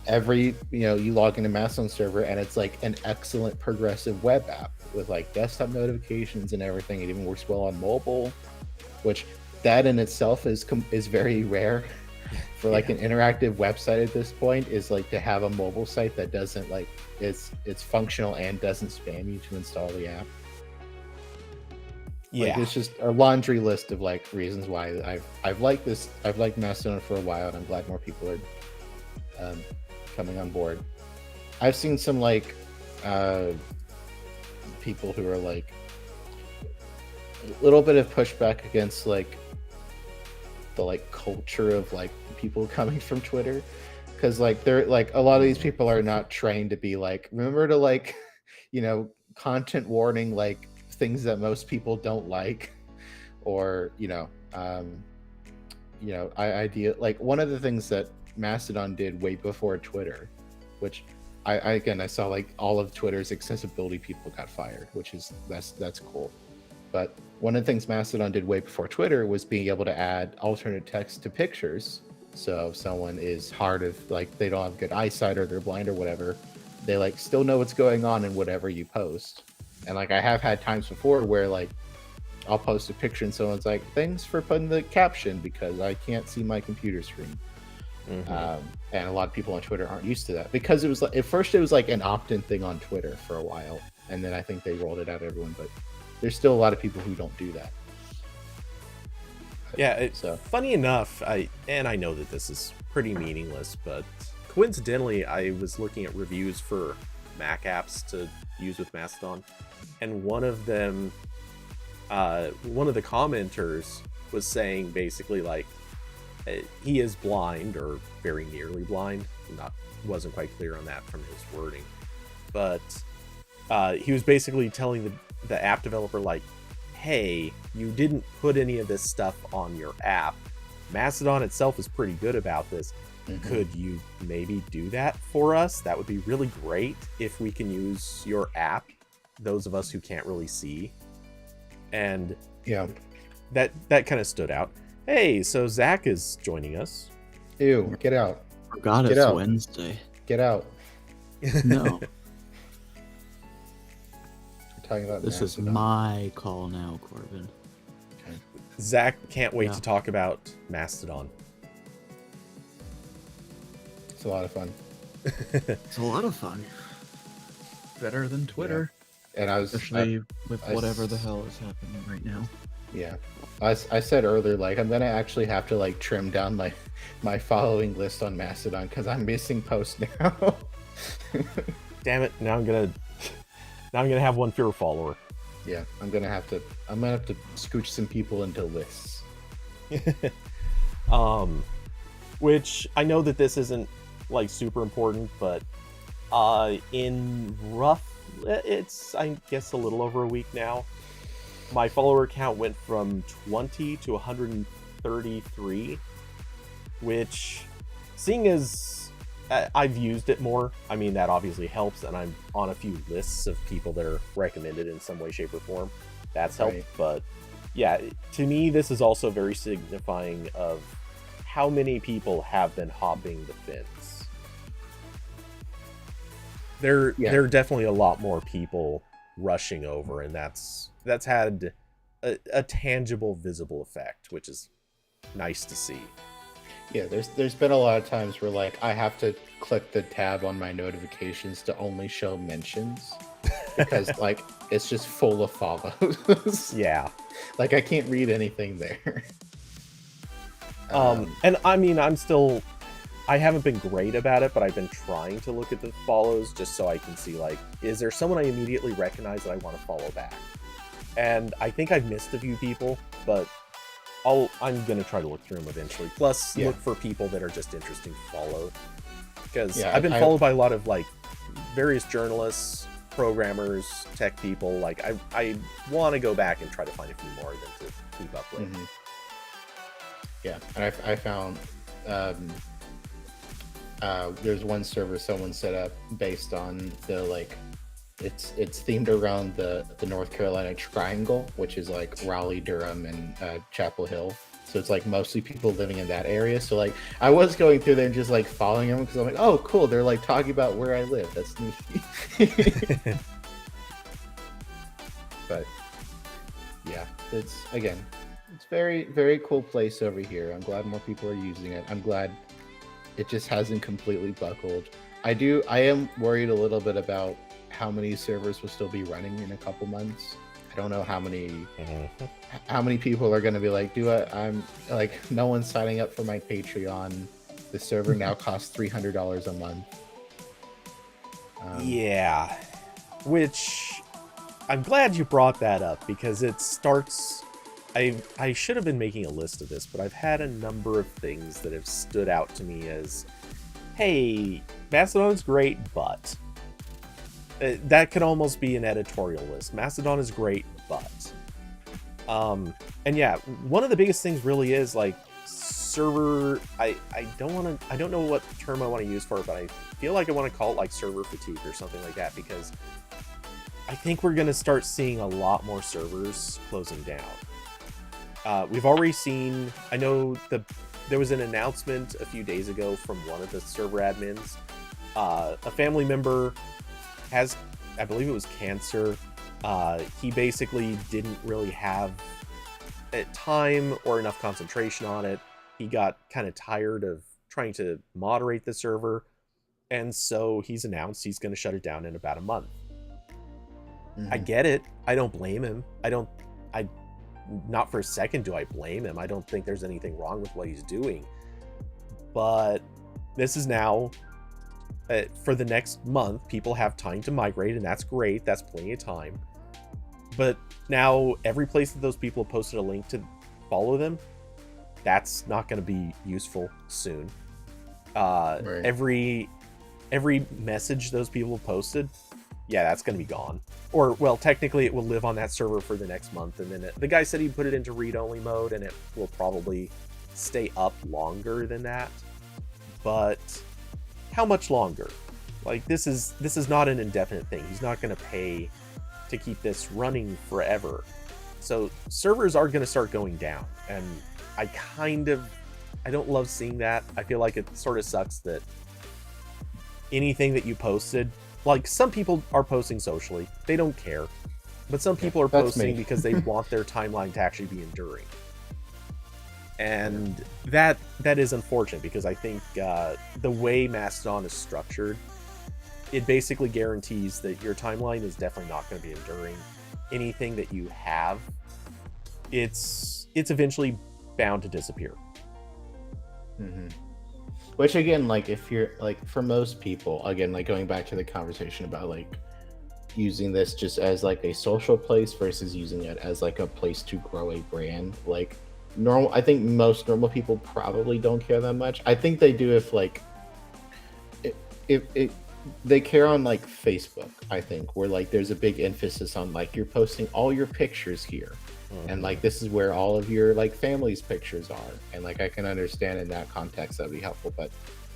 Speaker 2: every you log into Mast-o-don server and it's like an excellent progressive web app with like desktop notifications and everything. It even works well on mobile, which that in itself is very rare for like an interactive website at this point, is like to have a mobile site that doesn't like it's functional and doesn't spam you to install the app. Like, it's just a laundry list of like reasons why I've liked this. I've liked Mast-o-don for a while, and I'm glad more people are coming on board. I've seen some like people who are like a little bit of pushback against like the like culture of like people coming from Twitter, because like they're like a lot of these people are not trained to be like, remember to like content warning like things that most people don't like, or idea like one of the things that Mast-o-don did way before Twitter, which I saw like all of Twitter's accessibility people got fired, which is that's cool. But one of the things Mast-o-don did way before Twitter was being able to add alternate text to pictures. So if someone is hard of like they don't have good eyesight or they're blind or whatever, they like still know what's going on in whatever you post. And like I have had times before where like I'll post a picture and someone's like, thanks for putting the caption because I can't see my computer screen. And a lot of people on Twitter aren't used to that because it was like, at first it was like an opt-in thing on Twitter for a while, and then I think they rolled it out to everyone, but there's still a lot of people who don't do that.
Speaker 1: Yeah, funny enough, I know that this is pretty meaningless, but coincidentally, I was looking at reviews for Mac apps to use with Mast-o-don, and one of them, one of the commenters was saying basically like, he is blind or very nearly blind. Wasn't quite clear on that from his wording, but he was basically telling the app developer like, hey, you didn't put any of this stuff on your app. Mast-o-don itself is pretty good about this. Could you maybe do that for us? That would be really great if we can use your app, those of us who can't really see. And
Speaker 2: yeah,
Speaker 1: that kind of stood out. Hey, so Zach is joining us.
Speaker 2: Ew, get out.
Speaker 3: Forgot it's Wednesday.
Speaker 2: Get out.
Speaker 3: No.
Speaker 2: We're talking about
Speaker 3: this
Speaker 2: Mast-o-don.
Speaker 3: is my call now, Corbin.
Speaker 2: Okay.
Speaker 1: Zach can't wait to talk about Mast-o-don.
Speaker 2: It's a lot of fun.
Speaker 3: It's a lot of fun. Better than Twitter.
Speaker 2: Yeah. And
Speaker 3: especially with whatever the hell is happening right now.
Speaker 2: Yeah. I said earlier, like, I'm gonna actually have to like trim down my following list on Mast-o-don because I'm missing posts now.
Speaker 1: Damn it! Now I'm gonna have one fewer follower.
Speaker 2: Yeah, I'm gonna have to scooch some people into lists.
Speaker 1: Which I know that this isn't like super important, but in it's I guess a little over a week now, my follower count went from 20 to 133, which, seeing as I've used it more, I mean, that obviously helps, and I'm on a few lists of people that are recommended in some way, shape, or form. That's helped, right. But yeah, to me, this is also very signifying of how many people have been hopping the fence. There are definitely a lot more people rushing over, and that's had a tangible, visible effect, which is nice to see.
Speaker 2: Yeah, there's been a lot of times where like I have to click the tab on my notifications to only show mentions because like it's just full of follows.
Speaker 1: Yeah,
Speaker 2: like I can't read anything there.
Speaker 1: And I mean, I haven't been great about it, but I've been trying to look at the follows just so I can see, like, is there someone I immediately recognize that I want to follow back? And I think I've missed a few people, but I'm going to try to look through them eventually. Plus, look for people that are just interesting to follow. Because I've been followed by a lot of, like, various journalists, programmers, tech people. Like, I want to go back and try to find a few more of them to keep up with.
Speaker 2: Mm-hmm. Yeah, and I found there's one server someone set up based on the like it's themed around the North Carolina Triangle, which is like Raleigh, Durham, and Chapel Hill. So it's like mostly people living in that area. So like I was going through there and just like following them because I'm like, oh cool, they're like talking about where I live. That's neat. But yeah, it's very, very cool place over here. I'm glad more people are using it. I'm glad it just hasn't completely buckled. I am worried a little bit about how many servers will still be running in a couple months. I don't know how many people are going to be like, I'm like, no one's signing up for my Patreon. The server now costs $300 a month.
Speaker 1: Yeah, which I'm glad you brought that up because it starts. I should have been making a list of this, but I've had a number of things that have stood out to me as, hey, Mast-o-don's great, but that could almost be an editorial list. Mast-o-don is great, but and yeah, one of the biggest things really is like server. I don't know what term I want to use for it, but I feel like I want to call it like server fatigue or something like that, because I think we're going to start seeing a lot more servers closing down. We've already seen, I know there was an announcement a few days ago from one of the server admins. A family member has, I believe it was cancer, He basically didn't really have time or enough concentration on it. He got kind of tired of trying to moderate the server, and so he's announced he's going to shut it down in about a month. I get it. I don't blame him. Not for a second do I blame him. I don't think there's anything wrong with what he's doing. But this is now, for the next month, people have time to migrate, and that's great. That's plenty of time. But now every place that those people have posted a link to follow them, that's not going to be useful soon. Right. Every message those people have posted, yeah, that's going to be gone. Or, well, technically it will live on that server for the next month, and then the guy said he put it into read-only mode, and it will probably stay up longer than that. But how much longer? Like, this is not an indefinite thing. He's not going to pay to keep this running forever. So servers are going to start going down, and I don't love seeing that. I feel like it sort of sucks that anything that you posted, like, some people are posting socially, they don't care, but some people are posting because they want their timeline to actually be enduring, and that is unfortunate, because I think the way Mast-o-don is structured, it basically guarantees that your timeline is definitely not going to be enduring. Anything that you have, it's eventually bound to disappear.
Speaker 2: Which, again, like, if you're, like, for most people, again, like, going back to the conversation about, like, using this just as, like, a social place versus using it as, like, a place to grow a brand, like, I think most normal people probably don't care that much. I think they do if, like, if they care on, like, Facebook, I think, where, like, there's a big emphasis on, like, you're posting all your pictures here. And, like, this is where all of your, like, family's pictures are. And, like, I can understand in that context that'd be helpful. But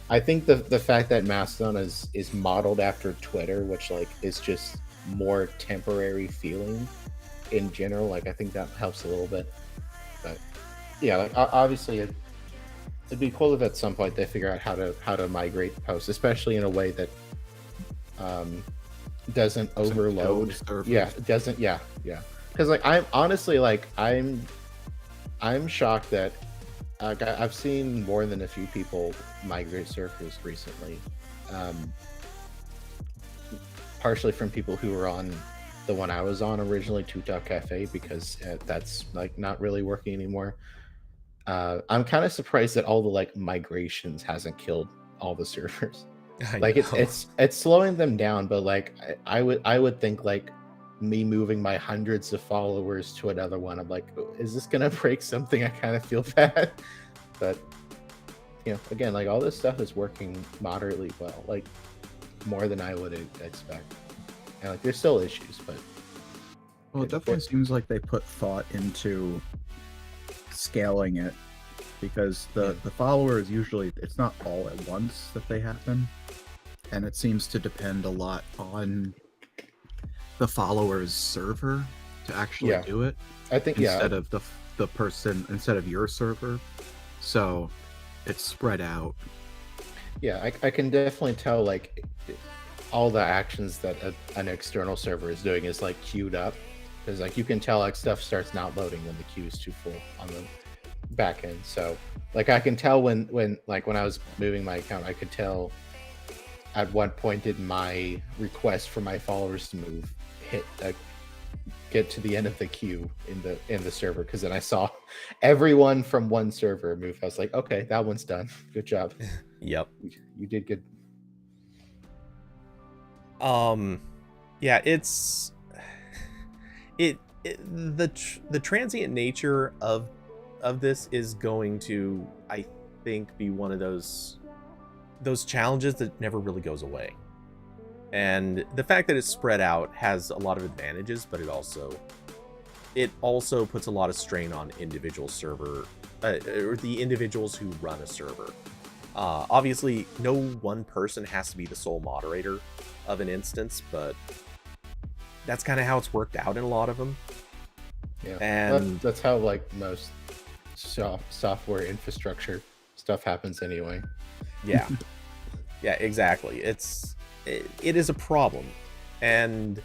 Speaker 2: I think the fact that Mastodon is modeled after Twitter, which, like, is just more temporary feeling in general, like, I think that helps a little bit. But yeah, like, obviously it'd be cool if at some point they figure out how to migrate posts, especially in a way that doesn't overload. Yeah, it doesn't. Yeah. Because, like, I'm honestly, like, I'm shocked that I've seen more than a few people migrate servers recently, partially from people who were on the one I was on originally, Cafe, because that's, like, not really working anymore. I'm kind of surprised that all the, like, migrations hasn't killed all the servers. Like, it's slowing them down, but, like, I would think, like, me moving my hundreds of followers to another one, I'm like, is this gonna break something? I kind of feel bad. But, you know, again, like, all this stuff is working moderately well, like, more than I would expect. And, like, there's still issues, but
Speaker 3: well, it definitely seems like they put thought into scaling it, because the followers usually, it's not all at once that they happen, and it seems to depend a lot on the followers server to actually do it. I think instead of the person, instead of your server, so it's spread out.
Speaker 2: Yeah, I can definitely tell, like, all the actions that an external server is doing is, like, queued up, because, like, you can tell, like, stuff starts not loading when the queue is too full on the back end. So, like, I can tell when I was moving my account, I could tell at what point did my request for my followers to move get to the end of the queue in the server, because then I saw everyone from one server move. I was like, okay, that one's done. Good job.
Speaker 1: Yep,
Speaker 2: you did good.
Speaker 1: Yeah, it's the transient nature of this is going to, I think, be one of those challenges that never really goes away. And the fact that it's spread out has a lot of advantages, but it also puts a lot of strain on individual server or the individuals who run a server. Obviously, no one person has to be the sole moderator of an instance, but that's kind of how it's worked out in a lot of them.
Speaker 2: Yeah, and that's how, like, most software infrastructure stuff happens anyway.
Speaker 1: Yeah. Yeah, exactly. It is a problem, and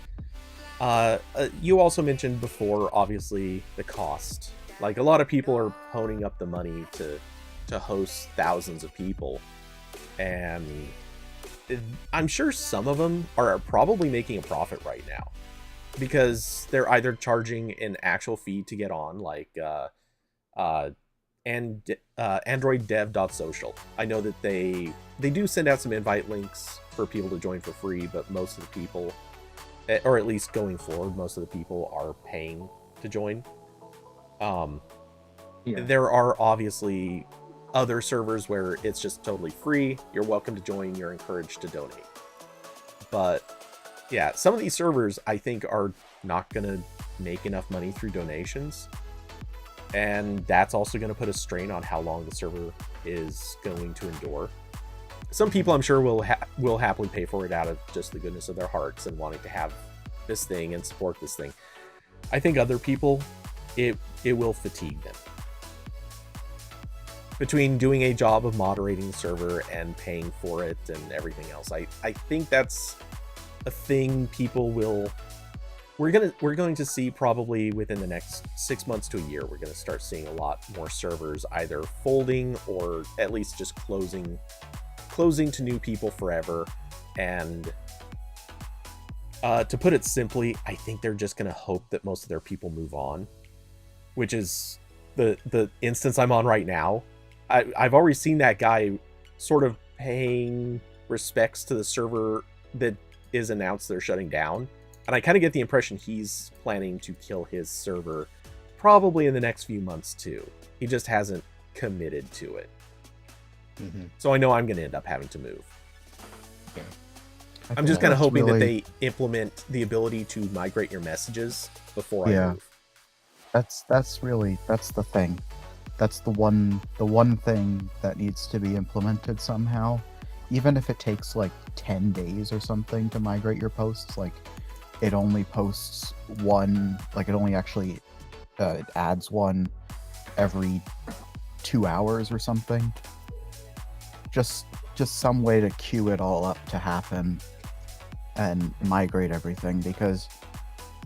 Speaker 1: You also mentioned before, obviously, the cost. Like, a lot of people are ponying up the money to host thousands of people, and I'm sure some of them are probably making a profit right now, because they're either charging an actual fee to get on, like Android Dev.social. I know that they do send out some invite links for people to join for free, but most of the people, or at least going forward, most of the people are paying to join. There are obviously other servers where it's just totally free. You're welcome to join. You're encouraged to donate. But yeah, some of these servers I think are not going to make enough money through donations. And that's also going to put a strain on how long the server is going to endure. Some people, I'm sure, will happily pay for it out of just the goodness of their hearts and wanting to have this thing and support this thing. I think other people, it will fatigue them. Between doing a job of moderating the server and paying for it and everything else, I think that's a thing people will... We're going to see probably within the next 6 months to a year. We're going to start seeing a lot more servers either folding or at least just closing to new people forever. And to put it simply, I think they're just going to hope that most of their people move on, which is the instance I'm on right now. I've already seen that guy sort of paying respects to the server that is announced they're shutting down. And I kind of get the impression he's planning to kill his server probably in the next few months too. He just hasn't committed to it. Mm-hmm. So I know I'm going to end up having to move. Yeah. I'm just kind of hoping that they implement the ability to migrate your messages before I move.
Speaker 4: That's the thing. That's the one thing that needs to be implemented somehow. Even if it takes like 10 days or something to migrate your posts, like it only posts one, like it only actually it adds one every 2 hours or something. Just some way to queue it all up to happen and migrate everything, because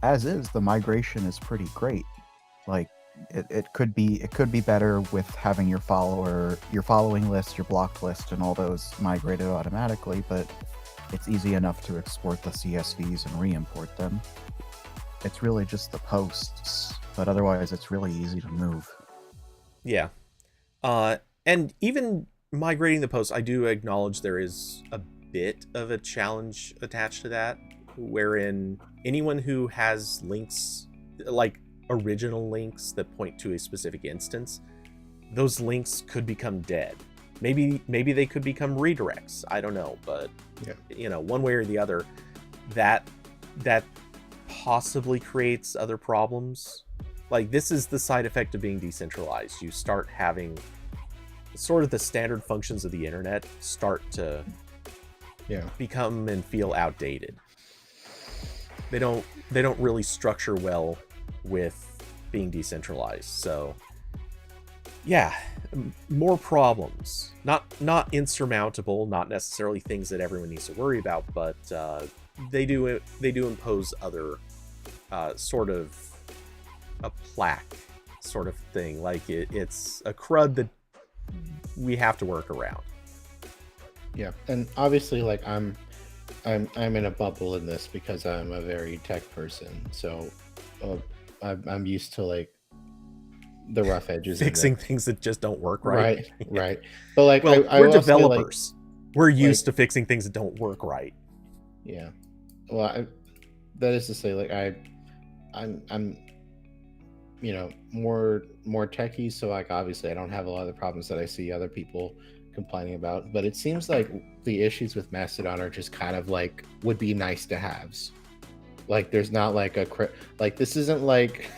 Speaker 4: as is, the migration is pretty great. Like it could be better with having your following list, your blocked list, and all those migrated automatically, but it's easy enough to export the CSVs and re-import them. It's really just the posts, but otherwise it's really easy to move.
Speaker 1: Yeah. And even migrating the posts, I do acknowledge there is a bit of a challenge attached to that, wherein anyone who has links, like original links that point to a specific instance, those links could become dead. Maybe they could become redirects. I don't know, but one way or the other, that possibly creates other problems. Like, this is the side effect of being decentralized. You start having sort of the standard functions of the internet start to become and feel outdated. They don't really structure well with being decentralized. So yeah, more problems, not insurmountable, not necessarily things that everyone needs to worry about, but they do impose other sort of a plaque sort of thing. Like it's a crud that we have to work around.
Speaker 2: Yeah, and obviously, like I'm in a bubble in this because I'm a very tech person, so I'm used to like the rough edges,
Speaker 1: fixing things that just don't work right.
Speaker 2: Right. But like,
Speaker 1: well, we're developers.
Speaker 2: Like,
Speaker 1: we're used to fixing things that don't work right.
Speaker 2: Yeah. Well, that is to say, like I'm more techie, so like obviously I don't have a lot of the problems that I see other people complaining about, but it seems like the issues with Mast-o-don are just kind of like would be nice to haves. Like there's not like this isn't like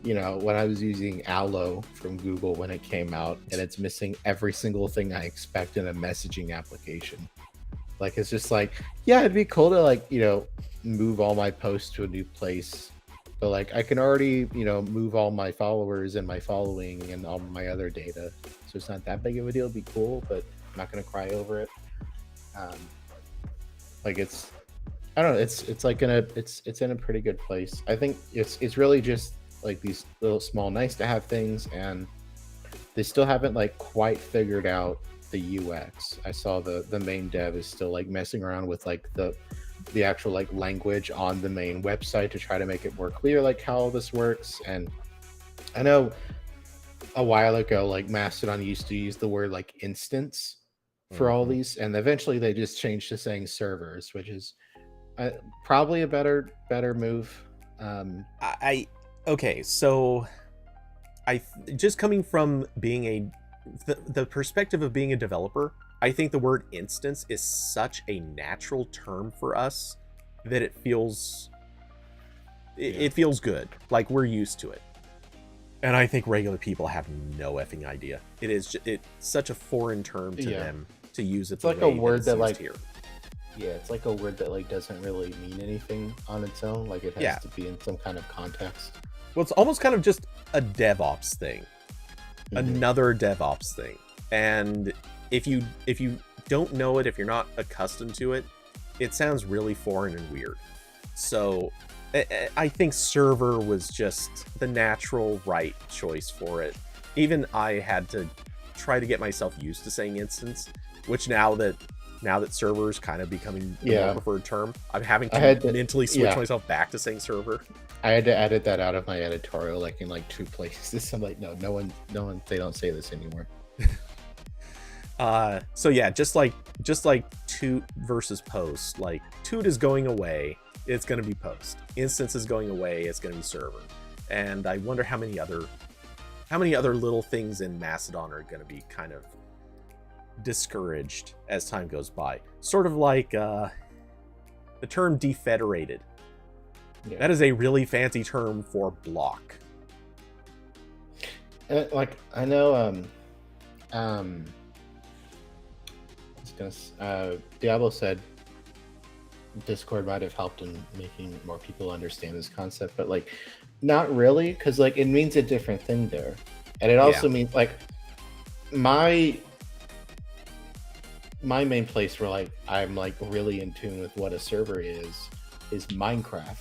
Speaker 2: when I was using Allo from Google when it came out, and it's missing every single thing I expect in a messaging application. Like it's just like, yeah, it'd be cool to like move all my posts to a new place, but like I can already move all my followers and my following and all my other data, so it's not that big of a deal. It'd be cool, but I'm not gonna cry over it. Like it's I don't know. It's like it's in a pretty good place. I think it's really just like these little small nice to have things, and they still haven't like quite figured out the UX. I saw the main dev is still like messing around with like the actual like language on the main website to try to make it more clear like how all this works. And I know a while ago like Mastodon used to use the word like instance for all these, and eventually they just changed to saying servers, which is probably a better move.
Speaker 1: Okay, so just coming from being the perspective of being a developer, I think the word instance is such a natural term for us that it feels it feels good, like we're used to it. And I think regular people have no effing idea. It's such a foreign term to them to use it.
Speaker 2: It's like a word that like
Speaker 1: here.
Speaker 2: Yeah, it's like a word that like doesn't really mean anything on its own. Like it has to be in some kind of context.
Speaker 1: Well, it's almost kind of just a DevOps thing, another DevOps thing. And if you don't know it, if you're not accustomed to it, it sounds really foreign and weird. So I think server was just the natural right choice for it. Even I had to try to get myself used to saying instance, which now that server is kind of becoming the more preferred term, I'm having to mentally switch myself back to saying server.
Speaker 2: I had to edit that out of my editorial, like in like 2 places. I'm like, no one, they don't say this anymore.
Speaker 1: So yeah, just like toot versus post, like toot is going away, it's going to be post. Instance is going away, it's going to be server. And I wonder how many other little things in Mastodon are going to be kind of discouraged as time goes by. Sort of like the term defederated. Yeah. That is a really fancy term for block.
Speaker 2: Like I know Diablo said Discord might have helped in making more people understand this concept, but like not really, because like it means a different thing there. And it also means like my main place where like I'm like really in tune with what a server is Minecraft,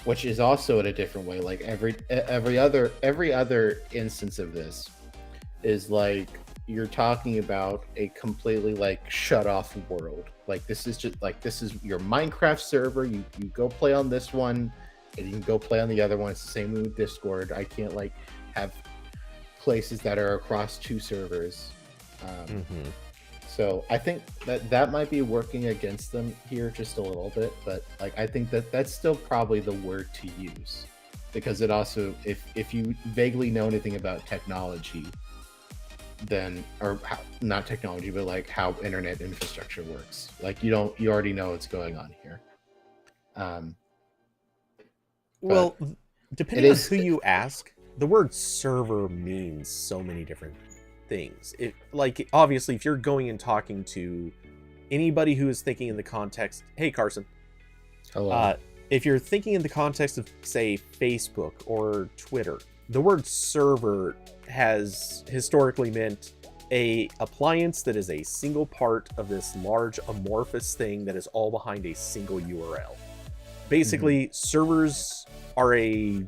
Speaker 2: which is also in a different way. Like every other instance of this is like you're talking about a completely like shut off world. Like this is your Minecraft server. You go play on this one and you can go play on the other one. It's the same with Discord. I can't like have places that are across 2 servers. So I think that might be working against them here just a little bit, but like I think that's still probably the word to use, because it also, if you vaguely know anything about technology, then not technology, but like how internet infrastructure works, like you already know what's going on here.
Speaker 1: Well, depending on who you ask, the word server means so many different things. It like obviously if you're going and talking to anybody who is thinking in the context, hey Carson,
Speaker 2: hello.
Speaker 1: If you're thinking in the context of say Facebook or Twitter, the word server has historically meant a appliance that is a single part of this large amorphous thing that is all behind a single URL. Basically, servers are a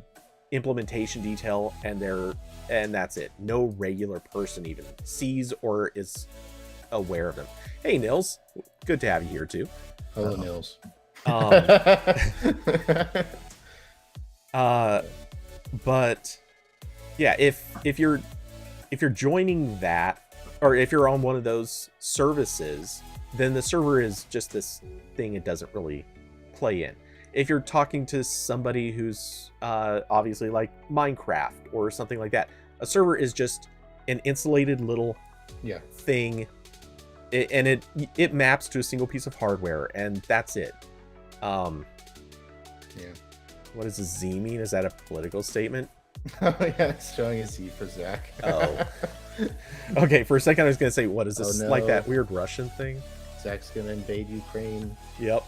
Speaker 1: implementation detail, and that's it. No regular person even sees or is aware of them. Hey, Nils. Good to have you here, too.
Speaker 2: Hello, Nils.
Speaker 1: But yeah, if you're joining that, or if you're on one of those services, then the server is just this thing it doesn't really play in. If you're talking to somebody who's obviously like Minecraft or something like that, a server is just an insulated little thing, and it maps to a single piece of hardware, and that's it. What does a Z mean? Is that a political statement?
Speaker 2: Oh yeah, it's showing a Z for Zach.
Speaker 1: Oh. Okay, for a second I was gonna say, what is this, like that weird Russian thing?
Speaker 2: Zach's gonna invade Ukraine.
Speaker 1: Yep.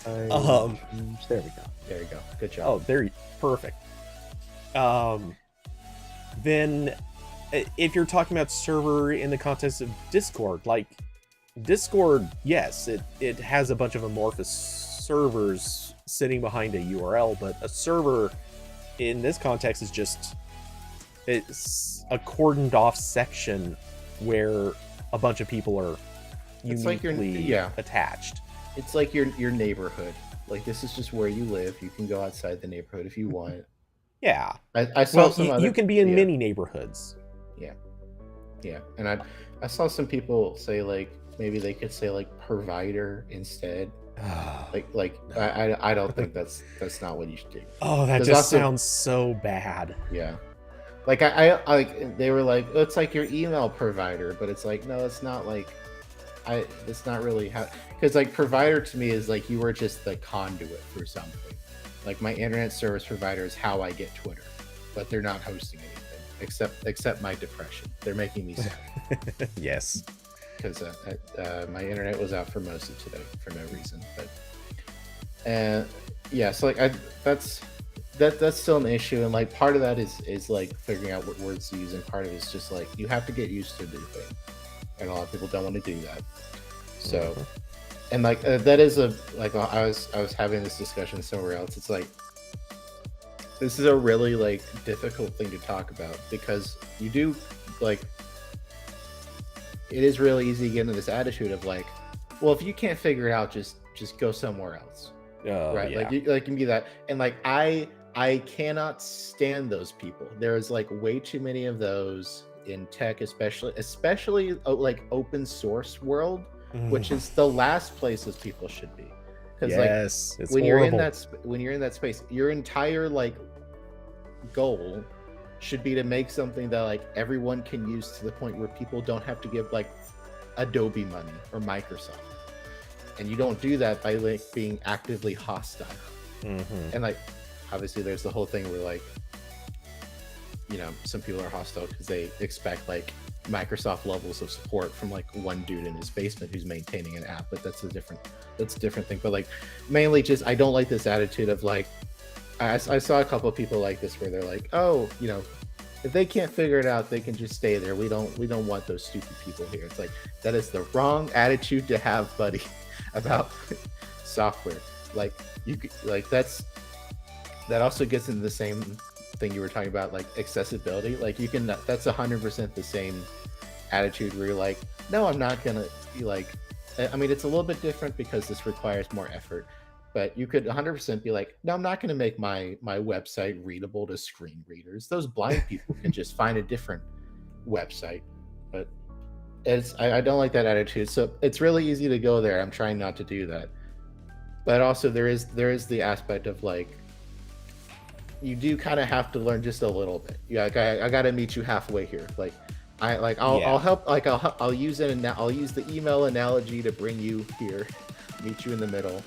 Speaker 2: There we go. There you go. Good job.
Speaker 1: Oh, perfect. Then if you're talking about server in the context of Discord, like Discord, yes, it has a bunch of amorphous servers sitting behind a URL, but a server in this context is just it's a cordoned off section where a bunch of people are uniquely attached.
Speaker 2: It's like your neighborhood. Like, this is just where you live. You can go outside the neighborhood if you want.
Speaker 1: Yeah.
Speaker 2: I saw
Speaker 1: you can be in many neighborhoods.
Speaker 2: Yeah. And I saw some people say, like, maybe they could say, like, provider instead. I don't think that's not what you should do.
Speaker 1: Oh, that just sounds so bad.
Speaker 2: Yeah. Like, I like, they were like, oh, it's like your email provider, but it's like, no, it's not like, it's not really how, because like provider to me is like you were just the conduit for something. Like, my internet service provider is how I get Twitter, but they're not hosting anything except my depression. They're making me sad.
Speaker 1: Yes.
Speaker 2: Because my internet was out for most of today for no reason. But so like that's still an issue, and like part of that is like figuring out what words to use, and part of it is just like you have to get used to a new thing, and a lot of people don't want to do that. So, and like that is I was having this discussion somewhere else. It's like this is a really like difficult thing to talk about, because you do like. It is really easy to get into this attitude of like, well, if you can't figure it out, just go somewhere else, right?
Speaker 1: Yeah.
Speaker 2: Like you can be that, and like I cannot stand those people. There's like way too many of those in tech, especially like open source world, which is the last places people should be. Because
Speaker 1: yes,
Speaker 2: like
Speaker 1: it's
Speaker 2: when
Speaker 1: horrible.
Speaker 2: you're in that space, your entire like goal should be to make something that like everyone can use, to the point where people don't have to give like Adobe money or Microsoft. And you don't do that by like being actively hostile. And like obviously there's the whole thing where like, you know, some people are hostile because they expect like Microsoft levels of support from like one dude in his basement who's maintaining an app, but that's a different thing. But like mainly just I don't like this attitude of like, I saw a couple of people like this where they're like, oh, you know, if they can't figure it out, they can just stay there. We don't want those stupid people here. It's like, that is the wrong attitude to have, buddy, about software. Like you like that also gets into the same thing you were talking about, like accessibility. Like you can, that's 100% the same attitude where you're like, no, I'm not gonna be like, I mean, it's a little bit different because this requires more effort. But you could 100% be like, no, I'm not going to make my website readable to screen readers. Those blind people can just find a different website. But I don't like that attitude. So it's really easy to go there. I'm trying not to do that. But also there is the aspect of like, you do kind of have to learn just a little bit. Yeah, like I got to meet you halfway here. Like I'll help. Like I'll use the email analogy to bring you here, meet you in the middle.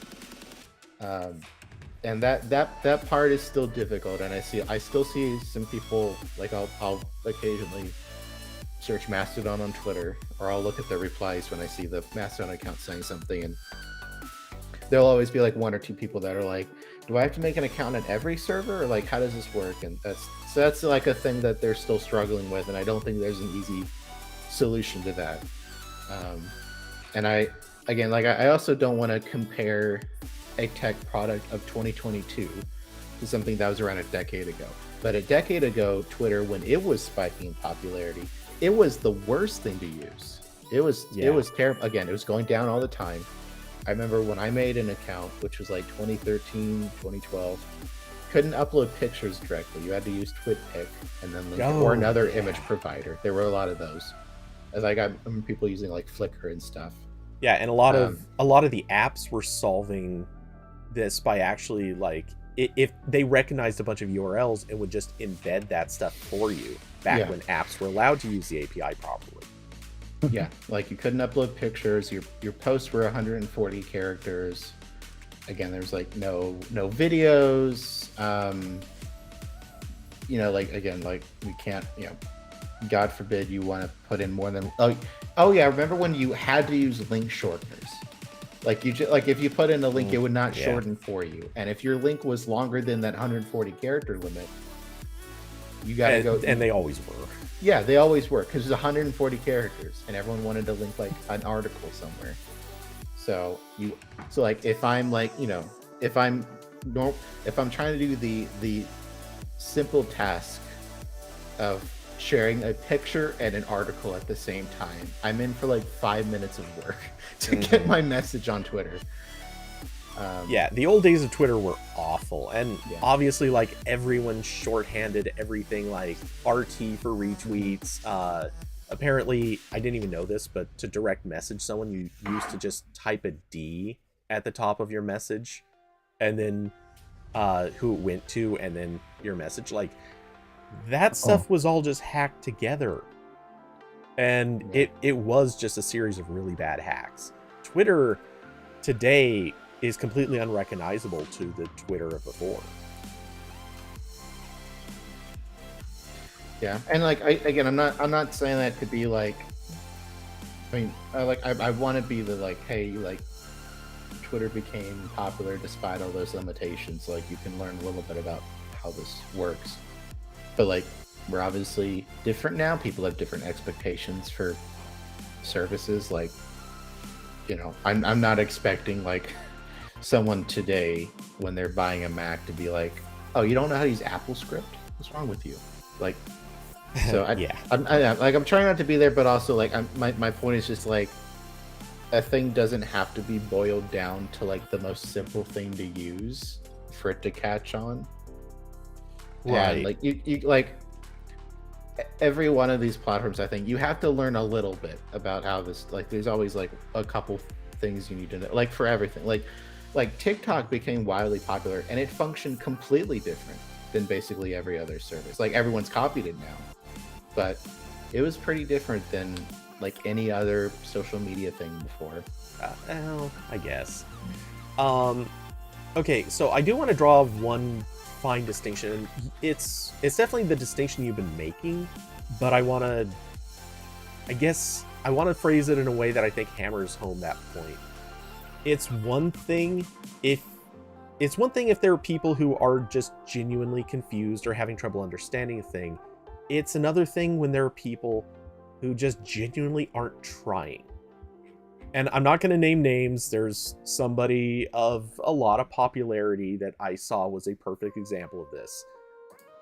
Speaker 2: And that part is still difficult, and I still see some people, like I'll occasionally search Mast-o-don on Twitter, or I'll look at the replies when I see the Mast-o-don account saying something, and there'll always be like one or two people that are like, do I have to make an account on every server, or like how does this work? And that's like a thing that they're still struggling with, and I don't think there's an easy solution to that. And I also don't want to compare a tech product of 2022 to something that was around a decade ago. But a decade ago, Twitter, when it was spiking in popularity, it was the worst thing to use. It was terrible. Again, it was going down all the time. I remember when I made an account, which was like 2013, 2012, couldn't upload pictures directly. You had to use TwitPic and then or another image provider. There were a lot of those. As I remember people using like Flickr and stuff.
Speaker 1: Yeah, and a lot of the apps were solving this by actually like if they recognized a bunch of URLs and would just embed that stuff for you back when apps were allowed to use the API properly.
Speaker 2: Yeah, like you couldn't upload pictures. Your posts were 140 characters. Again, there's like no videos. You know, like again, like we can't, you know, God forbid you want to put in more than oh yeah, remember when you had to use link shorteners? Like if you put in a link, it would not shorten for you. And if your link was longer than that 140 character limit, you got to go.
Speaker 1: And they always were.
Speaker 2: Yeah, they always were, because it's 140 characters, and everyone wanted to link like an article somewhere. So like if I'm like, if I'm trying to do the simple task of sharing a picture and an article at the same time, I'm in for like 5 minutes of work to get my message on Twitter.
Speaker 1: Yeah, the old days of Twitter were awful, and obviously, like, everyone shorthanded everything, like RT for retweets. Apparently, I didn't even know this, but to direct message someone, you used to just type a D at the top of your message, and then who it went to, and then your message. Like, that stuff was all just hacked together, and it was just a series of really bad hacks. Twitter today is completely unrecognizable to the Twitter of before.
Speaker 2: Yeah, and like I'm not saying that to be like, I mean, I want to be the like, hey, like, Twitter became popular despite all those limitations. Like, you can learn a little bit about how this works, but like, we're obviously different now. People have different expectations for services. Like, I'm not expecting like someone today when they're buying a Mac to be like, oh, you don't know how to use AppleScript? What's wrong with you? Like, so I'm trying not to be there, but also like my point is just like, a thing doesn't have to be boiled down to like the most simple thing to use for it to catch on. Right. And like you like every one of these platforms, I think you have to learn a little bit about how this, like, there's always like a couple things you need to know, like for everything. Like TikTok became wildly popular and it functioned completely different than basically every other service. Like, everyone's copied it now, but it was pretty different than like any other social media thing before.
Speaker 1: Well, I guess. Okay, so I do want to draw one fine distinction. It's definitely the distinction you've been making, but I want to phrase it in a way that I think hammers home that point. It's one thing if there are people who are just genuinely confused or having trouble understanding a thing. It's another thing when there are people who just genuinely aren't trying. And I'm not going to name names. There's somebody of a lot of popularity that I saw was a perfect example of this.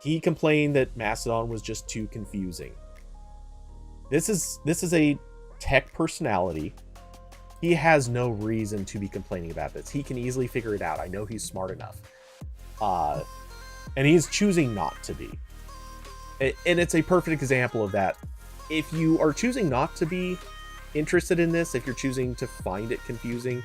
Speaker 1: He complained that Mast-o-don was just too confusing. This is a tech personality. He has no reason to be complaining about this. He can easily figure it out. I know he's smart enough. And he's choosing not to be. And it's a perfect example of that. If you are choosing not to be interested in this, if you're choosing to find it confusing,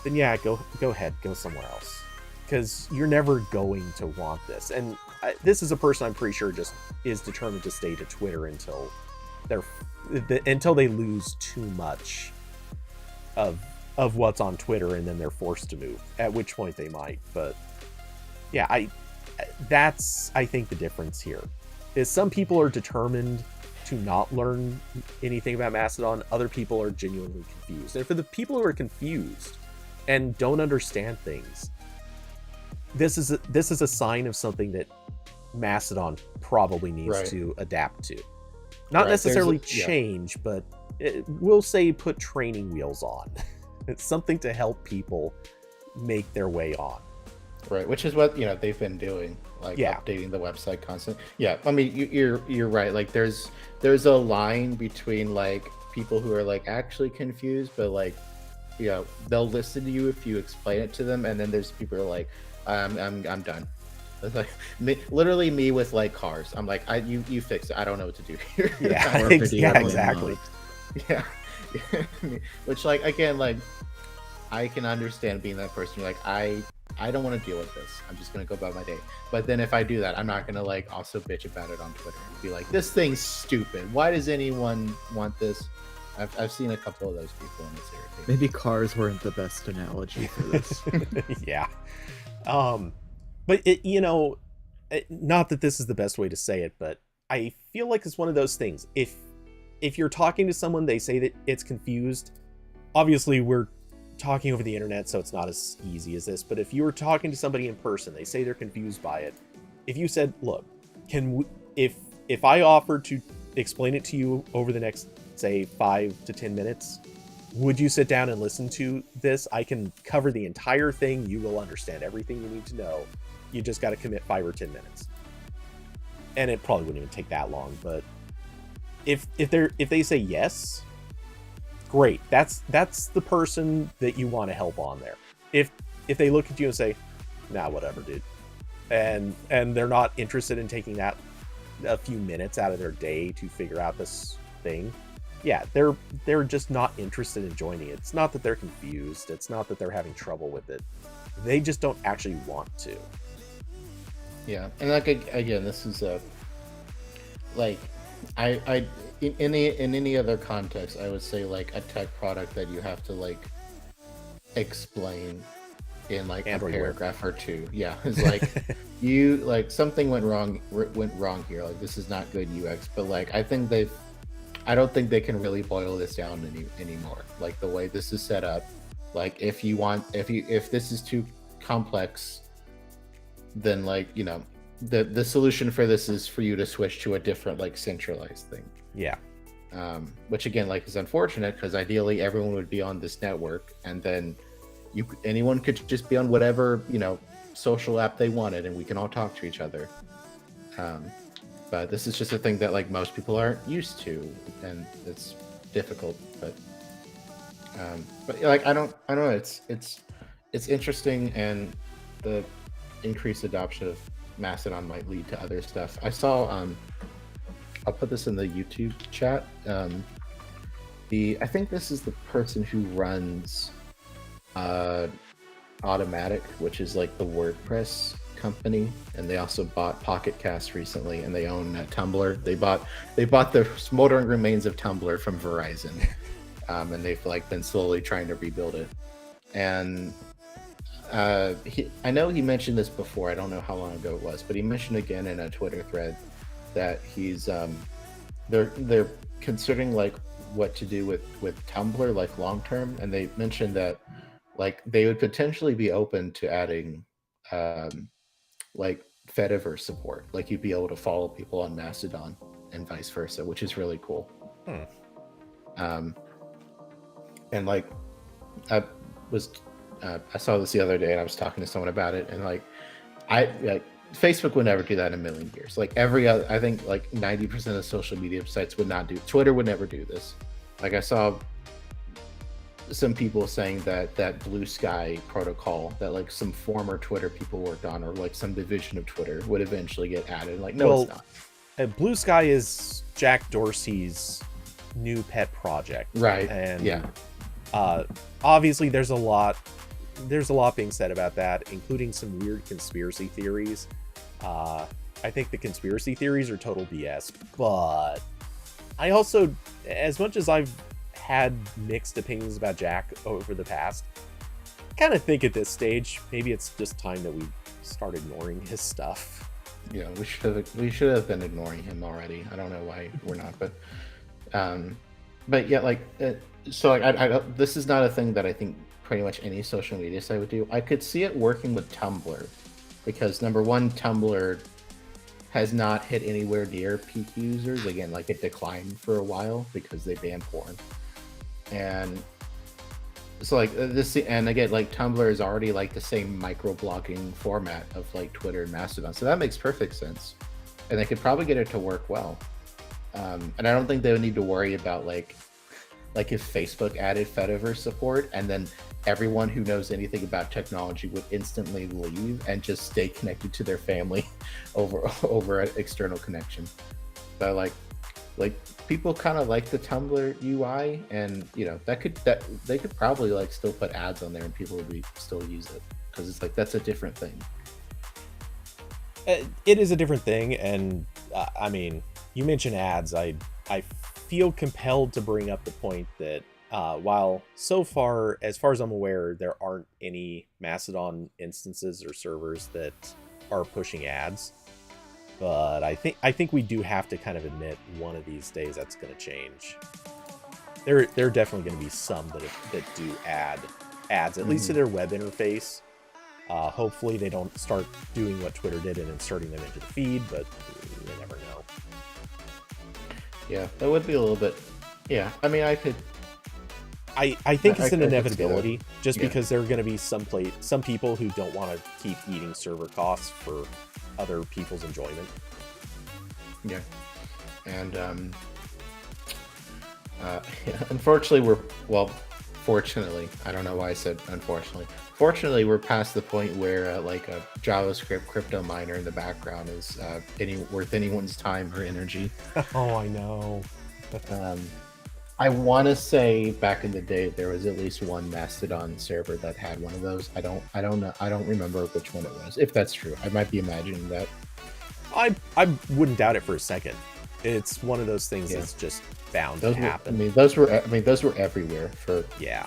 Speaker 1: then yeah, go ahead, go somewhere else. Because you're never going to want this. And this is a person I'm pretty sure just is determined to stay to Twitter until they lose too much of what's on Twitter, and then they're forced to move, at which point they might. But yeah, that's I think the difference here is some people are determined to not learn anything about Mast-o-don. Other people are genuinely confused. And for the people who are confused and don't understand things, this is a sign of something that Mast-o-don probably needs to adapt to. Not necessarily change, but we'll say put training wheels on. It's something to help people make their way on.
Speaker 2: Right, which is what they've been doing, like updating the website constantly. Yeah, I mean you're right. Like there's a line between like people who are like actually confused, but like they'll listen to you if you explain it to them, and then there's people who are like I'm done. It's like literally me with like cars. I'm like you fix it. I don't know what to do here.
Speaker 1: Yeah, exactly.
Speaker 2: Yeah. Which like again, like I can understand being that person. You're like I don't want to deal with this. I'm just gonna go about my day. But then if I do that, I'm not gonna like also bitch about it on Twitter and be like, this thing's stupid. Why does anyone want this? I've seen a couple of those people and it's irritating.
Speaker 3: Maybe cars weren't the best analogy for this.
Speaker 1: Yeah. But not that this is the best way to say it, but I feel like it's one of those things. If you're talking to someone, they say that it's confused. Obviously, we're talking over the internet, so it's not as easy as this. But if you were talking to somebody in person, they say they're confused by it. If you said, "Look, if I offered to explain it to you over the next, say, 5 to 10 minutes, would you sit down and listen to this? I can cover the entire thing. You will understand everything you need to know. You just got to commit 5 or 10 minutes. And it probably wouldn't even take that long, but if they say yes, great. That's the person that you want to help on there. If they look at you and say, nah, whatever, dude, and they're not interested in taking that a few minutes out of their day to figure out this thing, yeah, they're just not interested in joining it. It's not that they're confused. It's not that they're having trouble with it. They just don't actually want to.
Speaker 2: Yeah, and like again, this is a like I in any other context, I would say like a tech product that you have to like explain in like
Speaker 1: Android
Speaker 2: a paragraph or two. Yeah, it's like you like something went wrong here. Like this is not good UX, but like I don't think they can really boil this down anymore. Like the way this is set up, like if this is too complex, then like, you know, the solution for this is for you to switch to a different like centralized thing.
Speaker 1: Yeah.
Speaker 2: Which again, like, is unfortunate because ideally everyone would be on this network, and then anyone could just be on whatever, you know, social app they wanted, and we can all talk to each other. But this is just a thing that like most people aren't used to, and it's difficult. But like I don't know. It's interesting, and the increased adoption of Mastodon might lead to other stuff. I saw I'll put this in the YouTube chat. I think this is the person who runs Automatic, which is like the WordPress company, and they also bought Pocket Cast recently, and they own Tumblr. They bought the smoldering remains of Tumblr from Verizon, and they've like been slowly trying to rebuild it. And I know he mentioned this before. I don't know how long ago it was, but he mentioned again in a Twitter thread that he's they're considering like what to do with Tumblr like long term, and they mentioned that like they would potentially be open to adding like Fediverse support. Like you'd be able to follow people on Mastodon and vice versa, which is really cool. And like I saw this the other day, and I was talking to someone about it, and like Facebook would never do that in a million years. Like every other, I think like 90% of social media sites would not do. Twitter would never do this. Like I saw some people saying that Blue Sky protocol that like some former Twitter people worked on, or like some division of Twitter, would eventually get added. Like no, it's not.
Speaker 1: Blue Sky is Jack Dorsey's new pet project,
Speaker 2: right?
Speaker 1: And
Speaker 2: yeah,
Speaker 1: obviously there's a lot being said about that, including some weird conspiracy theories. I think the conspiracy theories are total BS, but I also, as much as I've had mixed opinions about Jack over the past, kind of think at this stage maybe it's just time that we start ignoring his stuff.
Speaker 2: Yeah, we should have been ignoring him already. I don't know why we're not, but yeah, like so like I this is not a thing that I think pretty much any social media site would do. I could see it working with Tumblr, because number one, Tumblr has not hit anywhere near peak users. Again, like it declined for a while because they banned porn. And so like this, and again, like Tumblr is already like the same microblogging format of like Twitter and Mastodon. So that makes perfect sense. And they could probably get it to work well. And I don't think they would need to worry about like if Facebook added Fediverse support, and then everyone who knows anything about technology would instantly leave and just stay connected to their family over an external connection. So like people kind of like the Tumblr UI, and you know they could probably like still put ads on there and people would still use it, because it's like that's a different thing.
Speaker 1: It is a different thing, and I mean, you mentioned ads. I feel compelled to bring up the point that while so far as I'm aware, there aren't any Mastodon instances or servers that are pushing ads, but I think we do have to kind of admit one of these days that's going to change. There are definitely going to be some that do add ads, at least to their web interface. Hopefully they don't start doing what Twitter did and inserting them into the feed, but you never know.
Speaker 2: Yeah, that would be a little bit. Yeah, I mean,
Speaker 1: I think it's an
Speaker 2: I
Speaker 1: inevitability, just
Speaker 2: Yeah.
Speaker 1: because there are going to be some people who don't want to keep eating server costs for other people's enjoyment.
Speaker 2: Yeah, and unfortunately, fortunately, I don't know why I said unfortunately. Fortunately, we're past the point where like a JavaScript crypto miner in the background is worth anyone's time or energy.
Speaker 1: Oh, I know.
Speaker 2: I want to say back in the day there was at least one Mast-o-don server that had one of those. I don't know. I don't remember which one it was. If that's true, I might be imagining that.
Speaker 1: I wouldn't doubt it for a second. It's one of those things that's just bound to happen.
Speaker 2: Those were everywhere for
Speaker 1: yeah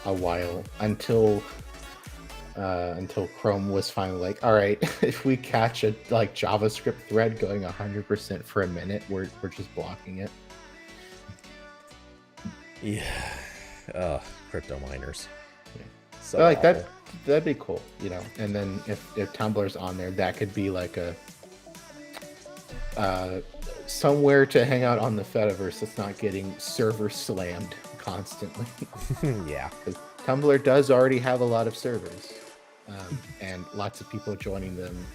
Speaker 2: a while until Chrome was finally like, all right, if we catch a like JavaScript thread going 100% for a minute, we're just blocking it.
Speaker 1: Yeah, crypto miners.
Speaker 2: Yeah.
Speaker 1: So
Speaker 2: like that'd be cool, you know. And then if Tumblr's on there, that could be like a somewhere to hang out on the Fediverse that's not getting server slammed constantly.
Speaker 1: Yeah,
Speaker 2: because Tumblr does already have a lot of servers, and lots of people joining them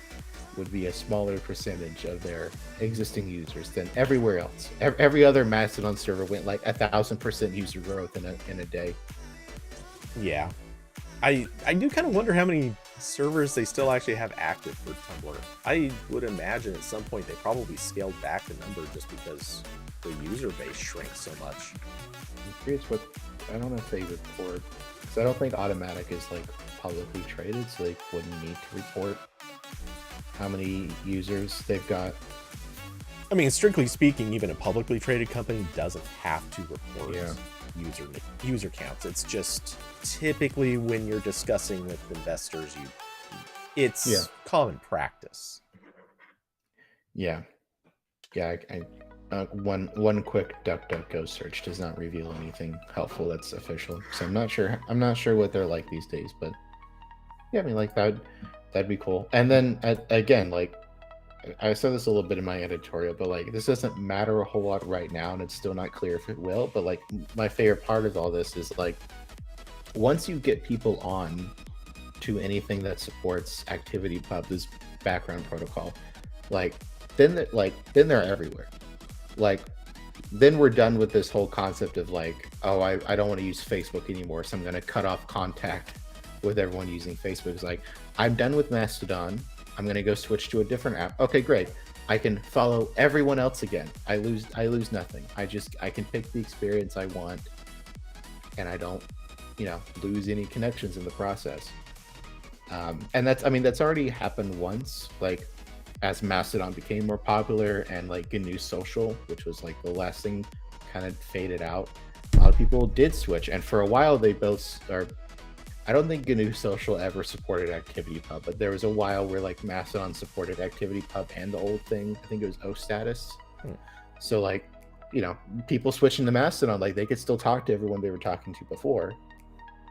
Speaker 2: would be a smaller percentage of their existing users than everywhere else. Every other Mastodon server went like 1,000% user growth in a day.
Speaker 1: Yeah, I do kind of wonder how many servers they still actually have active for Tumblr. I would imagine at some point they probably scaled back the number just because the user base shrank so much.
Speaker 2: I'm curious I don't know if they report, because I don't think Automatic is like publicly traded, so they wouldn't need to report how many users they've got.
Speaker 1: I mean, strictly speaking, even a publicly traded company doesn't have to report user counts. It's just typically when you're discussing with investors, it's common practice.
Speaker 2: Yeah. One quick DuckDuckGo search does not reveal anything helpful that's official. So I'm not sure what they're like these days, but yeah, I mean, like that'd be cool. And then again, like I said this a little bit in my editorial, but like this doesn't matter a whole lot right now, and it's still not clear if it will. But like my favorite part of all this is like once you get people on to anything that supports ActivityPub, this background protocol, like then they're everywhere. Like then we're done with this whole concept of like, oh, I don't want to use Facebook anymore, so I'm going to cut off contact with everyone using Facebook. It's like, I'm done with Mastodon. I'm going to go switch to a different app. Okay, great. I can follow everyone else again. I lose nothing. I can pick the experience I want, and I don't, lose any connections in the process. And that's already happened once, like as Mastodon became more popular and like GNU Social, which was like the last thing, kind of faded out. A lot of people did switch, and for a while they both are. I don't think GNU Social ever supported ActivityPub, but there was a while where like Mastodon supported ActivityPub and the old thing. I think it was O status. So like, people switching to Mastodon, like they could still talk to everyone they were talking to before,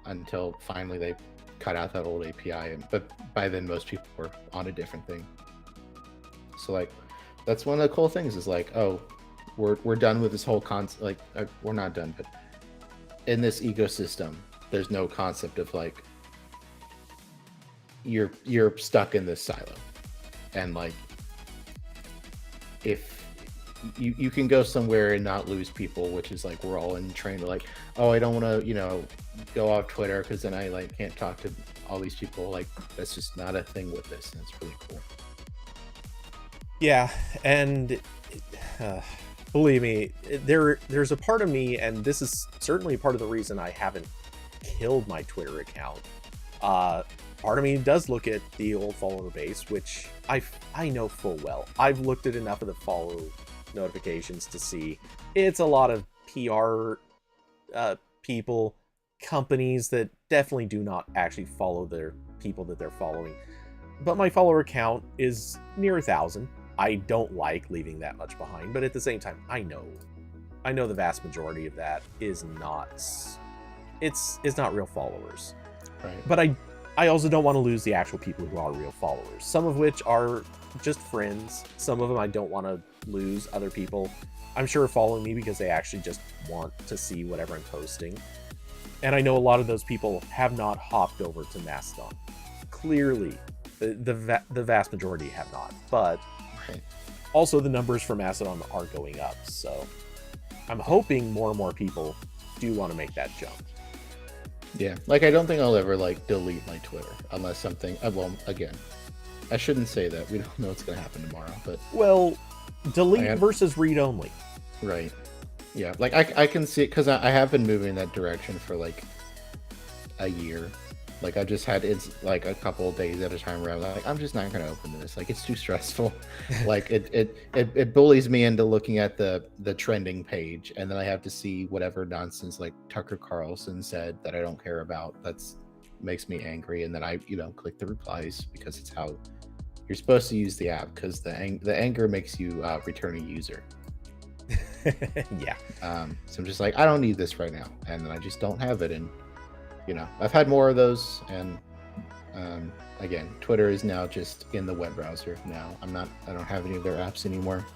Speaker 2: until finally they cut out that old API. But by then most people were on a different thing. So like, that's one of the cool things is like, oh, we're done with this whole concept. Like we're not done, but in this ecosystem, there's no concept of like you're stuck in this silo, and like if you can go somewhere and not lose people, which is like we're all in train. We're like, oh, I don't want to go off Twitter because then I like can't talk to all these people. Like that's just not a thing with this, and it's really cool.
Speaker 1: Yeah, and believe me, there's a part of me, and this is certainly part of the reason I haven't killed my Twitter account. Part of me does look at the old follower base, which I know full well. I've looked at enough of the follow notifications to see it's a lot of PR people, companies that definitely do not actually follow their people that they're following. But my follower count is near 1,000. I don't like leaving that much behind, but at the same time, I know the vast majority of that is not. It's not real followers.
Speaker 2: Right.
Speaker 1: But I also don't want to lose the actual people who are real followers. Some of which are just friends. Some of them I don't want to lose. Other people, I'm sure, are following me because they actually just want to see whatever I'm posting. And I know a lot of those people have not hopped over to Mast-o-don. Clearly, the vast majority have not. But
Speaker 2: Right.
Speaker 1: also the numbers for Mast-o-don are going up. So I'm hoping more and more people do want to make that jump.
Speaker 2: Yeah, like I don't think I'll ever like delete my Twitter unless something. Well, again, I shouldn't say that. We don't know what's gonna happen tomorrow, but
Speaker 1: Well, delete versus read only.
Speaker 2: right, yeah. Like I can see it because I have been moving in that direction for like a year. Like I just had it's like a couple of days at a time where I'm like, I'm just not gonna open this. Like it's too stressful. Like it bullies me into looking at the trending page, and then I have to see whatever nonsense like Tucker Carlson said that I don't care about. That's makes me angry, and then I click the replies because it's how you're supposed to use the app, because the anger makes you return a user.
Speaker 1: Yeah.
Speaker 2: So I'm just like, I don't need this right now, and then I just don't have it. And I've had more of those, and again, Twitter is now just in the web browser now. I don't have any of their apps anymore,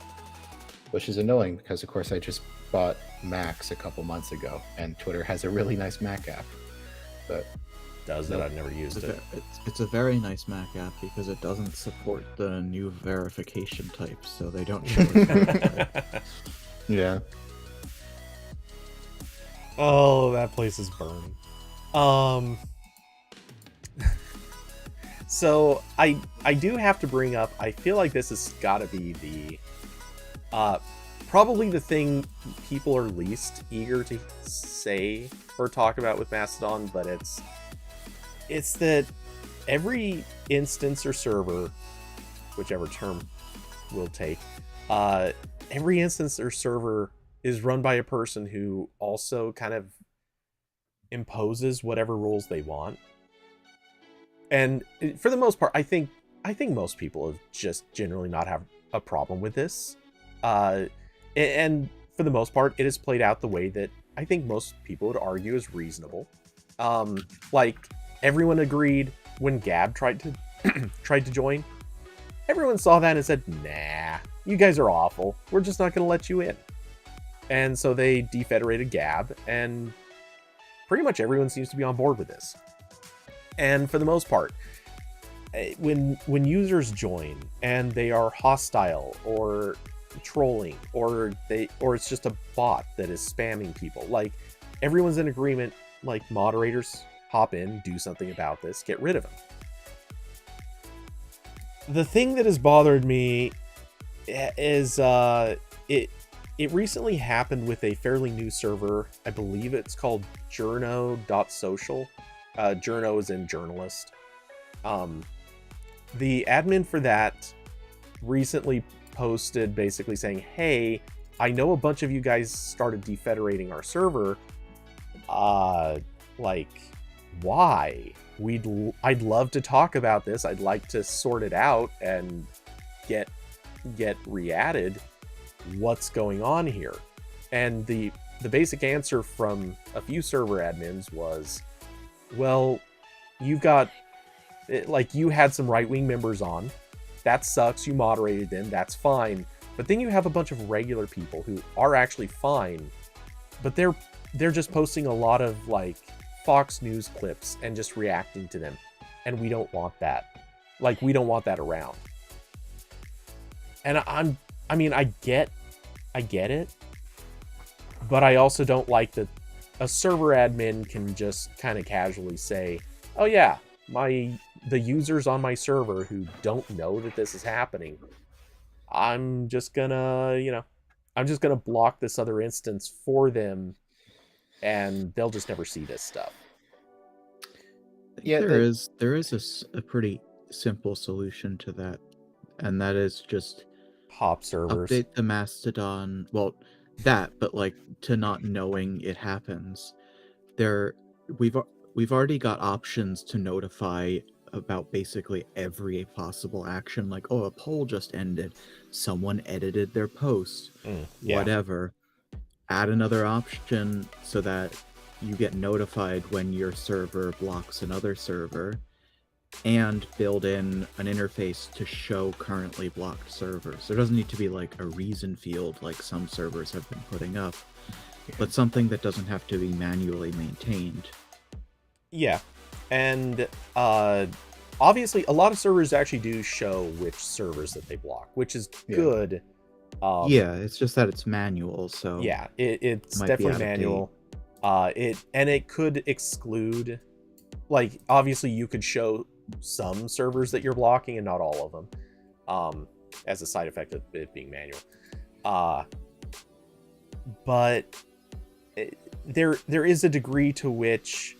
Speaker 2: which is annoying because of course I just bought Macs a couple months ago, and Twitter has a really nice Mac app. But
Speaker 1: Does it? I've never used it.
Speaker 3: It's a very nice Mac app because it doesn't support the new verification types, so they don't show it.
Speaker 2: yeah.
Speaker 1: Oh, that place is burning. So I do have to bring up, I feel like this has got to be the probably the thing people are least eager to say or talk about with Mast-o-don, but it's that every instance or server, whichever term we'll take, every instance or server is run by a person who also kind of imposes whatever rules they want. And for the most part, I think most people just generally not have a problem with this. And for the most part, it has played out the way that I think most people would argue is reasonable. Like everyone agreed when Gab tried to join. Everyone saw that and said, "Nah, you guys are awful. We're just not going to let you in." And so they defederated Gab, and pretty much everyone seems to be on board with this. And for the most part, when users join and they are hostile or trolling, or it's just a bot that is spamming people, like everyone's in agreement, like moderators hop in, do something about this, get rid of them. The thing that has bothered me is it recently happened with a fairly new server. I believe it's called journo.social. Journo is in journalist. The admin for that recently posted basically saying, "Hey, I know a bunch of you guys started defederating our server. Like, why? I'd love to talk about this. I'd like to sort it out and get re-added. What's going on here?" And the basic answer from a few server admins was, "Well, you had some right-wing members on. That sucks. You moderated them. That's fine. But then you have a bunch of regular people who are actually fine, but they're just posting a lot of like Fox News clips and just reacting to them, and we don't want that. Like, we don't want that around." And I get it, but I also don't like that a server admin can just kind of casually say, "Oh yeah, the users on my server who don't know that this is happening, I'm just gonna block this other instance for them, and they'll just never see this stuff."
Speaker 3: Yeah, there is a pretty simple solution to that, and that is just
Speaker 1: Hop servers.
Speaker 3: Update the Mast-o-don. Well, that, but like to not knowing it happens. We've already got options to notify about basically every possible action. Like, oh, a poll just ended. Someone edited their post.
Speaker 1: Yeah.
Speaker 3: Whatever. Add another option so that you get notified when your server blocks another server, and build in an interface to show currently blocked servers. There doesn't need to be like a reason field like some servers have been putting up. but something that doesn't have to be manually maintained.
Speaker 1: Yeah, and obviously a lot of servers actually do show which servers that they block, which is good.
Speaker 3: Yeah, it's just that it's manual, so
Speaker 1: yeah, it's
Speaker 3: might be
Speaker 1: definitely
Speaker 3: out of
Speaker 1: manual. It could exclude, like, obviously you could show some servers that you're blocking and not all of them, as a side effect of it being manual. But there is a degree to which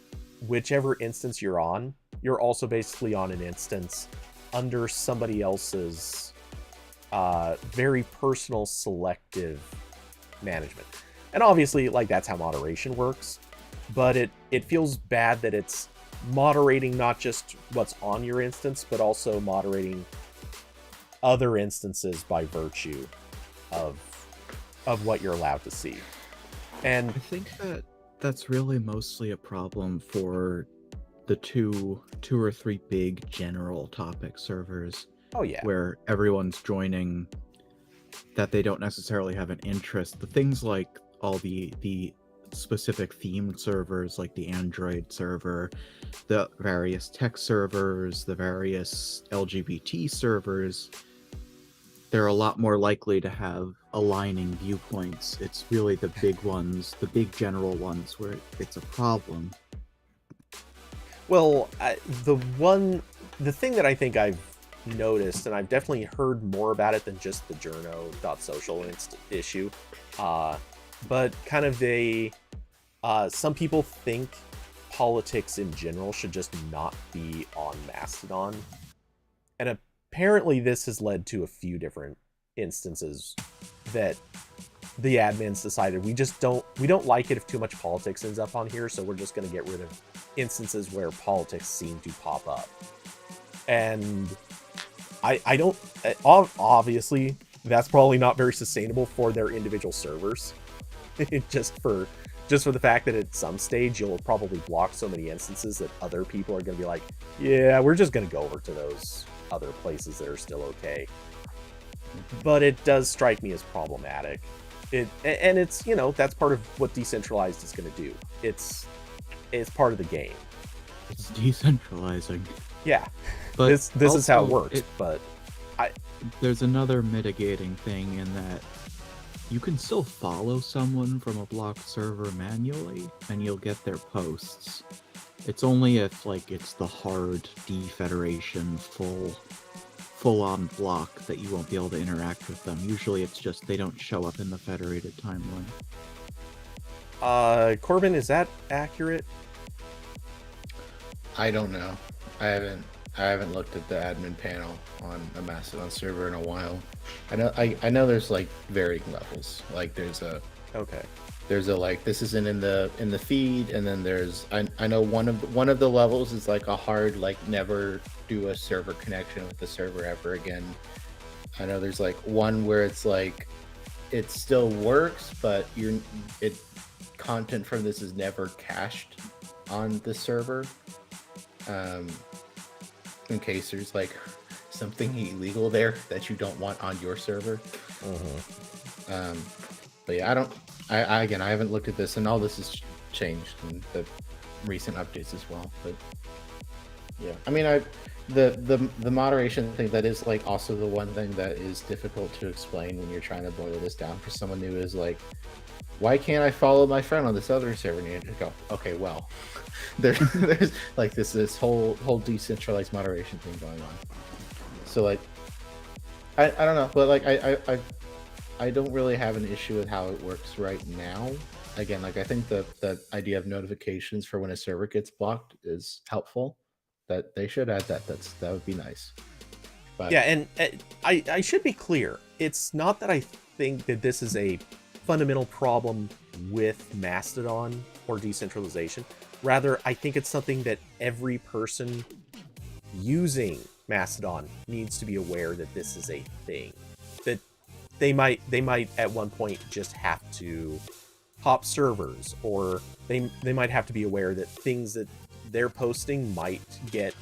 Speaker 1: whichever instance you're on, you're also basically on an instance under somebody else's very personal selective management. And obviously, like, that's how moderation works, but it feels bad that it's moderating not just what's on your instance, but also moderating other instances by virtue of what you're allowed to see. And
Speaker 3: I think that's really mostly a problem for the two or three big general topic servers.
Speaker 1: oh yeah,
Speaker 3: Where everyone's joining that they don't necessarily have an interest. The things like all the specific themed servers, like the Android server, the various tech servers, the various LGBT servers, they're a lot more likely to have aligning viewpoints. It's really the big ones, the big general ones, where it's a problem.
Speaker 1: well, the thing that I think I've noticed, and I've definitely heard more about it than just the journo.social issue, but kind of some people think politics in general should just not be on Mastodon, and apparently this has led to a few different instances that the admins decided we don't like it if too much politics ends up on here, so we're just going to get rid of instances where politics seem to pop up. And I don't, obviously that's probably not very sustainable for their individual servers. just for the fact that at some stage you'll probably block so many instances that other people are going to be like, yeah, we're just going to go over to those other places that are still okay. But it does strike me as problematic. And it's, you know, that's part of what decentralized is going to do. It's part of the game.
Speaker 3: It's decentralizing.
Speaker 1: Yeah,
Speaker 3: But
Speaker 1: this is how it works. But
Speaker 3: there's another mitigating thing in that you can still follow someone from a blocked server manually, and you'll get their posts. It's only if, like, it's the hard defederation full-on block that you won't be able to interact with them. Usually it's just they don't show up in the federated timeline.
Speaker 1: Corbin, is that accurate?
Speaker 2: I don't know. I haven't looked at the admin panel on a Mastodon server in a while. I know there's like varying levels. Like there's a like, this isn't in the feed, and then there's I know one of the levels is like a hard, like, never do a server connection with the server ever again. I know there's like one where it's like it still works, but content from this is never cached on the server. In case there's like something illegal there that you don't want on your server. But yeah, I haven't looked at this, and all this has changed in the recent updates as well. But yeah, I mean, the moderation thing, that is like also the one thing that is difficult to explain when you're trying to boil this down for someone who is like, why can't I follow my friend on this other server? And you go, okay, well, there's like this whole decentralized moderation thing going on. So like, I don't know, but like I don't really have an issue with how it works right now. Again, like, I think the idea of notifications for when a server gets blocked is helpful. That they should add that. That would be nice. But
Speaker 1: yeah, and I should be clear. It's not that I think that this is a fundamental problem with Mastodon or decentralization. Rather, I think it's something that every person using Mastodon needs to be aware that this is a thing. That they might at one point just have to hop servers, or they might have to be aware that things that they're posting might get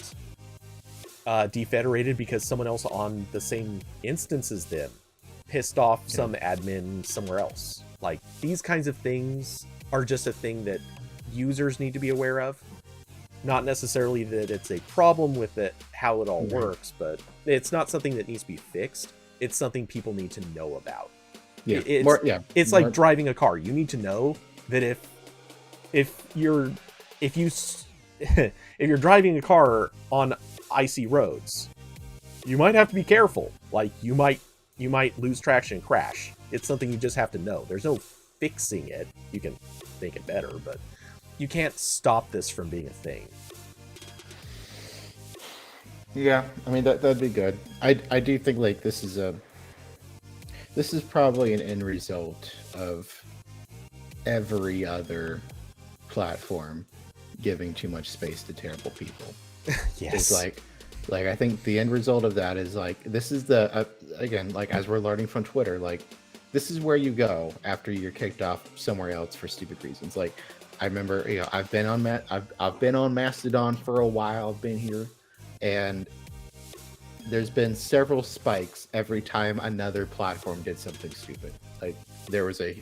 Speaker 1: defederated because someone else on the same instance as them pissed off some admin somewhere else. Like, these kinds of things are just a thing that users need to be aware of. Not necessarily that it's a problem with it, how it all works, but it's not something that needs to be fixed. It's something people need to know about.
Speaker 2: Yeah,
Speaker 1: It's like driving a car. You need to know that if you're driving a car on icy roads, you might have to be careful. Like, you might lose traction and crash. It's something you just have to know. There's no fixing it. You can make it better, but you can't stop this from being a thing.
Speaker 2: Yeah, I mean that'd be good. I do think like this is probably an end result of every other platform giving too much space to terrible people.
Speaker 1: Yes.
Speaker 2: It's like I think the end result of that is like this is the again, like as we're learning from Twitter, like this is where you go after you're kicked off somewhere else for stupid reasons. Like I remember, I've been on Mast-o-don for a while. I've been here, and there's been several spikes every time another platform did something stupid. Like there was a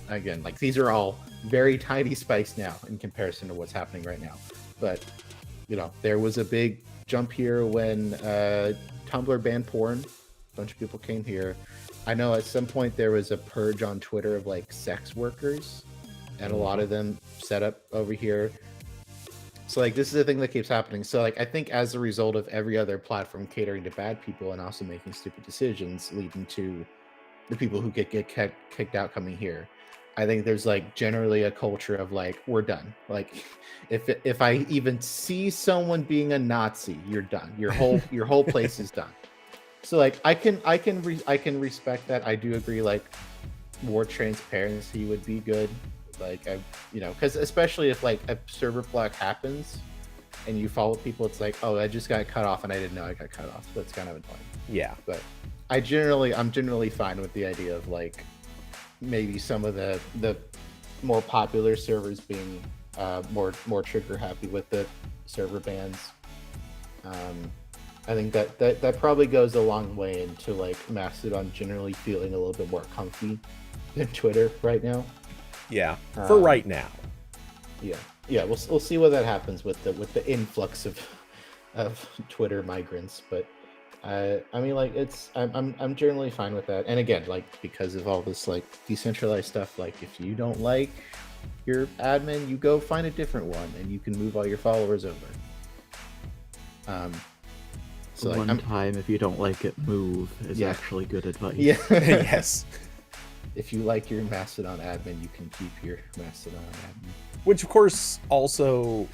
Speaker 2: again, like these are all very tiny spikes now in comparison to what's happening right now. But there was a big jump here when Tumblr banned porn. A bunch of people came here. I know at some point there was a purge on Twitter of like sex workers, and a lot of them set up over here. So like this is a thing that keeps happening. So like I think as a result of every other platform catering to bad people and also making stupid decisions leading to the people who get kicked out coming here, I think there's like generally a culture of like, we're done. Like if I even see someone being a Nazi, you're done. Your whole place is done. So like I can respect that. I do agree like more transparency would be good. Like because especially if like a server block happens and you follow people, it's like, oh, I just got cut off and I didn't know I got cut off. So that's kind of annoying.
Speaker 1: Yeah.
Speaker 2: But I'm generally fine with the idea of like maybe some of the more popular servers being more trigger happy with the server bans. I think that probably goes a long way into like Mastodon generally feeling a little bit more comfy than Twitter right now.
Speaker 1: Yeah, for right now.
Speaker 2: Yeah. We'll see what that happens with the influx of Twitter migrants, but I mean, like I'm generally fine with that. And again, like because of all this like decentralized stuff, like if you don't like your admin, you go find a different one, and you can move all your followers over. So like,
Speaker 3: one time, if you don't like it, move is actually good advice.
Speaker 2: Yeah.
Speaker 1: Yes.
Speaker 2: If you like your Mastodon admin, you can keep your Mastodon admin.
Speaker 1: Which, of course, also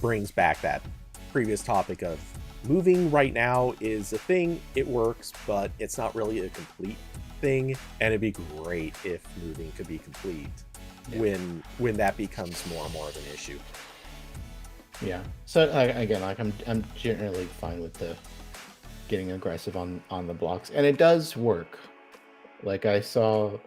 Speaker 1: brings back that previous topic of moving right now is a thing. It works, but it's not really a complete thing. And it'd be great if moving could be complete when that becomes more and more of an issue.
Speaker 2: Yeah. So again, like I'm generally fine with the getting aggressive on the blocks, and it does work. Like I saw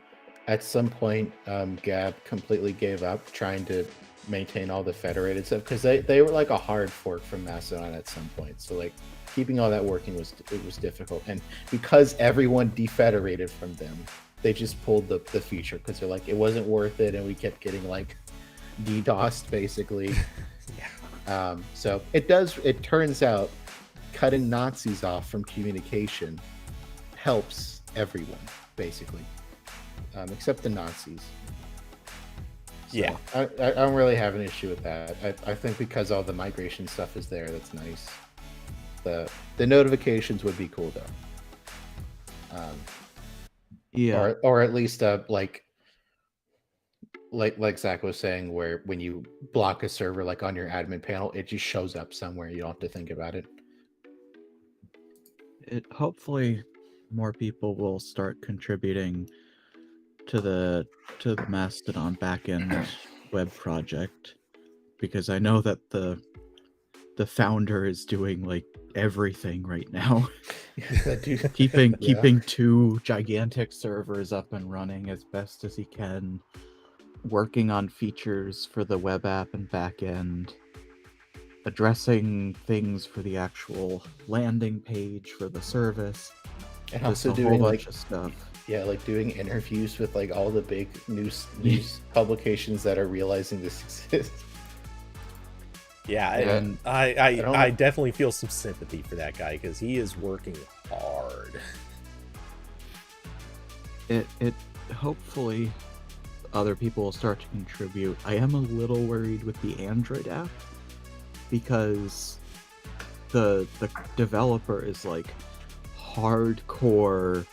Speaker 2: at some point, Gab completely gave up trying to maintain all the federated stuff because they were like a hard fork from Mastodon at some point. So like keeping all that working was difficult, and because everyone defederated from them, they just pulled the feature because they're like it wasn't worth it, and we kept getting like DDoSed basically.
Speaker 1: Yeah.
Speaker 2: So it turns out cutting Nazis off from communication helps everyone basically, except the Nazis. So
Speaker 1: yeah,
Speaker 2: I don't really have an issue with that. I think because all the migration stuff is there, that's nice. The notifications would be cool though.
Speaker 3: Yeah.
Speaker 2: Or at least like Zach was saying, where when you block a server like on your admin panel, it just shows up somewhere. You don't have to think about it.
Speaker 3: Hopefully more people will start contributing to the Mastodon backend web project, because I know that the founder is doing like everything right now. keeping two gigantic servers up and running as best as he can, working on features for the web app and backend, addressing things for the actual landing page for the service,
Speaker 2: And
Speaker 3: just
Speaker 2: also
Speaker 3: a
Speaker 2: doing
Speaker 3: whole
Speaker 2: like
Speaker 3: bunch of stuff.
Speaker 2: like doing interviews with like all the big news publications that are realizing this exists.
Speaker 1: Yeah,
Speaker 2: And
Speaker 1: I definitely feel some sympathy for that guy because he is working hard.
Speaker 3: It hopefully other people will start to contribute. I am a little worried with the Android app because the developer is like hardcore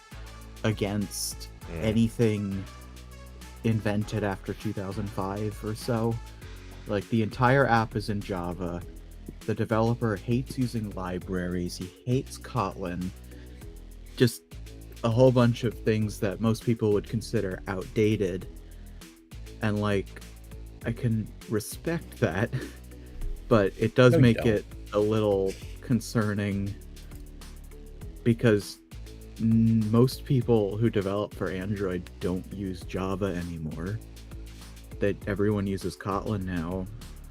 Speaker 3: against anything invented after 2005 or so. Like, the entire app is in Java. The developer hates using libraries. He hates Kotlin. Just a whole bunch of things that most people would consider outdated. And, like, I can respect that, but it does make it a little concerning because most people who develop for Android don't use Java anymore. That everyone uses Kotlin now,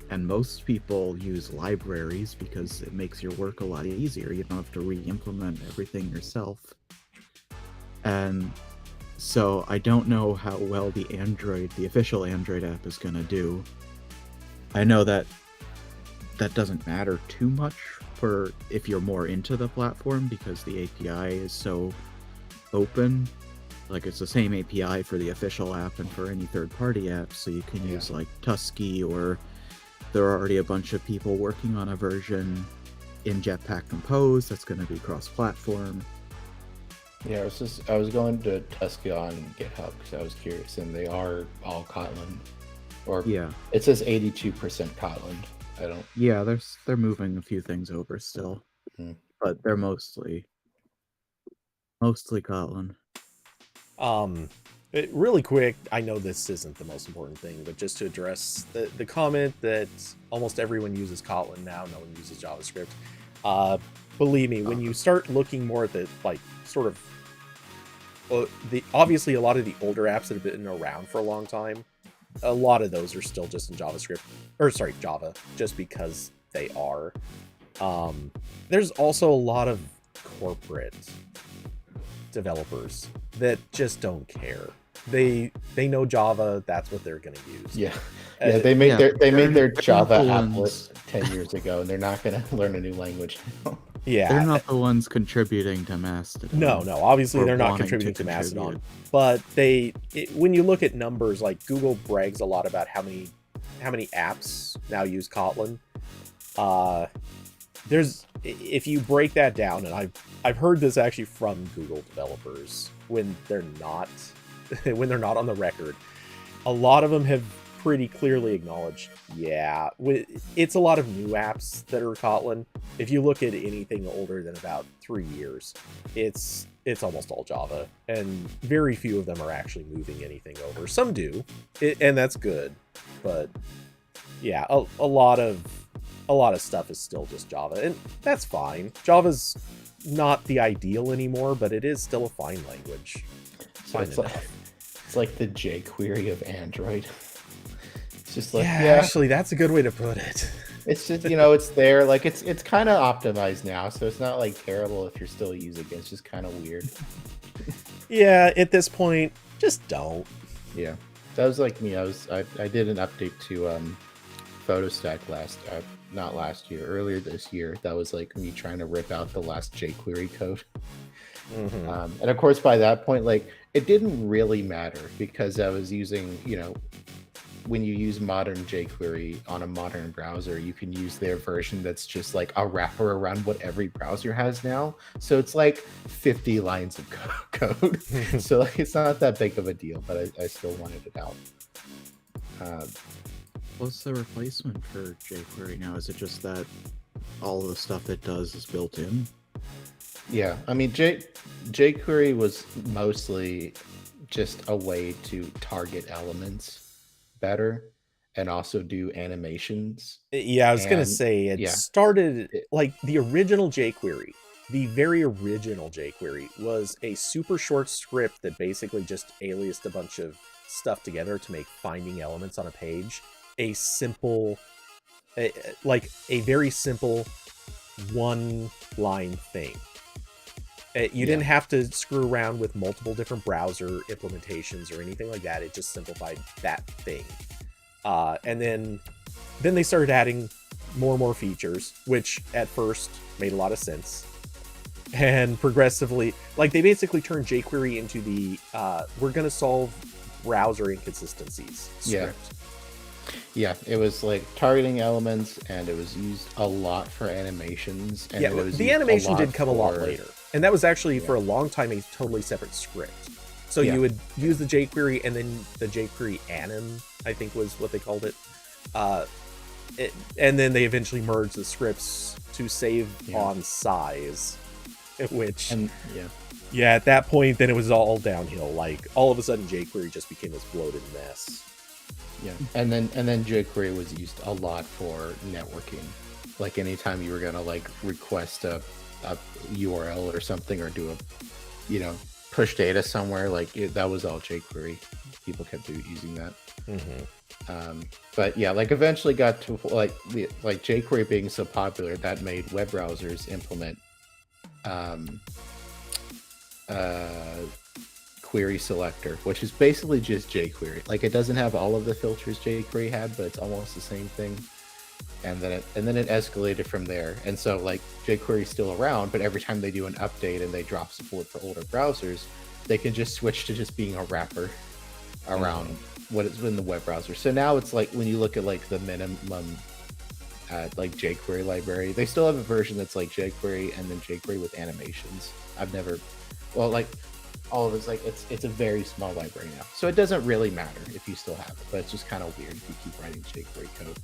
Speaker 3: and most people use libraries because it makes your work a lot easier. You don't have to re-implement everything yourself. And so I don't know how well the official Android app is going to do. I know that doesn't matter too much for if you're more into the platform because the API is so open. Like, it's the same API for the official app and for any third-party app, so you can use, like, Tusky, or there are already a bunch of people working on a version in Jetpack Compose that's going to be cross-platform.
Speaker 2: Yeah, I was going to Tusky on GitHub because I was curious, and they are all Kotlin. Or it says 82% Kotlin. I don't.
Speaker 3: Yeah, they're moving a few things over still, but they're mostly Kotlin.
Speaker 1: Really quick, I know this isn't the most important thing, but just to address the comment that almost everyone uses Kotlin now, no one uses JavaScript. Believe me, when you start looking more at the, like, sort of, obviously a lot of the older apps that have been around for a long time, a lot of those are still just in Java, just because they are. There's also a lot of corporate developers that just don't care. They know Java, that's what they're going to use.
Speaker 2: Yeah, they made their Java applet 10 years ago, and they're not going to learn a new language now.
Speaker 3: Yeah, they're not the ones contributing to Mast-o-don.
Speaker 1: No, obviously they're not contributing to Mast-o-don. But when you look at numbers, like Google brags a lot about how many apps now use Kotlin. If you break that down, and I've heard this actually from Google developers when they're not on the record, a lot of them have pretty clearly acknowledged, it's a lot of new apps that are Kotlin. If you look at anything older than about 3 years, it's almost all Java, and very few of them are actually moving anything over. Some do, and that's good, but yeah, a lot of stuff is still just Java, and that's fine. Java's not the ideal anymore, but it is still a fine language.
Speaker 2: So it's like the jQuery of Android. It's just like,
Speaker 1: actually, that's a good way to put it.
Speaker 2: It's just, it's there. Like, it's kind of optimized now, so it's not like terrible if you're still using it. It's just kind of weird.
Speaker 1: Yeah, at this point, just don't.
Speaker 2: Yeah, that was like me. I did an update to PhotoStack earlier this year. That was like me trying to rip out the last jQuery code. And of course, by that point, like, it didn't really matter because I was using, when you use modern jQuery on a modern browser, you can use their version that's just like a wrapper around what every browser has now. So it's like 50 lines of code. So like, it's not that big of a deal, but I still wanted it out.
Speaker 3: What's the replacement for jQuery now? Is it just that all the stuff it does is built in?
Speaker 2: Yeah, I mean, jQuery was mostly just a way to target elements better and also do animations.
Speaker 1: Yeah, I was going to say, it started, like, the original jQuery, the very original jQuery was a super short script that basically just aliased a bunch of stuff together to make finding elements on a page a very simple one-line thing. You didn't have to screw around with multiple different browser implementations or anything like that. It just simplified that thing. And then they started adding more and more features, which at first made a lot of sense. And progressively, like, they basically turned jQuery into the we're going to solve browser inconsistencies script.
Speaker 2: Yeah, it was like targeting elements, and it was used a lot for animations. And it was
Speaker 1: the animation did come a lot later. And that was actually, for a long time, a totally separate script. So you would use the jQuery, and then the jQuery anim, I think was what they called it. And then they eventually merged the scripts to save on size, which... at that point, then it was all downhill. Like, all of a sudden, jQuery just became this bloated mess.
Speaker 2: Yeah, and then jQuery was used a lot for networking. Like, anytime you were gonna like request a URL or something, or do a, push data somewhere, like that was all jQuery. People kept using that. But yeah, like eventually got to like jQuery being so popular that made web browsers implement query selector, which is basically just jQuery. Like, it doesn't have all of the filters jQuery had, but it's almost the same thing. And then it escalated from there. And so like jQuery is still around, but every time they do an update and they drop support for older browsers, they can just switch to just being a wrapper around what it's in the web browser. So now it's like, when you look at like the minimum like jQuery library, they still have a version that's like jQuery and then jQuery with animations. All of it's like, it's a very small library now, so it doesn't really matter if you still have it, but it's just kind of weird if you keep writing jQuery code.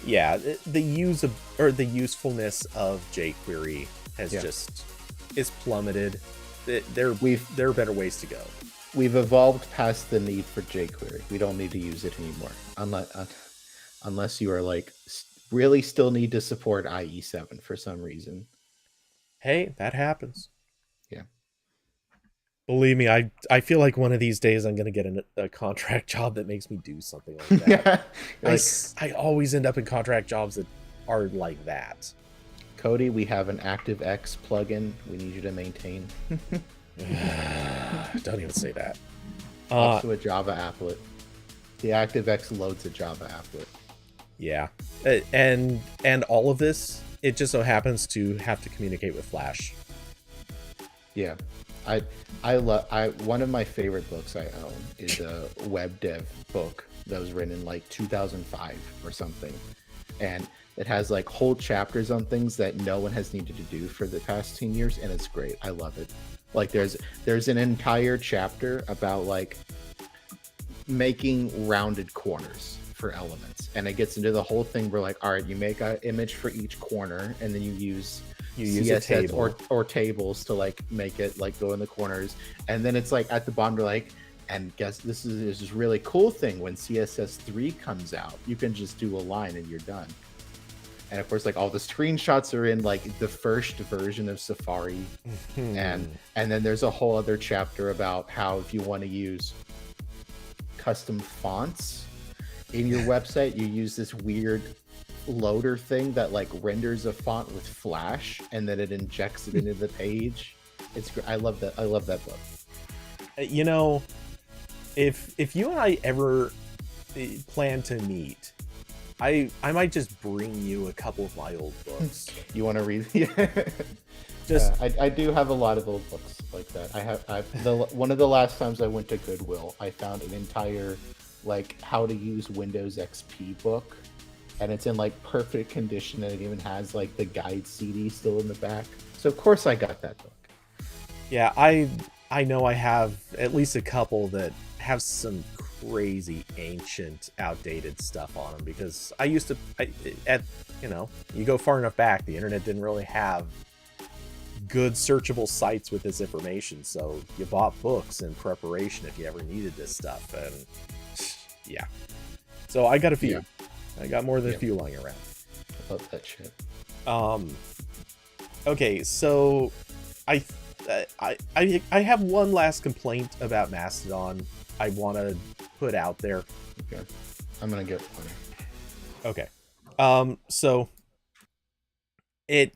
Speaker 2: Yeah,
Speaker 1: the usefulness of jQuery has is plummeted. There are better ways to go.
Speaker 2: We've evolved past the need for jQuery. We don't need to use it anymore, unless you are like really still need to support IE7 for some reason.
Speaker 1: Hey, that happens.
Speaker 2: Yeah.
Speaker 1: Believe me, I feel like one of these days I'm going to get a contract job that makes me do something like that. I always end up in contract jobs that are like that.
Speaker 2: Cody, we have an ActiveX plugin we need you to maintain.
Speaker 1: Don't even say that.
Speaker 2: Also a Java applet. The ActiveX loads a Java applet.
Speaker 1: Yeah. And all of this, it just so happens to have to communicate with Flash.
Speaker 2: Yeah. One of my favorite books I own is a web dev book that was written in like 2005 or something, and it has like whole chapters on things that no one has needed to do for the past 10 years, and it's great. I love it. Like, there's an entire chapter about like making rounded corners for elements, and it gets into the whole thing where like, all right, you make an image for each corner, and then you use CSS or tables to like make it like go in the corners, and then it's like at the bottom they're like, and guess this is really cool thing, when CSS 3 comes out, you can just do a line and you're done. And of course, like, all the screenshots are in like the first version of Safari. and then there's a whole other chapter about how if you want to use custom fonts in your website, you use this weird loader thing that like renders a font with Flash, and then it injects it into the page. It's great. I love that book.
Speaker 1: If you and I ever plan to meet, I might just bring you a couple of my old books.
Speaker 2: You want to read? I do have a lot of old books like that. One of the last times I went to Goodwill, I found an entire like how to use Windows XP book, and it's in like perfect condition, and it even has like the guide CD still in the back. So of course I got that book.
Speaker 1: Yeah, I know I have at least a couple that have some crazy ancient outdated stuff on them, because I used to you go far enough back, the internet didn't really have good searchable sites with this information, so you bought books in preparation if you ever needed this stuff. And yeah, so I got a few. Yeah. I got more than a few lying around.
Speaker 2: I love that shit.
Speaker 1: Okay, so I have one last complaint about Mast-o-don I want to put out there.
Speaker 2: Okay, I'm gonna get one.
Speaker 1: Okay, so it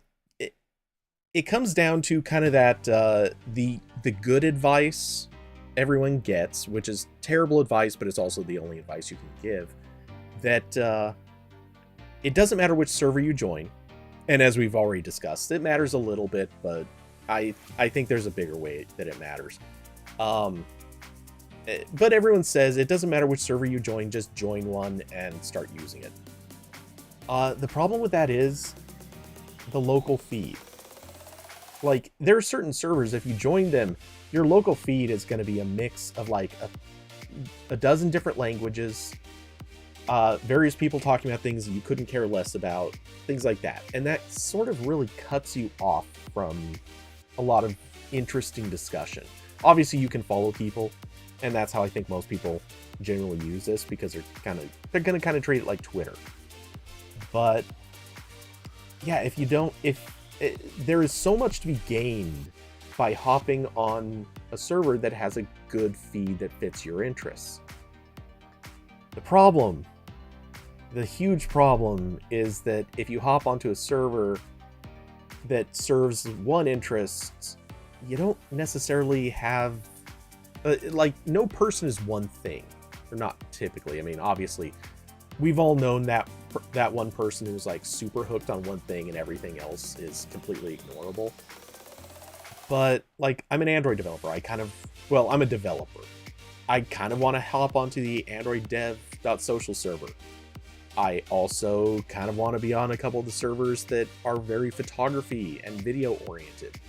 Speaker 1: it comes down to kind of that the good advice everyone gets, which is terrible advice, but it's also the only advice you can give. That it doesn't matter which server you join, and as we've already discussed, it matters a little bit, but I think there's a bigger way that it matters. But everyone says it doesn't matter which server you join, just join one and start using it. The problem with that is the local feed. Like, there are certain servers, if you join them, your local feed is going to be a mix of like a dozen different languages, various people talking about things you couldn't care less about, things like that. And that sort of really cuts you off from a lot of interesting discussion. Obviously, you can follow people, and that's how I think most people generally use this, because they're going to kind of treat it like Twitter. But yeah, there is so much to be gained by hopping on a server that has a good feed that fits your interests. The huge problem is that if you hop onto a server that serves one interest, you don't necessarily have like, no person is one thing, or not typically. I mean, obviously we've all known that one person who's like super hooked on one thing and everything else is completely ignorable. But like, I'm an Android developer. I'm a developer. I kind of want to hop onto the Android dev.social server. I also kind of want to be on a couple of the servers that are very photography and video oriented.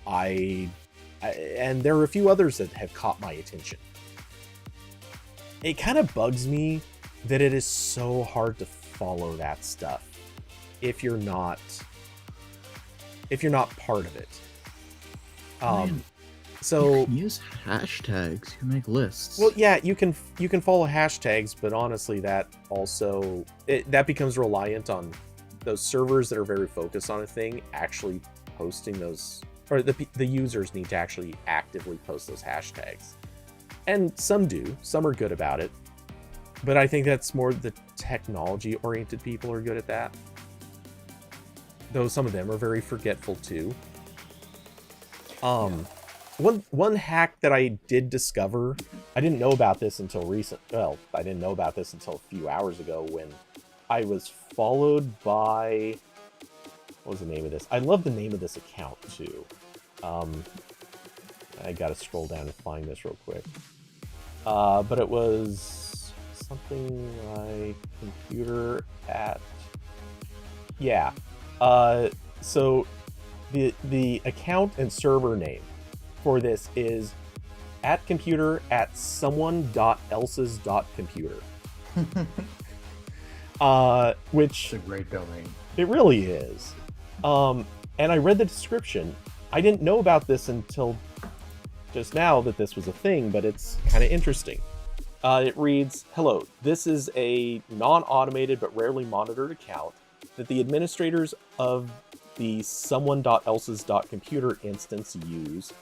Speaker 1: And there are a few others that have caught my attention. It kind of bugs me that it is so hard to follow that stuff if you're not part of it. So
Speaker 3: you can use hashtags. You can make lists.
Speaker 1: Well, yeah, you can follow hashtags, but honestly, that also that becomes reliant on those servers that are very focused on a thing actually posting those, or the users need to actually actively post those hashtags. And some do. Some are good about it. But I think that's more the technology-oriented people are good at that. Though some of them are very forgetful too. One hack that I did discover, I didn't know about this until I didn't know about this until a few hours ago, when I was followed by, what was the name of this? I love the name of this account too. I gotta scroll down and find this real quick. But it was something like computer at, yeah. So the account and server name for this is @computer@someone.else's.computer. Which
Speaker 2: it's a great domain.
Speaker 1: It really is. And I read the description. I didn't know about this until just now that this was a thing, but it's kind of interesting. It reads, "Hello, this is a non-automated but rarely monitored account that the administrators of the someone.else's.computer instance use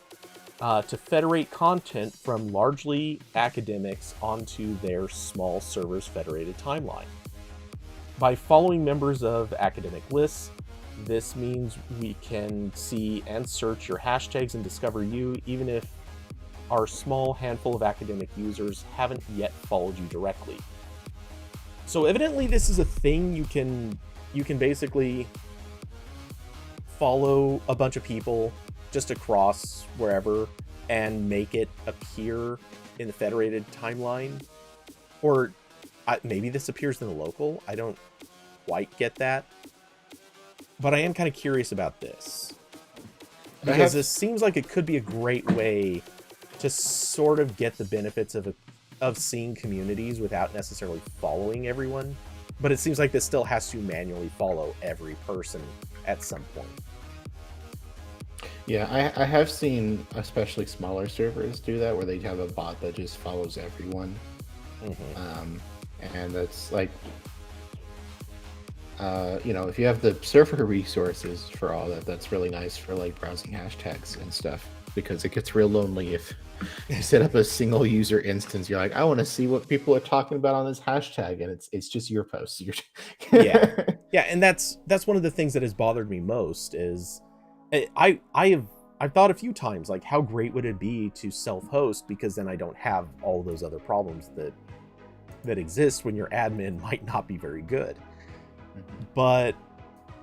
Speaker 1: to federate content from largely academics onto their small server's federated timeline. By following members of academic lists, this means we can see and search your hashtags and discover you, even if our small handful of academic users haven't yet followed you directly." So evidently this is a thing. You can basically follow a bunch of people just across wherever and make it appear in the federated timeline. Or maybe this appears in the local. I don't quite get that. But I am kind of curious about this, because this seems like it could be a great way to sort of get the benefits of seeing communities without necessarily following everyone. But it seems like this still has to manually follow every person at some point.
Speaker 2: Yeah, I have seen especially smaller servers do that, where they have a bot that just follows everyone. Mm-hmm. And that's like, if you have the server resources for all that, that's really nice for like browsing hashtags and stuff, because it gets real lonely if you set up a single user instance. You're like, I want to see what people are talking about on this hashtag, and it's just your posts.
Speaker 1: Yeah, and that's one of the things that has bothered me most is I've thought a few times, like, how great would it be to self-host, because then I don't have all those other problems that exist when your admin might not be very good. But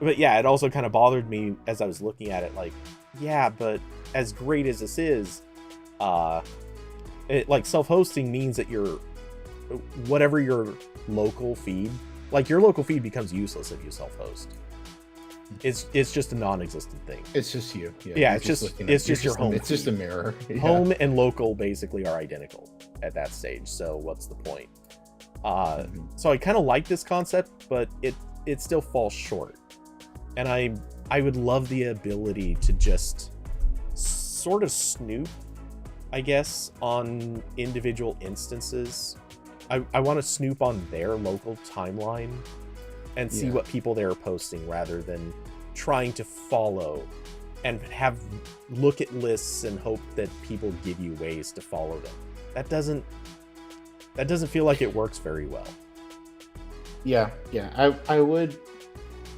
Speaker 1: yeah, it also kind of bothered me as I was looking at it, like, yeah, but as great as this is, like, self-hosting means that whatever your local feed, like, your local feed becomes useless if you self-host. It's just a non-existent thing.
Speaker 2: It's just you.
Speaker 1: Yeah, it's just your home.
Speaker 2: It's just a mirror. Yeah.
Speaker 1: Home and local basically are identical at that stage. So what's the point? So I kind of like this concept, but it still falls short. And I would love the ability to just sort of snoop, I guess, on individual instances. I want to snoop on their local timeline and see what people there are posting, rather than trying to follow and look at lists and hope that people give you ways to follow them. That doesn't feel like it works very well.
Speaker 2: Yeah. I would.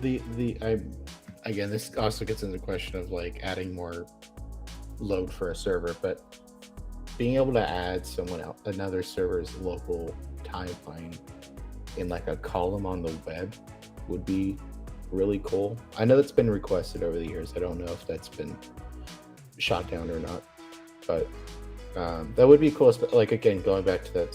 Speaker 2: Again, this also gets into the question of like adding more load for a server, but being able to add another server's local timeline in like a column on the web would be really cool. I know that's been requested over the years. I don't know if that's been shot down or not, but that would be cool. Like, again, going back to that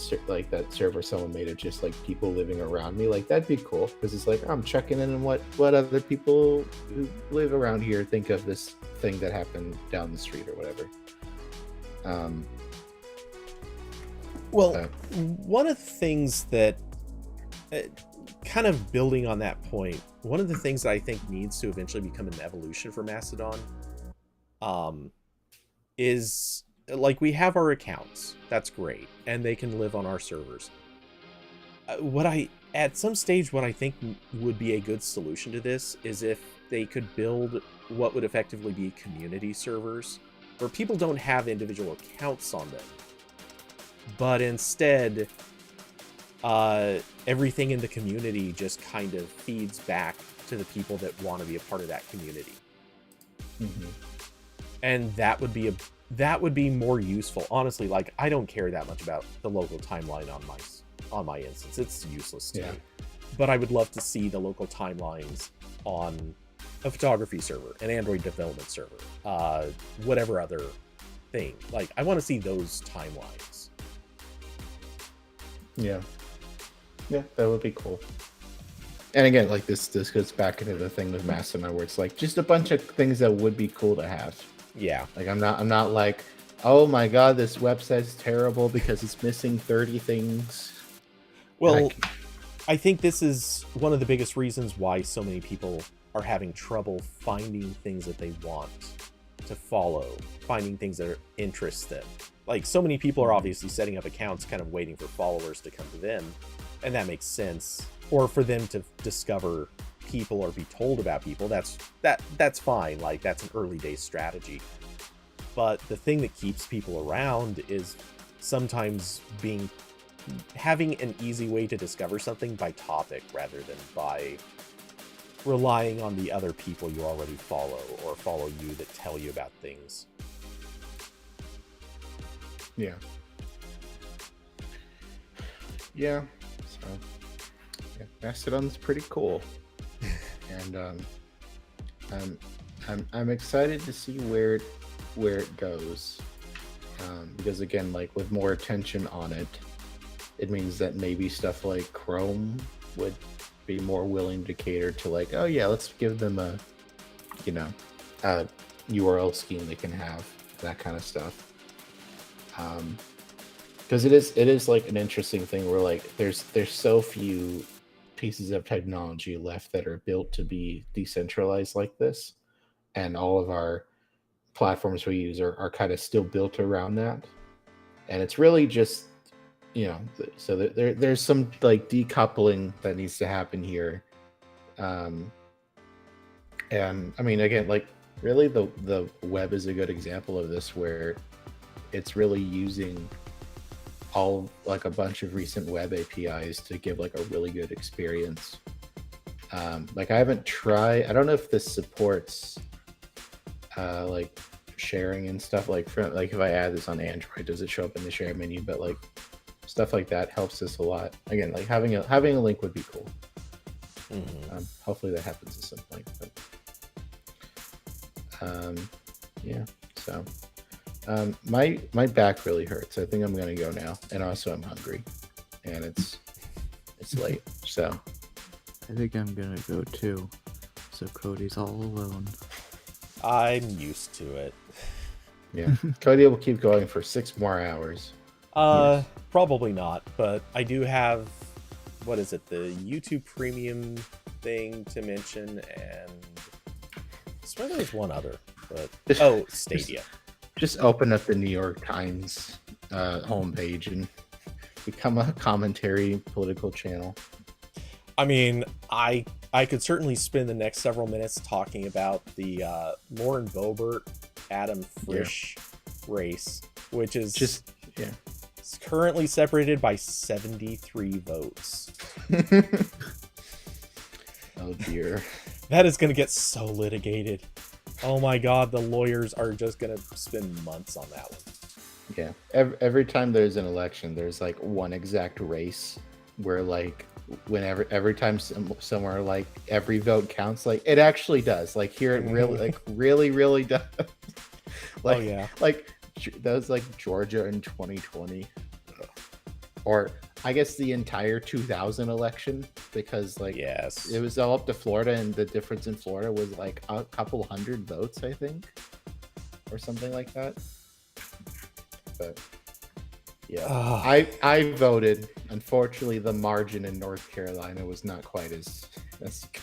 Speaker 2: server someone made of just like people living around me, like that'd be cool, because it's like I'm checking in on what other people who live around here think of this thing that happened down the street or whatever.
Speaker 1: One of the things that kind of building on that point, one of the things that I think needs to eventually become an evolution for Mast-o-don is, like, we have our accounts. That's great. And they can live on our servers. At some stage, what I think would be a good solution to this is if they could build what would effectively be community servers, where people don't have individual accounts on them, but instead everything in the community just kind of feeds back to the people that want to be a part of that community. And that would be more useful. Honestly, like, I don't care that much about the local timeline on my instance. It's useless to me. But I would love to see the local timelines on a photography server, an Android development server, whatever other thing. Like, I want to see those timelines.
Speaker 2: Yeah, that would be cool. And again, like, this goes back into the thing with Mast-o-don, where it's like just a bunch of things that would be cool to have.
Speaker 1: Yeah.
Speaker 2: Like, I'm not like, oh my god, this website's terrible because it's missing 30 things.
Speaker 1: Well, I think this is one of the biggest reasons why so many people are having trouble finding things that they want to follow, finding things that interest them. Like, so many people are obviously setting up accounts kind of waiting for followers to come to them, and that makes sense. Or for them to discover people or be told about people. That's fine. Like, that's an early day strategy. But the thing that keeps people around is sometimes having an easy way to discover something by topic, rather than by relying on the other people you already follow or follow you that tell you about things.
Speaker 2: Yeah. So, Mast-o-don's pretty cool, and I'm excited to see where it goes, because again, like, with more attention on it, it means that maybe stuff like Chrome would be more willing to cater to, like, oh yeah, let's give them a URL scheme they can have, that kind of stuff. Because it is like an interesting thing where, like, there's so few pieces of technology left that are built to be decentralized like this, and all of our platforms we use are kind of still built around that, and it's really just, so there's some, like, decoupling that needs to happen here. And I mean, again, like, really the web is a good example of this, where it's really using a bunch of recent web APIs to give, like, a really good experience. Like, I don't know if this supports like sharing and stuff. Like if I add this on Android, does it show up in the share menu? But like stuff like that helps us a lot. Again, like having a link would be cool. Hopefully that happens at some point. But yeah. So my back really hurts. I think I'm gonna go now, and also I'm hungry, and it's late. So
Speaker 5: I think I'm gonna go too. So Cody's all alone.
Speaker 1: I'm used to it.
Speaker 2: yeah, Cody will keep going for 6 more hours.
Speaker 1: Yes. Probably not, but I do have, what is it, the YouTube Premium thing to mention, and I swear there was one other, but Stadia.
Speaker 2: Just open up the New York Times homepage and become a commentary political channel.
Speaker 1: I mean, I could certainly spend the next several minutes talking about the Lauren Boebert, Adam Frisch race, which is
Speaker 2: just
Speaker 1: it's currently separated by 73 votes.
Speaker 2: Oh dear.
Speaker 1: That is going to get so litigated. Oh my god, the lawyers are just going to spend months on that one.
Speaker 2: Yeah. Every time there's an election, there's like one exact race where like every time somewhere like every vote counts, like it actually does. Like here it really like really does. Like,
Speaker 1: oh yeah.
Speaker 2: Like that was like Georgia in 2020. Or I guess the entire 2000 election, because like
Speaker 1: yes,
Speaker 2: it was all up to Florida, and the difference in Florida was like a couple hundred votes, I think, or something like that. But yeah, I voted. Unfortunately, the margin in North Carolina was not quite as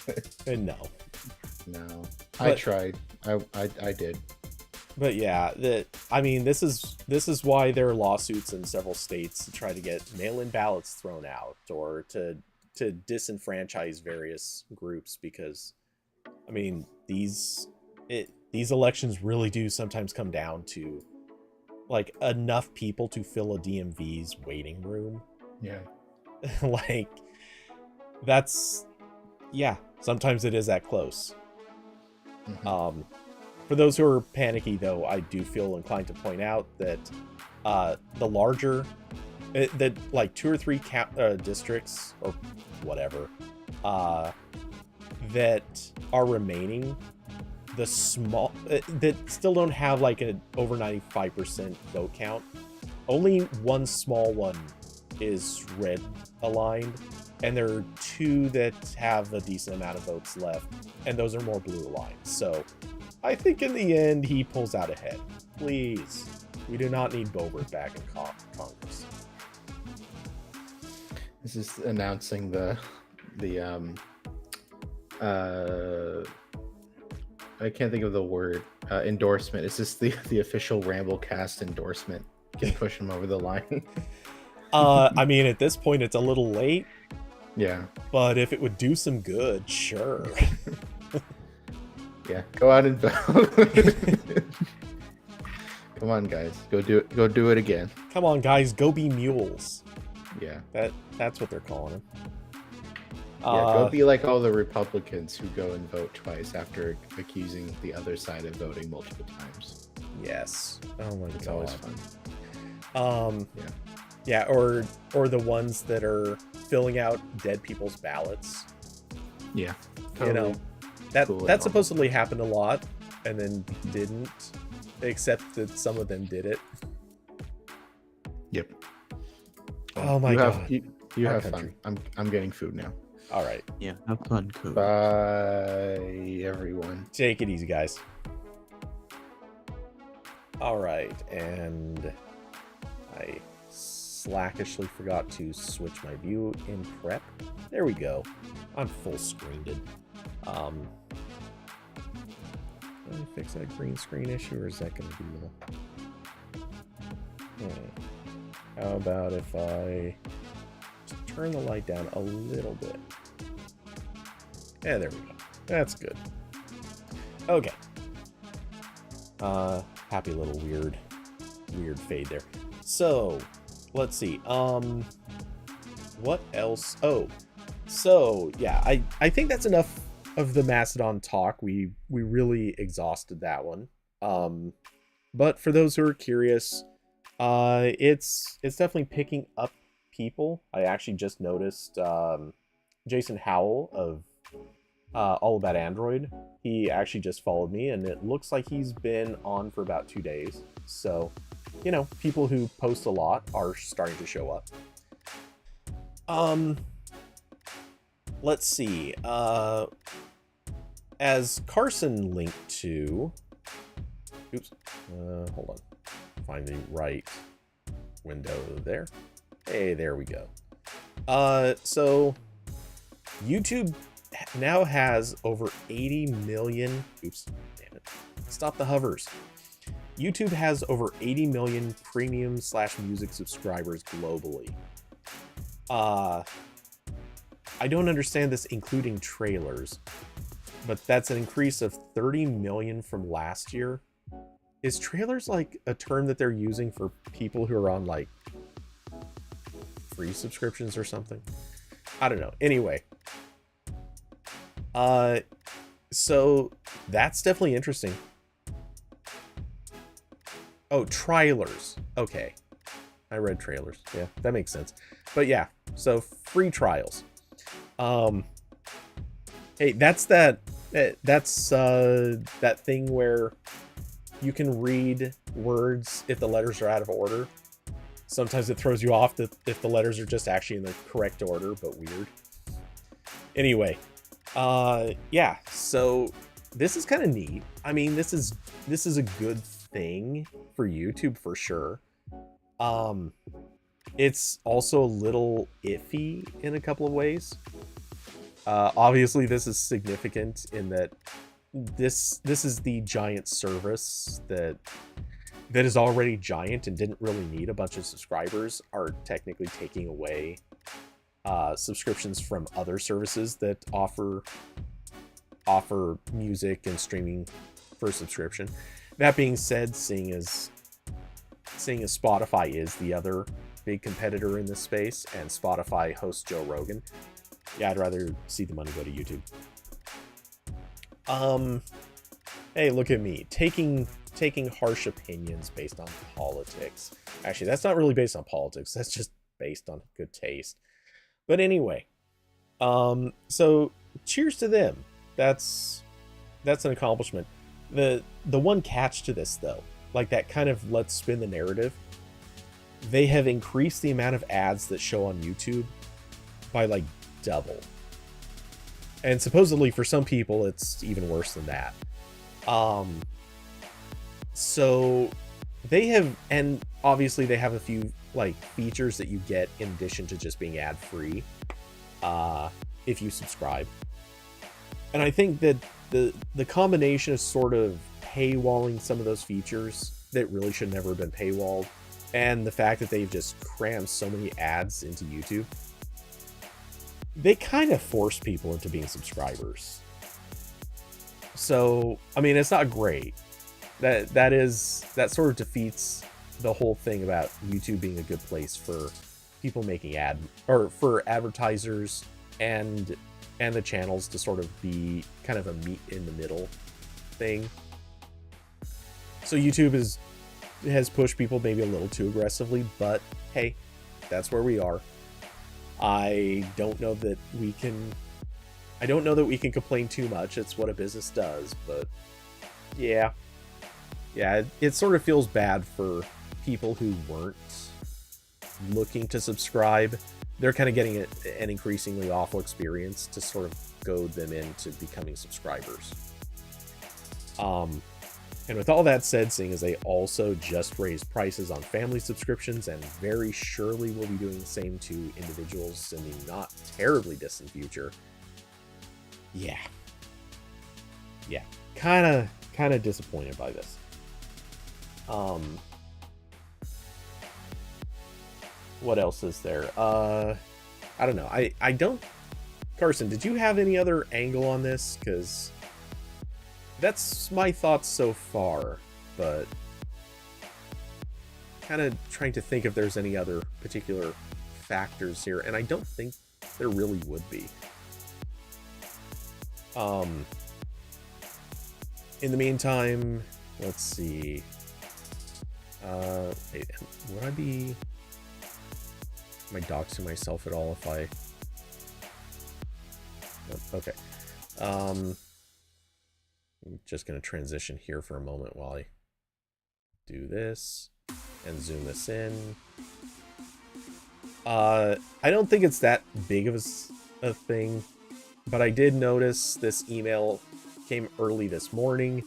Speaker 2: good.
Speaker 1: No,
Speaker 2: I tried. I did.
Speaker 1: But yeah, I mean, this is why there are lawsuits in several states to try to get mail-in ballots thrown out, or to disenfranchise various groups, because I mean these elections really do sometimes come down to like enough people to fill a DMV's waiting room.
Speaker 2: Yeah.
Speaker 1: Like that's sometimes it is that close. For those who are panicky, though, I do feel inclined to point out that the larger, that like 2 or 3 districts or whatever that are remaining, the small that still don't have like an over 95% vote count. Only one small one is red aligned, and there are 2 that have a decent amount of votes left, and those are more blue aligned. So I think in the end he pulls out ahead. Please, we do not need Boebert back in Congress.
Speaker 2: This is announcing the I can't think of the word, endorsement. It's just the official RambleCast endorsement. Can push him over the line.
Speaker 1: I mean, at this point it's a little late.
Speaker 2: Yeah.
Speaker 1: But if it would do some good, sure.
Speaker 2: Yeah, go out and vote. Come on, guys, go do it again.
Speaker 1: Come on, guys, go be mules.
Speaker 2: Yeah,
Speaker 1: that's what they're calling them.
Speaker 2: Yeah, go be like all the Republicans who go and vote twice after accusing the other side of voting multiple times.
Speaker 1: Yes. Oh my god,
Speaker 2: it's always fun.
Speaker 1: Yeah, or the ones that are filling out dead people's ballots.
Speaker 2: Yeah,
Speaker 1: totally. You know. That supposedly happened a lot, and then didn't, except that some of them did it.
Speaker 2: Yep.
Speaker 1: Oh my god.
Speaker 2: You have fun. I'm getting food now.
Speaker 1: All right.
Speaker 5: Yeah. Have fun, Cody.
Speaker 2: Bye, everyone.
Speaker 1: Take it easy, guys. All right, and I slackishly forgot to switch my view in prep. There we go. I'm full screened. Let me fix that green screen issue, or is that going to be How about if I just turn the light down a little bit? Yeah, there we go. That's good. Okay. Happy little weird fade there. So, let's see. What else? Oh, so yeah, I think that's enough of the Mast-o-don talk. We really exhausted that one. But for those who are curious, it's definitely picking up people. I actually just noticed Jason Howell of All About Android. He actually just followed me, and it looks like he's been on for about 2 days. So, you know, people who post a lot are starting to show up. Let's see. As Carson linked to... Oops. Hold on. Find the right window there. Hey, there we go. So YouTube now has over 80 million... Oops. Damn it. Stop the hovers. YouTube has over 80 million premium/music subscribers globally. I don't understand this including trailers, but that's an increase of 30 million from last year. Is trailers like a term that they're using for people who are on like free subscriptions or something? I don't know. Anyway. So that's definitely interesting. Oh, trailers. Okay. I read trailers. Yeah, that makes sense. But yeah, so free trials. Hey, that's that thing where you can read words if the letters are out of order. Sometimes it throws you off if the letters are just actually in the correct order, but weird. Anyway, yeah, so this is kind of neat. I mean, this is a good thing for YouTube for sure. It's also a little iffy in a couple of ways. Obviously, this is significant in that this is the giant service that is already giant and didn't really need a bunch of subscribers, are technically taking away subscriptions from other services that offer music and streaming for subscription. That being said, seeing as Spotify is the other big competitor in this space, and Spotify hosts Joe Rogan, yeah, I'd rather see the money go to YouTube. Hey, look at me taking harsh opinions based on politics. Actually, that's not really based on politics. That's just based on good taste. But anyway, so cheers to them. That's an accomplishment. The one catch to this though, like that kind of let's spin the narrative. They have increased the amount of ads that show on YouTube by like double. And supposedly for some people it's even worse than that. So they have, and obviously they have a few like features that you get in addition to just being ad free if you subscribe. And I think that the combination of sort of paywalling some of those features that really should never have been paywalled, and the fact that they've just crammed so many ads into YouTube, they kind of force people into being subscribers. So, I mean, it's not great. That sort of defeats the whole thing about YouTube being a good place for people making for advertisers and the channels to sort of be kind of a meet in the middle thing. So YouTube has pushed people maybe a little too aggressively, but hey, that's where we are. I don't know that we can complain too much. It's what a business does, but yeah, it sort of feels bad for people who weren't looking to subscribe. They're kind of getting an increasingly awful experience to sort of goad them into becoming subscribers. And with all that said, seeing as they also just raised prices on family subscriptions and very surely will be doing the same to individuals in the not terribly distant future, yeah, kind of disappointed by this. What else is there? I don't know. I don't... Carson, did you have any other angle on this? Because that's my thoughts so far, but kind of trying to think if there's any other particular factors here, and I don't think there really would be. In the meantime, Let's see. Wait, would I be... Am I doxing myself at all if I... Okay. I'm just going to transition here for a moment while I do this and zoom this in. I don't think it's that big of a thing, but I did notice this email came early this morning.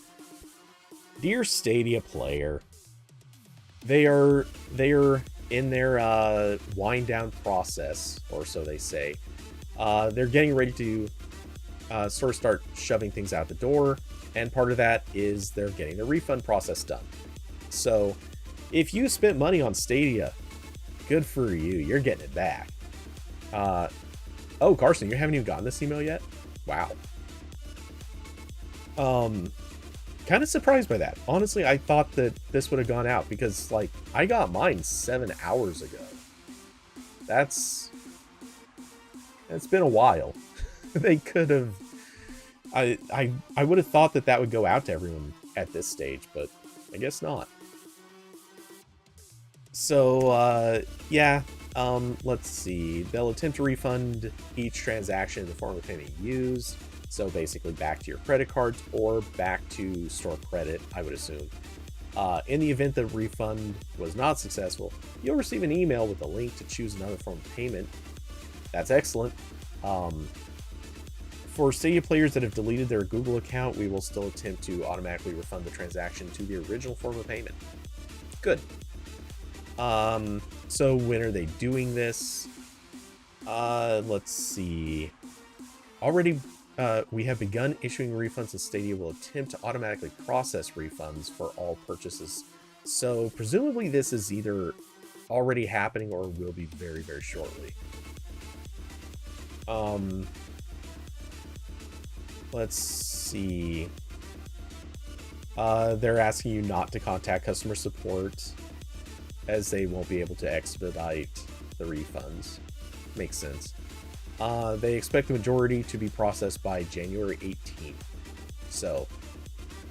Speaker 1: Dear Stadia player, they are in their wind down process, or so they say. They're getting ready to sort of start shoving things out the door, and part of that is they're getting the refund process done. So if you spent money on Stadia, good for you, you're getting it back. Oh, Carson, you haven't even gotten this email yet? Wow. Kind of surprised by that. Honestly, I thought that this would have gone out because, like, I got mine 7 hours ago. It's been a while. They could have... I would have thought that would go out to everyone at this stage, but I guess not. So, yeah, let's see. They'll attempt to refund each transaction in the form of payment used. So basically back to your credit cards or back to store credit, I would assume. In the event the refund was not successful, you'll receive an email with a link to choose another form of payment. That's excellent. For Stadia players that have deleted their Google account, we will still attempt to automatically refund the transaction to the original form of payment. Good. So when are they doing this? Let's see. Already, we have begun issuing refunds, and Stadia will attempt to automatically process refunds for all purchases. So presumably this is either already happening or will be very, very shortly. Let's see. They're asking you not to contact customer support, as they won't be able to expedite the refunds. Makes sense. They expect the majority to be processed by January 18th. So,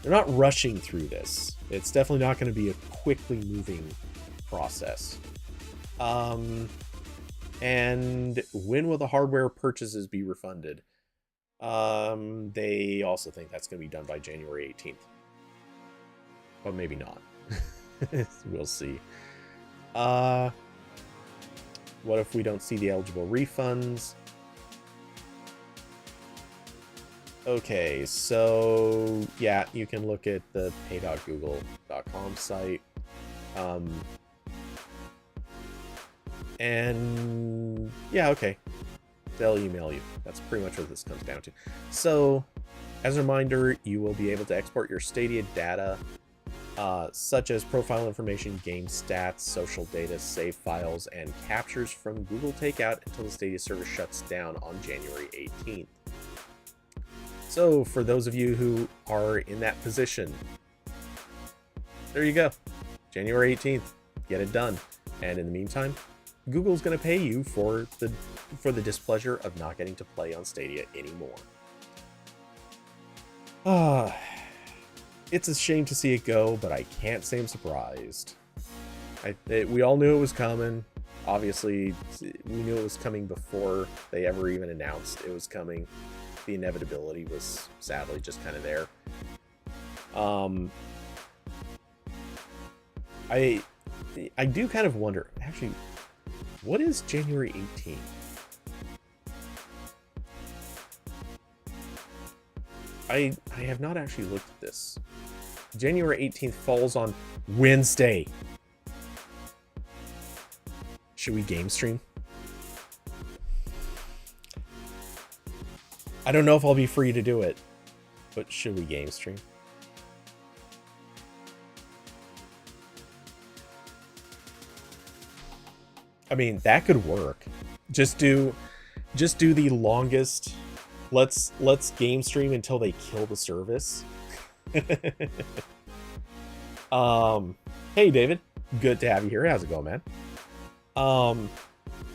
Speaker 1: they're not rushing through this. It's definitely not going to be a quickly moving process. And when will the hardware purchases be refunded? They also think that's going to be done by January 18th. But maybe not. We'll see. What if we don't see the eligible refunds? Okay, so yeah, you can look at the pay.google.com site. And yeah, okay. They'll email you. That's pretty much what this comes down to. So, as a reminder, you will be able to export your Stadia data, such as profile information, game stats, social data, save files, and captures from Google Takeout until the Stadia service shuts down on January 18th. So, for those of you who are in that position, there you go. January 18th. Get it done. And in the meantime, Google's going to pay you for the displeasure of not getting to play on Stadia anymore. It's a shame to see it go, but I can't say I'm surprised. We all knew it was coming. Obviously, we knew it was coming before they ever even announced it was coming. The inevitability was sadly just kind of there. I do kind of wonder, actually, what is January 18th? I have not actually looked at this. January 18th falls on Wednesday. Should we game stream? I don't know if I'll be free to do it, but should we game stream? I mean, that could work. Just do the longest. Let's game stream until they kill the service. Hey David, good to have you here. How's it going, man?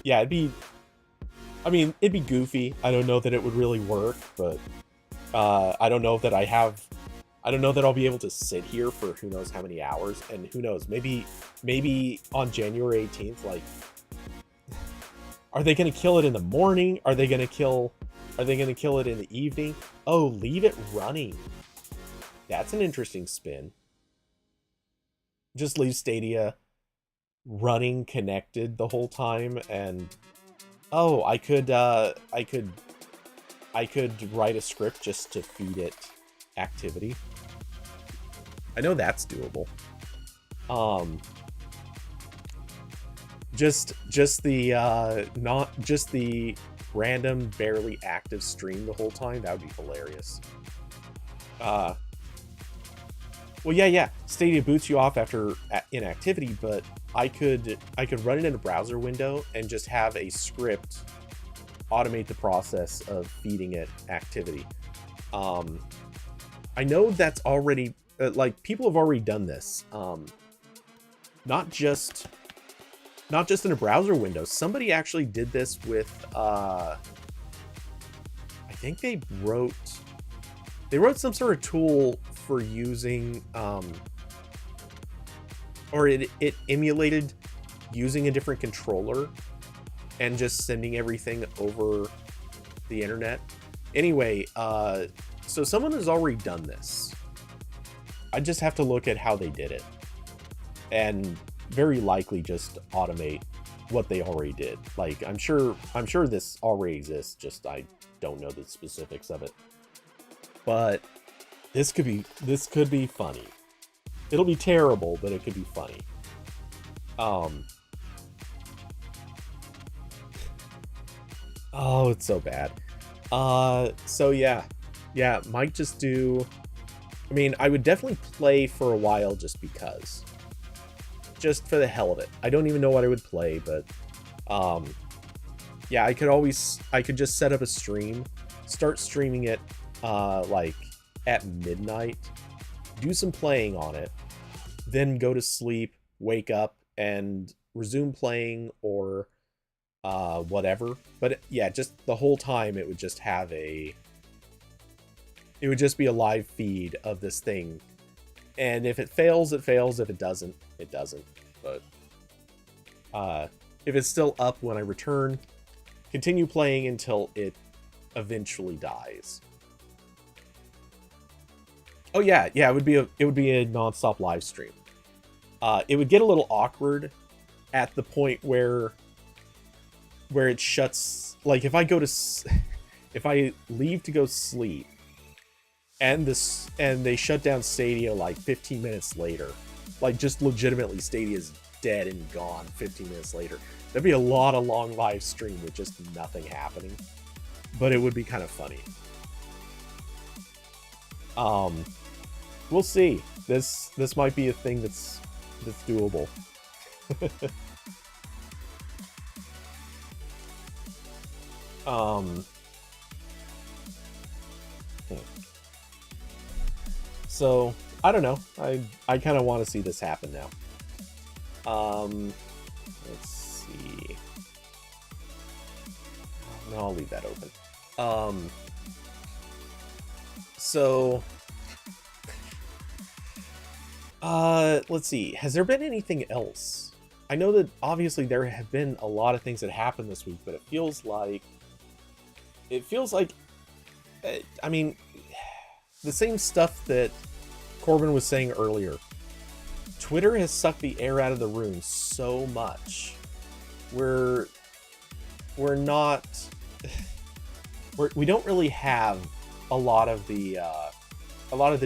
Speaker 1: Yeah, it'd be goofy. I don't know that it would really work, but I don't know that I have I don't know that I'll be able to sit here for who knows how many hours, and who knows, maybe on January 18th, like, are they going to kill it in the morning? Are they going to kill it in the evening? Oh, leave it running. That's an interesting spin. Just leave Stadia running connected the whole time, and oh, I could write a script just to feed it activity. I know that's doable. Just the random barely active stream the whole time, that would be hilarious. Well, yeah, Stadia boots you off after inactivity, but I could run it in a browser window and just have a script automate the process of feeding it activity. I know that's already like, people have already done this. Not just in a browser window. Somebody actually did this with I think they wrote some sort of tool for using or it emulated using a different controller and just sending everything over the internet. Anyway, so someone has already done this. I just have to look at how they did it, and very likely just automate what they already did. Like, I'm sure this already exists, just I don't know the specifics of it. But this could be funny. It'll be terrible, but it could be funny. Oh, it's so bad. So yeah, might just do. I mean, I would definitely play for a while just because. Just for the hell of it. I don't even know what I would play, but yeah, I could just set up a stream, start streaming it like at midnight, do some playing on it, then go to sleep, wake up, and resume playing or whatever. But yeah, just the whole time it would just be a live feed of this thing. And if it fails, it fails. If it doesn't, it doesn't. But if it's still up when I return, continue playing until it eventually dies. Oh yeah, it would be a nonstop live stream. It would get a little awkward at the point where it shuts. Like, if I leave to go sleep, and they shut down Stadia like 15 minutes later, like, just legitimately Stadia's dead and gone 15 minutes later, that'd be a lot of long live stream with just nothing happening. But it would be kind of funny. We'll see. This might be a thing that's doable. So I don't know. I kind of want to see this happen now. Let's see. No, I'll leave that open. So let's see. Has there been anything else? I know that obviously there have been a lot of things that happened this week, but it feels like I mean, the same stuff that Corbin was saying earlier. Twitter has sucked the air out of the room so much. We don't really have a lot of the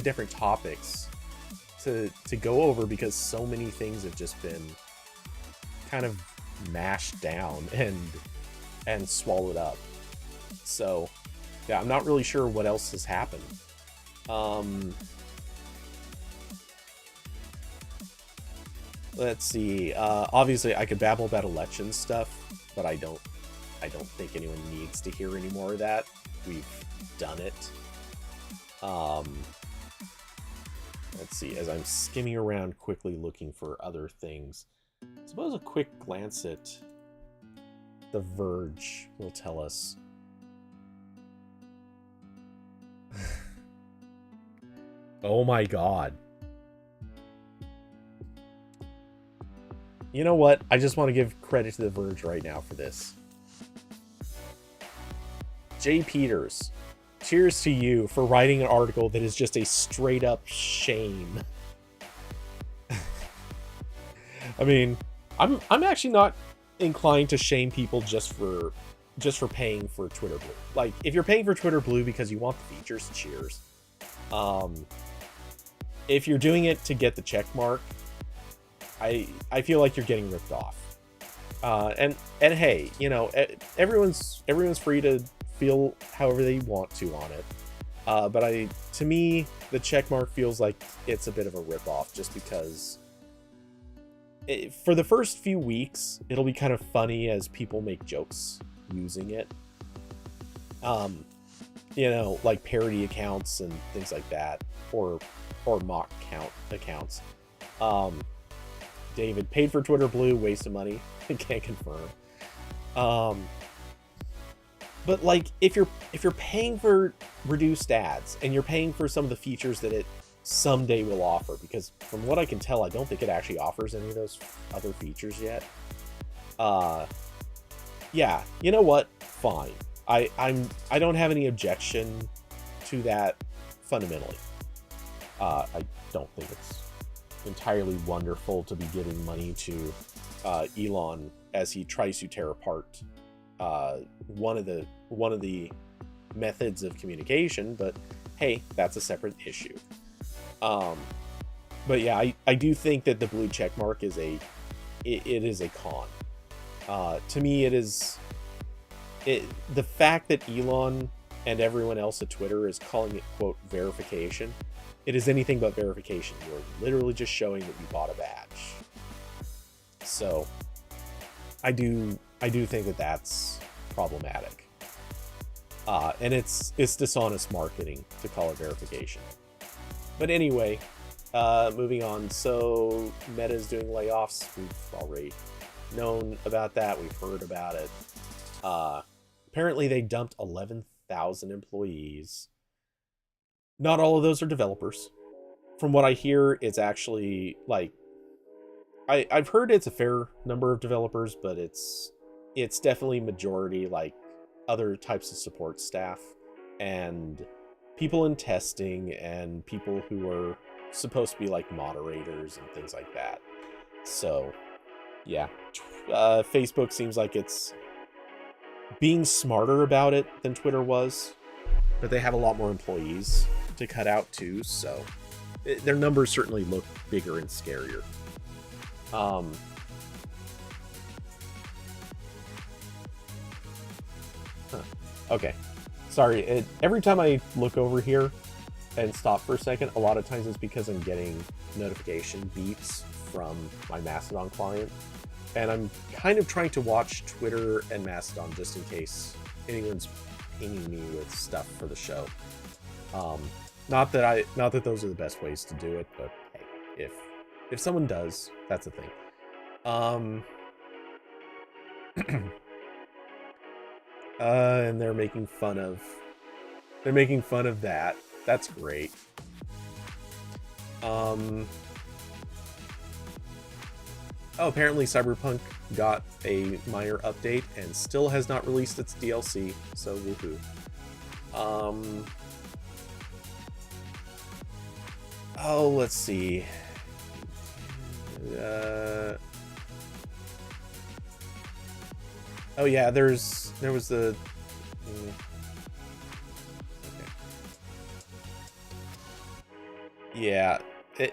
Speaker 1: different topics to go over, because so many things have just been kind of mashed down and swallowed up. So yeah, I'm not really sure what else has happened. Let's see. Obviously, I could babble about election stuff, but I don't think anyone needs to hear any more of that. We've done it. Let's see. As I'm skimming around quickly looking for other things, I suppose a quick glance at The Verge will tell us. Oh my god. You know what? I just want to give credit to The Verge right now for this. Jay Peters, cheers to you for writing an article that is just a straight up shame. I mean, I'm actually not inclined to shame people just for paying for Twitter Blue. Like, if you're paying for Twitter Blue because you want the features, cheers. If you're doing it to get the check mark, I feel like you're getting ripped off. And hey, you know, everyone's free to feel however they want to on it. But to me, the check mark feels like it's a bit of a rip off, just because for the first few weeks, it'll be kind of funny as people make jokes using it. You know, like parody accounts and things like that, or mock accounts. David, paid for Twitter Blue, waste of money. Can't confirm. But like, if you're paying for reduced ads and you're paying for some of the features that it someday will offer, because from what I can tell, I don't think it actually offers any of those other features yet. Yeah, you know what? Fine. I don't have any objection to that fundamentally. I don't think it's entirely wonderful to be giving money to Elon as he tries to tear apart one of the methods of communication, but hey, that's a separate issue. But yeah, I do think that the blue check mark is it is a con. To me, the fact that Elon and everyone else at Twitter is calling it, quote, verification, it is anything but verification. You're literally just showing that you bought a badge. So I do think that that's problematic. And it's dishonest marketing to call it verification. But anyway, moving on. So Meta's doing layoffs. We've already known about that. We've heard about it. Apparently they dumped 11,000 employees. Not all of those are developers. From what I hear, it's actually like, I've heard it's a fair number of developers, but it's definitely majority like other types of support staff and people in testing and people who are supposed to be like moderators and things like that. So yeah, Facebook seems like it's being smarter about it than Twitter was, but they have a lot more employees to cut out too, so their numbers certainly look bigger and scarier. Okay, sorry, every time I look over here and stop for a second, a lot of times it's because I'm getting notification beeps from my Mast-o-don client, and I'm kind of trying to watch Twitter and Mast-o-don just in case anyone's pinging me with stuff for the show. Not that those are the best ways to do it, but hey, if someone does, that's a thing. And they're making fun of that. That's great. Oh, apparently Cyberpunk got a minor update and still has not released its DLC, so woohoo. Oh, let's see. Oh yeah, there was the. Okay. Yeah,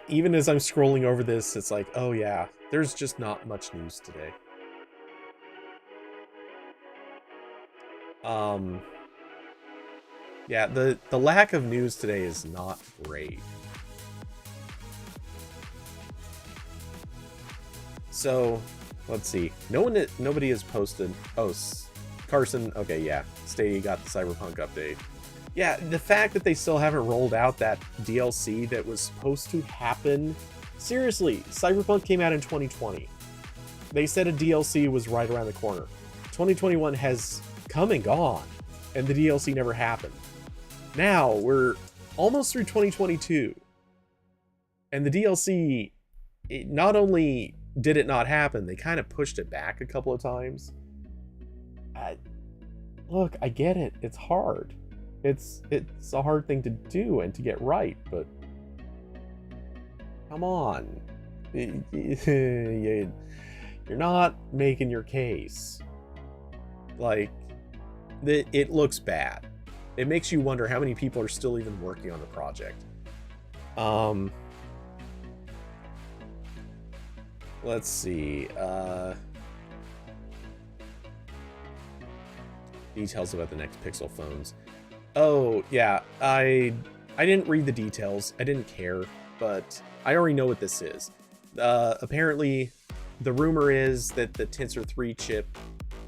Speaker 1: even as I'm scrolling over this, it's like, oh yeah, there's just not much news today. Yeah, the lack of news today is not great. So, let's see. Nobody has posted. Oh, Carson. Okay, yeah. Stadia got the Cyberpunk update. Yeah, the fact that they still haven't rolled out that DLC that was supposed to happen. Seriously, Cyberpunk came out in 2020. They said a DLC was right around the corner. 2021 has come and gone, and the DLC never happened. Now we're almost through 2022, And the DLC, not only did it not happen, they kind of pushed it back a couple of times. Look, I get it. It's hard. It's a hard thing to do and to get right, but come on. You're not making your case. Like, it looks bad. It makes you wonder how many people are still even working on the project. Let's see. Details about the next Pixel phones. Oh, yeah. I didn't read the details. I didn't care, but I already know what this is. Apparently, the rumor is that the Tensor 3 chip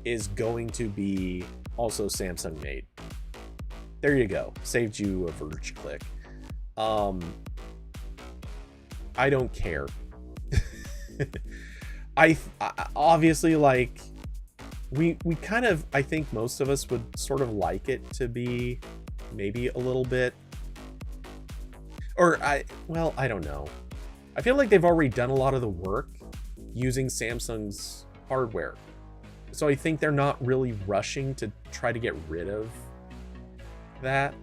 Speaker 1: is going to be also Samsung made. There you go. Saved you a Verge click. I don't care. I obviously, like, we kind of, I think most of us would sort of like it to be maybe a little bit, or I don't know. I feel like they've already done a lot of the work using Samsung's hardware. So I think they're not really rushing to try to get rid of that.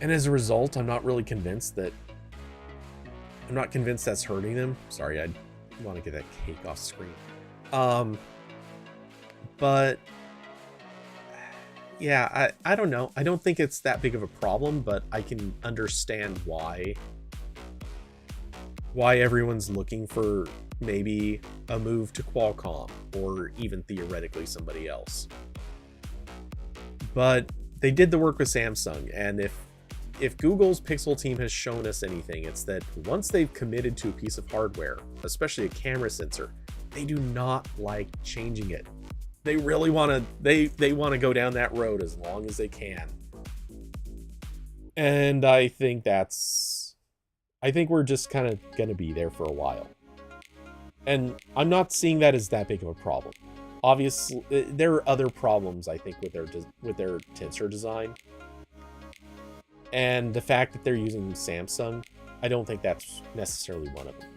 Speaker 1: And as a result, I'm not really convinced that... I'm not convinced that's hurting them. Sorry, I want to get that cake off screen. But... yeah, I don't know. I don't think it's that big of a problem, but I can understand why everyone's looking for maybe a move to Qualcomm, or even theoretically somebody else. But they did the work with Samsung, and if Google's Pixel team has shown us anything, it's that once they've committed to a piece of hardware, especially a camera sensor, they do not like changing it. They really want to, they want to go down that road as long as they can. And I think we're just kind of going to be there for a while. And I'm not seeing that as that big of a problem. Obviously, there are other problems, I think, with their Tensor design. And the fact that they're using Samsung, I don't think that's necessarily one of them.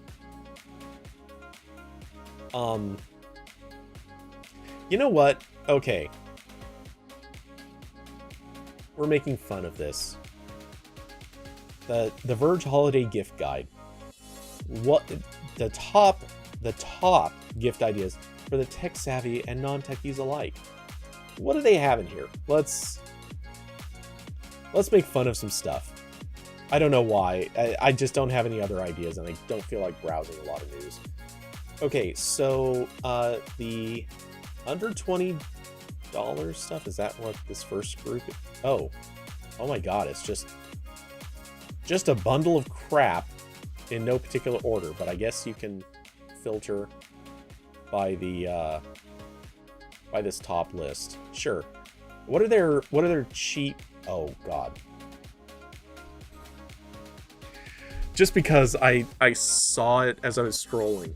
Speaker 1: You know what? Okay. We're making fun of this. The Verge Holiday Gift Guide. What the top gift ideas for the tech savvy and non-techies alike. What do they have in here? Let's make fun of some stuff. I don't know why. I just don't have any other ideas, and I don't feel like browsing a lot of news. Okay, so the under $20 stuff, is that what this first group is? Oh my god, it's just a bundle of crap in no particular order, but I guess you can filter by the by this top list. Sure. What are their cheap... Oh god. Just because I saw it as I was scrolling.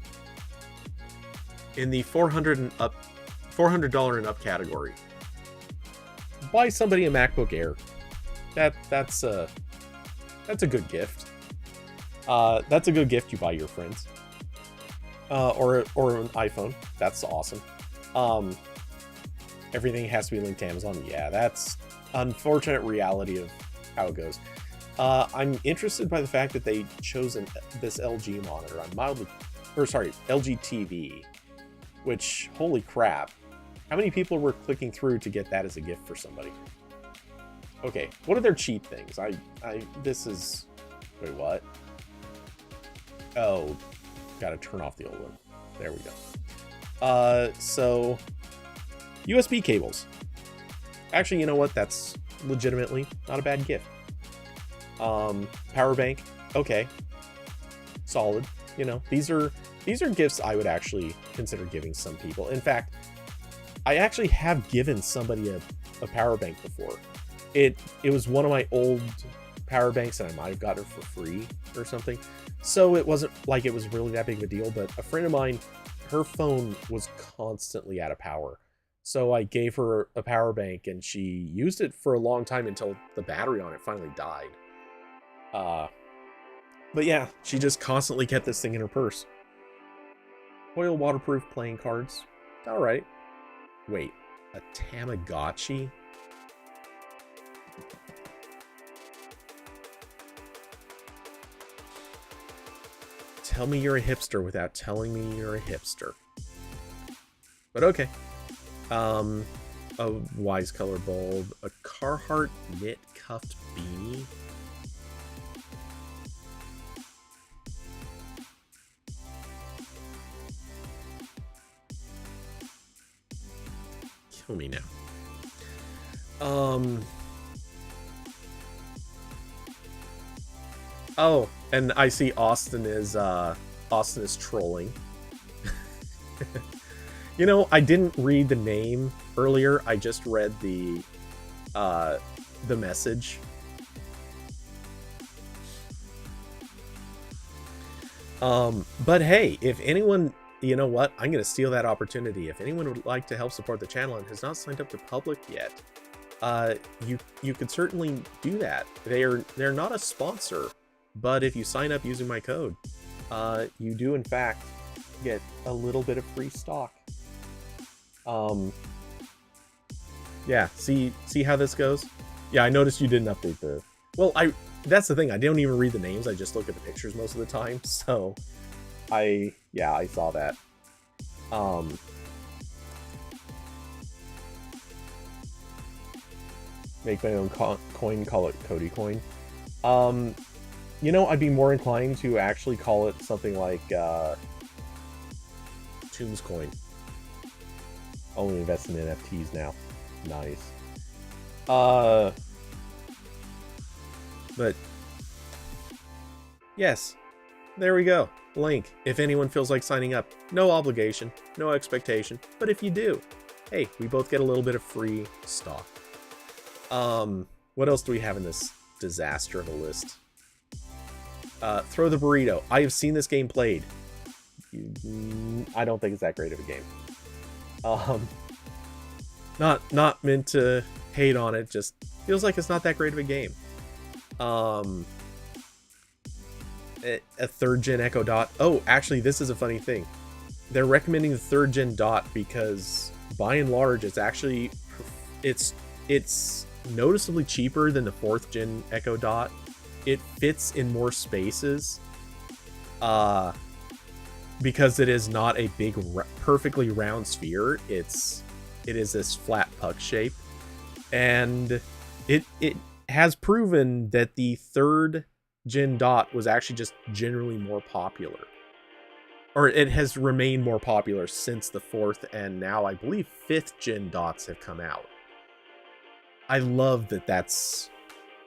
Speaker 1: In the $400 and up category. Buy somebody a MacBook Air. That's a good gift. That's a good gift you buy your friends. Or an iPhone. That's awesome. Everything has to be linked to Amazon. Yeah, that's unfortunate reality of how it goes. I'm interested by the fact that they chose this LG monitor. LG TV, which, holy crap. How many people were clicking through to get that as a gift for somebody? Okay, what are their cheap things? This is... Wait, what? Oh, gotta turn off the old one. There we go. So, USB cables. Actually, you know what? That's legitimately not a bad gift. Power bank. Okay. Solid. You know, these are gifts I would actually consider giving some people. In fact, I actually have given somebody a power bank before. It was one of my old power banks, and I might have gotten it for free or something. So it wasn't like it was really that big of a deal, but a friend of mine, her phone was constantly out of power. So I gave her a power bank, and she used it for a long time until the battery on it finally died. But yeah, she just constantly kept this thing in her purse. Foil waterproof playing cards. Alright. Wait, a Tamagotchi? Tell me you're a hipster without telling me you're a hipster. But okay. A Wise Color Bulb. A Carhartt knit cuffed beanie. Kill me now. Oh, and I see Austin is trolling. You know, I didn't read the name earlier. I just read the message. But hey, if anyone, you know what? I'm gonna steal that opportunity. If anyone would like to help support the channel and has not signed up to public yet, you could certainly do that. They're not a sponsor, but if you sign up using my code, you do in fact get a little bit of free stock. Yeah, see how this goes? Yeah, I noticed you didn't update the... Well, that's the thing, I don't even read the names, I just look at the pictures most of the time, so... I saw that. Make my own coin, call it Cody Coin. You know, I'd be more inclined to actually call it something like, Tombs Coin. Only invest in NFTs now. Nice. But yes, there we go. Link, if anyone feels like signing up. No obligation, no expectation, but if you do, hey, we both get a little bit of free stock. What else do we have in this disaster of a list? Throw the Burrito. I have seen this game played. I don't think it's that great of a game. Not meant to hate on it, just feels like it's not that great of a game. A third gen Echo Dot. Oh, actually, this is a funny thing. They're recommending the third gen Dot because, by and large, it's actually it's noticeably cheaper than the fourth gen Echo Dot. It fits in more spaces, because it is not a big, perfectly round sphere. It is this flat puck shape, and it has proven that the third gen Dot was actually just generally more popular, or it has remained more popular since the fourth and now I believe fifth gen Dots have come out. I love that that's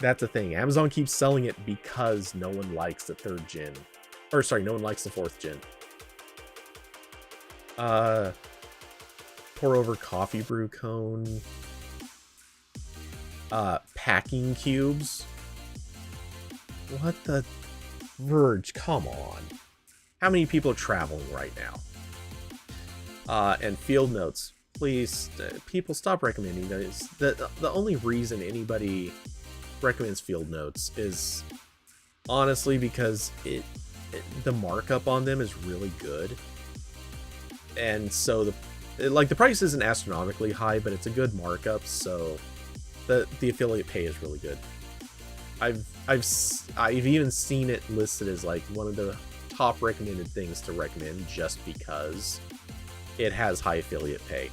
Speaker 1: a thing. Amazon keeps selling it because no one likes the third gen, or sorry, no one likes the fourth gen. Pour over coffee brew cone. Packing cubes. What the Verge? Come on. How many people are traveling right now? And field notes. Please, people, stop recommending those. The only reason anybody recommends field notes is honestly because the markup on them is really good. And so the price isn't astronomically high, but it's a good markup, so the affiliate pay is really good. I've even seen it listed as like one of the top recommended things to recommend just because it has high affiliate pay.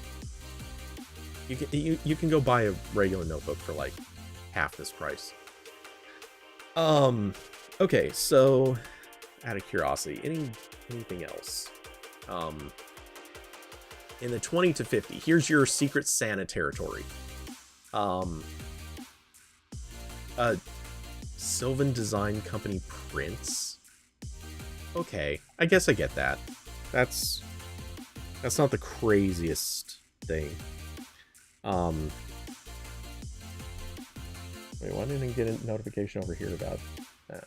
Speaker 1: You can go buy a regular notebook for like half this price. Okay, so out of curiosity, anything else? In the 20 to 50, here's your Secret Santa territory. Sylvan Design Company prints. Okay, I guess I get that. That's not the craziest thing. Wait, why didn't I get a notification over here about that?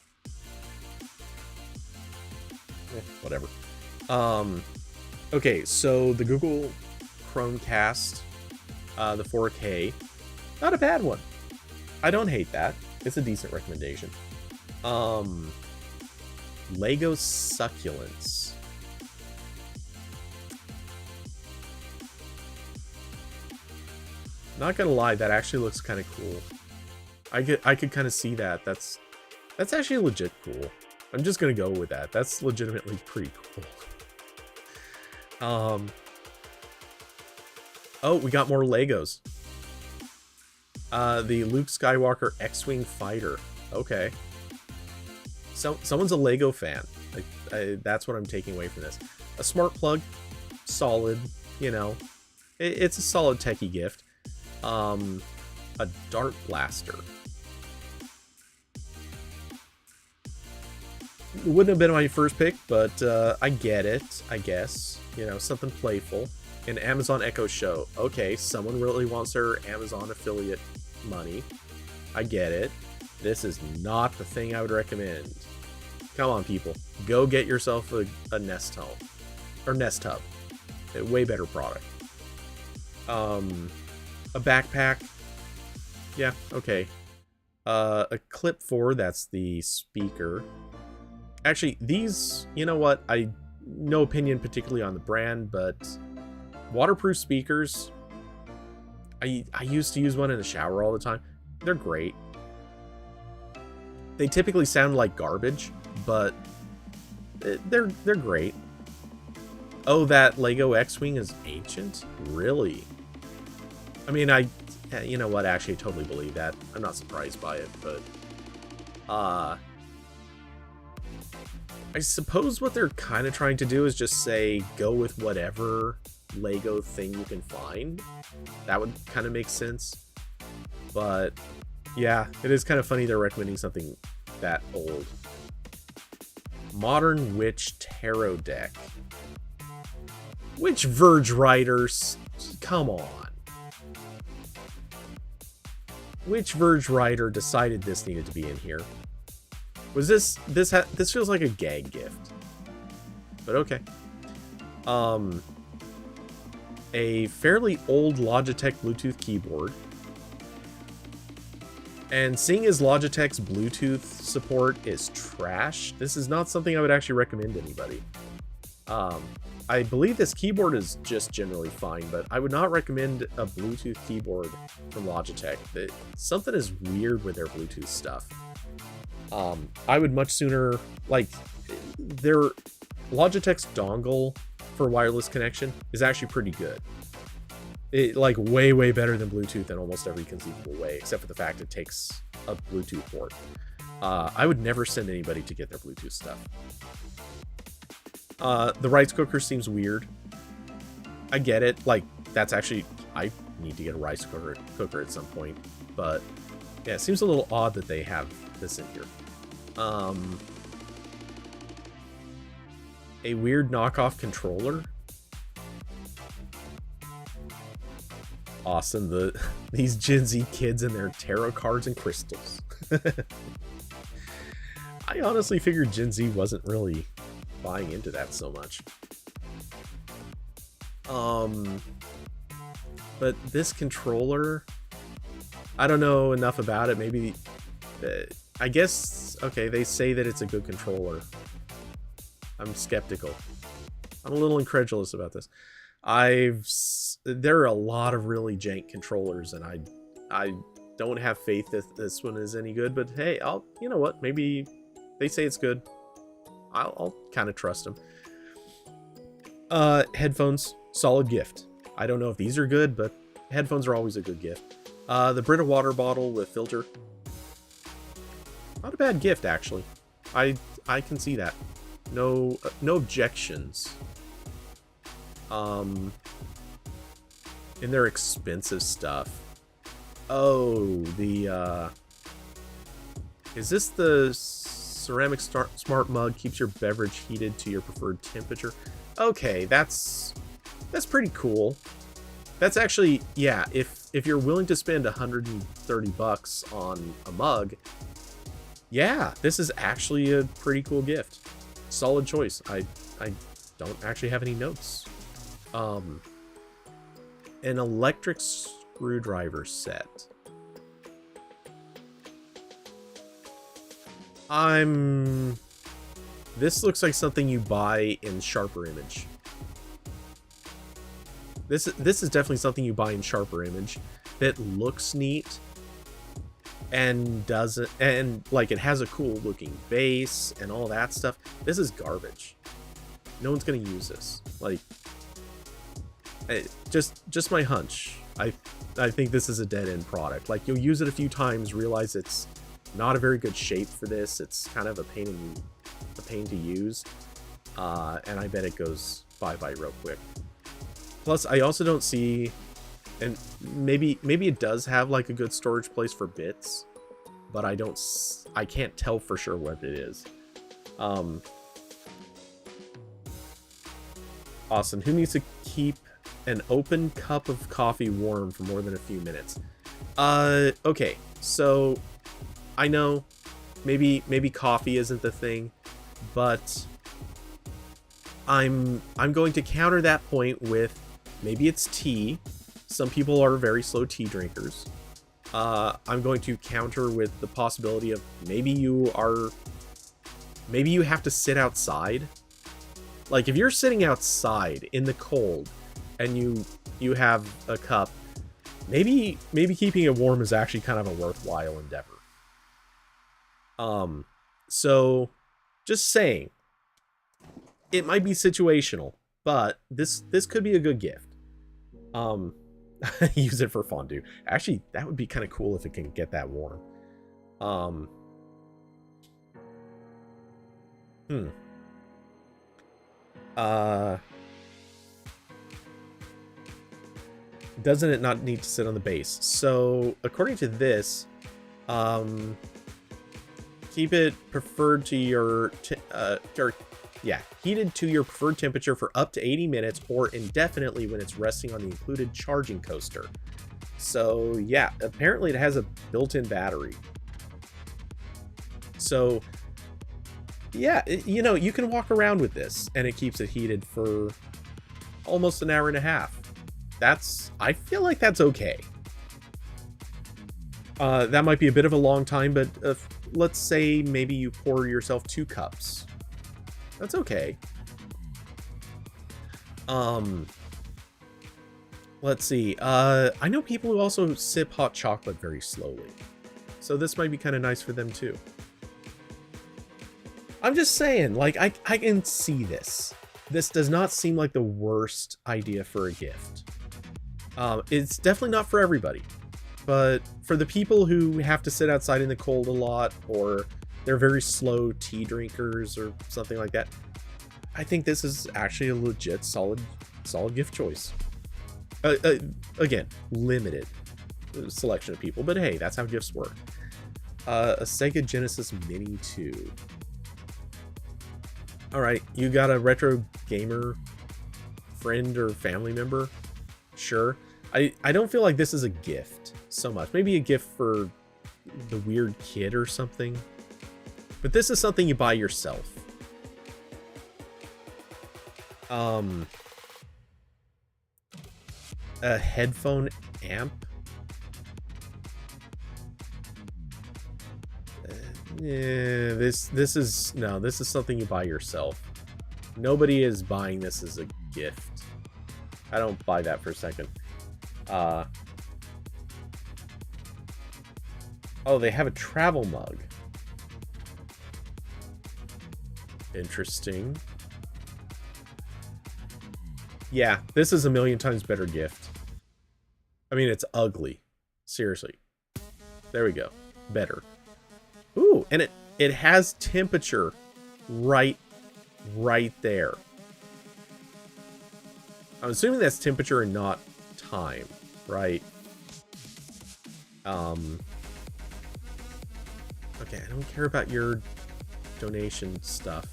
Speaker 1: Whatever. Okay, so the Google Chromecast, the 4K, not a bad one. I don't hate that. It's a decent recommendation. Lego succulents. Not gonna lie, that actually looks kind of cool. I could kind of see that. That's actually legit cool. I'm just gonna go with that. That's legitimately pretty cool. Oh, we got more Legos. The Luke Skywalker X-Wing fighter. Okay. So someone's a Lego fan. That's what I'm taking away from this. A smart plug, solid. You know, it's a solid techie gift. A dart blaster. It wouldn't have been my first pick, but I get it, I guess. You know, something playful. An Amazon Echo Show. Okay, someone really wants their Amazon affiliate money. I get it. This is not the thing I would recommend. Come on, people. Go get yourself a Nest home. Or Nest Hub. A way better product. A backpack. Yeah, okay. A Clip 4, that's the speaker. Actually, these, you know what? No opinion particularly on the brand, but waterproof speakers, I used to use one in the shower all the time. They're great. They typically sound like garbage, but they're great. Oh, that Lego X-Wing is ancient? Really? I mean, you know what? Actually, I totally believe that. I'm not surprised by it, but I suppose what they're kind of trying to do is just say, go with whatever Lego thing you can find. That would kind of make sense. But yeah, it is kind of funny they're recommending something that old. Modern Witch Tarot Deck. Which Verge writers? Come on. Which Verge writer decided this needed to be in here? Was this feels like a gag gift. But okay. A fairly old Logitech Bluetooth keyboard. And seeing as Logitech's Bluetooth support is trash, this is not something I would actually recommend to anybody. I believe this keyboard is just generally fine, but I would not recommend a Bluetooth keyboard from Logitech. Something is weird with their Bluetooth stuff. I would much sooner, like, their Logitech's dongle for wireless connection is actually pretty good. Like, way better than Bluetooth in almost every conceivable way, except for the fact it takes a Bluetooth port. I would never send anybody to get their Bluetooth stuff. The rice cooker seems weird. I get it. Like, that's actually, I need to get a rice cooker at some point. But yeah, it seems a little odd that they have this in here. A weird knockoff controller. Awesome. These Gen Z kids and their tarot cards and crystals. I honestly figured Gen Z wasn't really buying into that so much. But this controller, I don't know enough about it. Maybe, I guess, okay, they say that it's a good controller. I'm skeptical. I'm a little incredulous about this. There are a lot of really jank controllers, and I don't have faith that this one is any good, but hey, you know what, maybe they say it's good. I'll kind of trust them. Headphones, solid gift. I don't know if these are good, but headphones are always a good gift. The Brita water bottle with filter. Not a bad gift, actually. I can see that. No objections. And their expensive stuff. Oh, is this the ceramic smart mug keeps your beverage heated to your preferred temperature? Okay, that's pretty cool. That's actually, yeah, if you're willing to spend $130 on a mug, yeah, this is actually a pretty cool gift. Solid choice. I don't actually have any notes. An electric screwdriver set. I'm This looks like something you buy in Sharper Image. This is definitely something you buy in Sharper Image that looks neat and doesn't, and like it has a cool looking base and all that stuff. This is garbage. No one's gonna use this. Like, just my hunch. I think this is a dead end product. Like, you'll use it a few times, realize it's not a very good shape for this. It's kind of a pain to use, and I bet it goes bye-bye real quick. Plus, I also don't see, and maybe it does have like a good storage place for bits, but I can't tell for sure what it is. Awesome. Who needs to keep an open cup of coffee warm for more than a few minutes? Okay, so I know maybe coffee isn't the thing, but I'm going to counter that point with maybe it's tea. Some people are very slow tea drinkers. I'm going to counter with the possibility of maybe you have to sit outside. Like, if you're sitting outside in the cold and you have a cup, maybe keeping it warm is actually kind of a worthwhile endeavor. So just saying, it might be situational, but this could be a good gift. Use it for fondue. Actually, that would be kind of cool if it can get that warm. Doesn't it not need to sit on the base? So according to this, keep it preferred to your heated to your preferred temperature for up to 80 minutes or indefinitely when it's resting on the included charging coaster. So yeah, apparently it has a built-in battery. So yeah, you can walk around with this and it keeps it heated for almost an hour and a half. I feel like that's okay. That might be a bit of a long time, but let's say maybe you pour yourself 2 cups. That's okay. Let's see. I know people who also sip hot chocolate very slowly, so this might be kind of nice for them too. I'm just saying, like, I can see this. This does not seem like the worst idea for a gift. It's definitely not for everybody, but for the people who have to sit outside in the cold a lot, or they're very slow tea drinkers or something like that, I think this is actually a legit solid gift choice. Again, limited selection of people, but hey, that's how gifts work. A Sega Genesis Mini 2. Alright, you got a retro gamer friend or family member? Sure. I don't feel like this is a gift so much. Maybe a gift for the weird kid or something. But this is something you buy yourself. A headphone amp? Yeah, this is something you buy yourself. Nobody is buying this as a gift. I don't buy that for a second. Oh, they have a travel mug. Interesting. Yeah, this is a million times better gift. I mean, it's ugly. Seriously. There we go. Better. Ooh, and it has temperature right there. I'm assuming that's temperature and not time, right? Okay, I don't care about your donation stuff.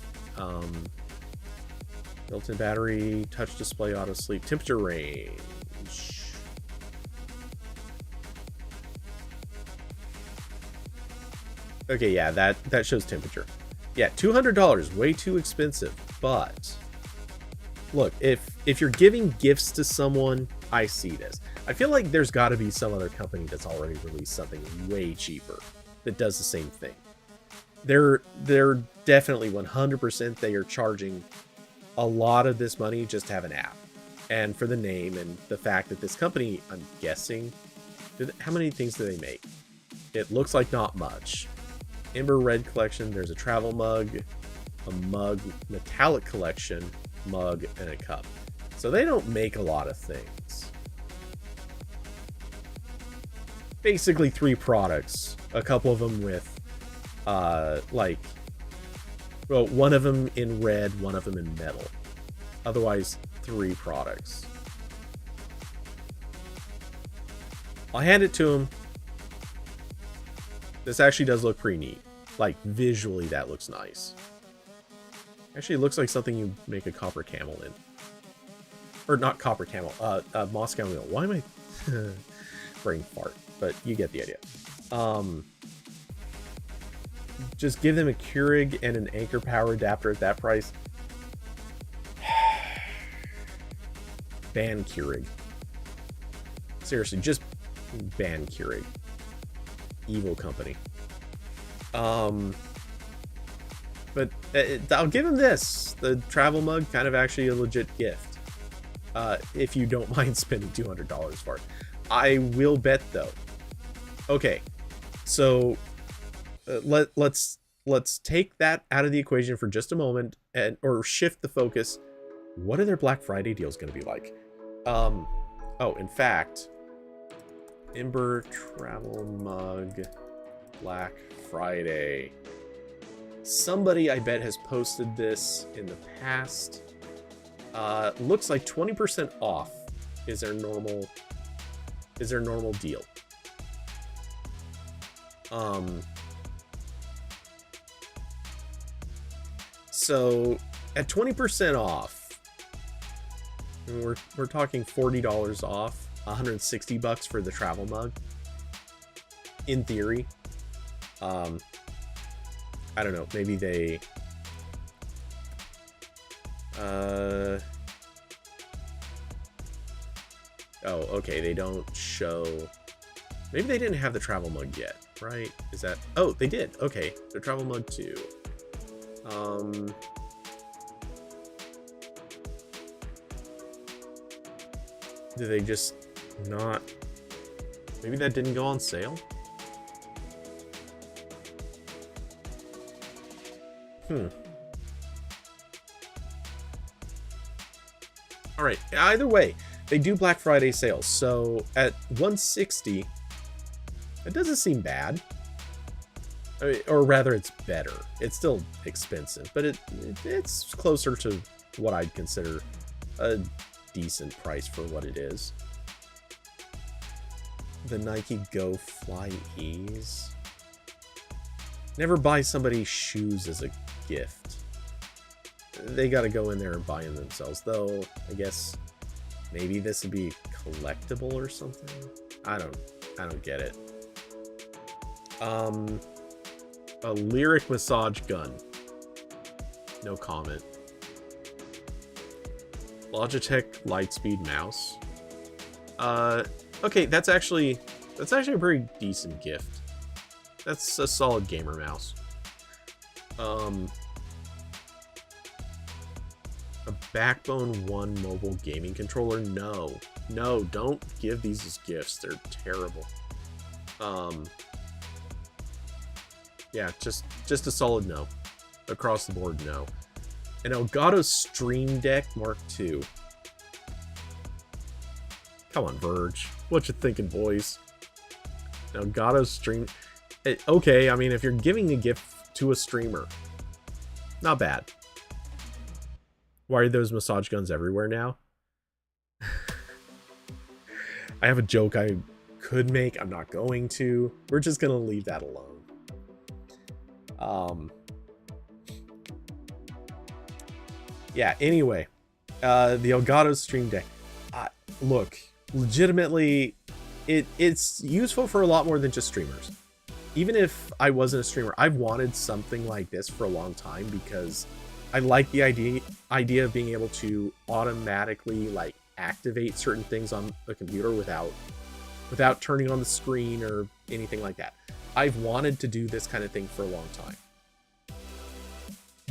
Speaker 1: Built-in battery, touch display, auto sleep, temperature range. Okay, yeah, that shows temperature. Yeah, $200, way too expensive. But look, if you're giving gifts to someone, I see this. I feel like there's got to be some other company that's already released something way cheaper that does the same thing. They're definitely 100% they are charging a lot of this money just to have an app. And for the name and the fact that this company, I'm guessing, how many things do they make? It looks like not much. Ember Red collection, there's a travel mug, a mug, metallic collection, mug, and a cup. So they don't make a lot of things. Basically 3 products. A couple of them with, well, one of them in red, one of them in metal. Otherwise, 3 products. I'll hand it to him. This actually does look pretty neat. Like, visually, that looks nice. Actually, it looks like something you make a copper camel in. Or not copper camel, Moscow Mule. Why am I brain fart? But you get the idea. Just give them a Keurig and an Anchor Power adapter at that price. Ban Keurig. Seriously, just ban Keurig. Evil company. But I'll give him this. The travel mug, kind of actually a legit gift. If you don't mind spending $200 for it. I will bet though. Okay, so let's take that out of the equation for just a moment, or shift the focus. What are their Black Friday deals going to be like? Oh, in fact, Ember travel mug Black Friday. Somebody I bet has posted this in the past. Looks like 20% off is their normal deal. So at 20% off, we're talking $40 off, $160 for the travel mug. In theory, I don't know. Maybe they. Oh, okay. They don't show. Maybe they didn't have the travel mug yet, right? Is that? Oh, they did. Okay, the travel mug too. Do they just not? Maybe that didn't go on sale. All right. Either way, they do Black Friday sales. So at $160, it doesn't seem bad. I mean, or rather, it's better. It's still expensive, but it's closer to what I'd consider a decent price for what it is. The Nike Go Fly Ease. Never buy somebody shoes as a gift. They got to go in there and buy them themselves, though. I guess maybe this would be collectible or something. I don't get it. A lyric massage gun. No comment. Logitech Lightspeed mouse. Okay, that's actually a pretty decent gift. That's a solid gamer mouse. A Backbone 1 mobile gaming controller? No, don't give these as gifts. They're terrible. Yeah, just a solid no. Across the board, no. An Elgato Stream Deck Mark II. Come on, Verge. What you thinking, boys? An Elgato Stream... Okay, I mean, if you're giving a gift to a streamer, not bad. Why are those massage guns everywhere now? I have a joke I could make. I'm not going to. We're just going to leave that alone. Yeah, anyway. The Elgato Stream Deck. Look, legitimately, it's useful for a lot more than just streamers. Even if I wasn't a streamer, I've wanted something like this for a long time because I like the idea of being able to automatically like activate certain things on the computer without turning on the screen or anything like that. I've wanted to do this kind of thing for a long time.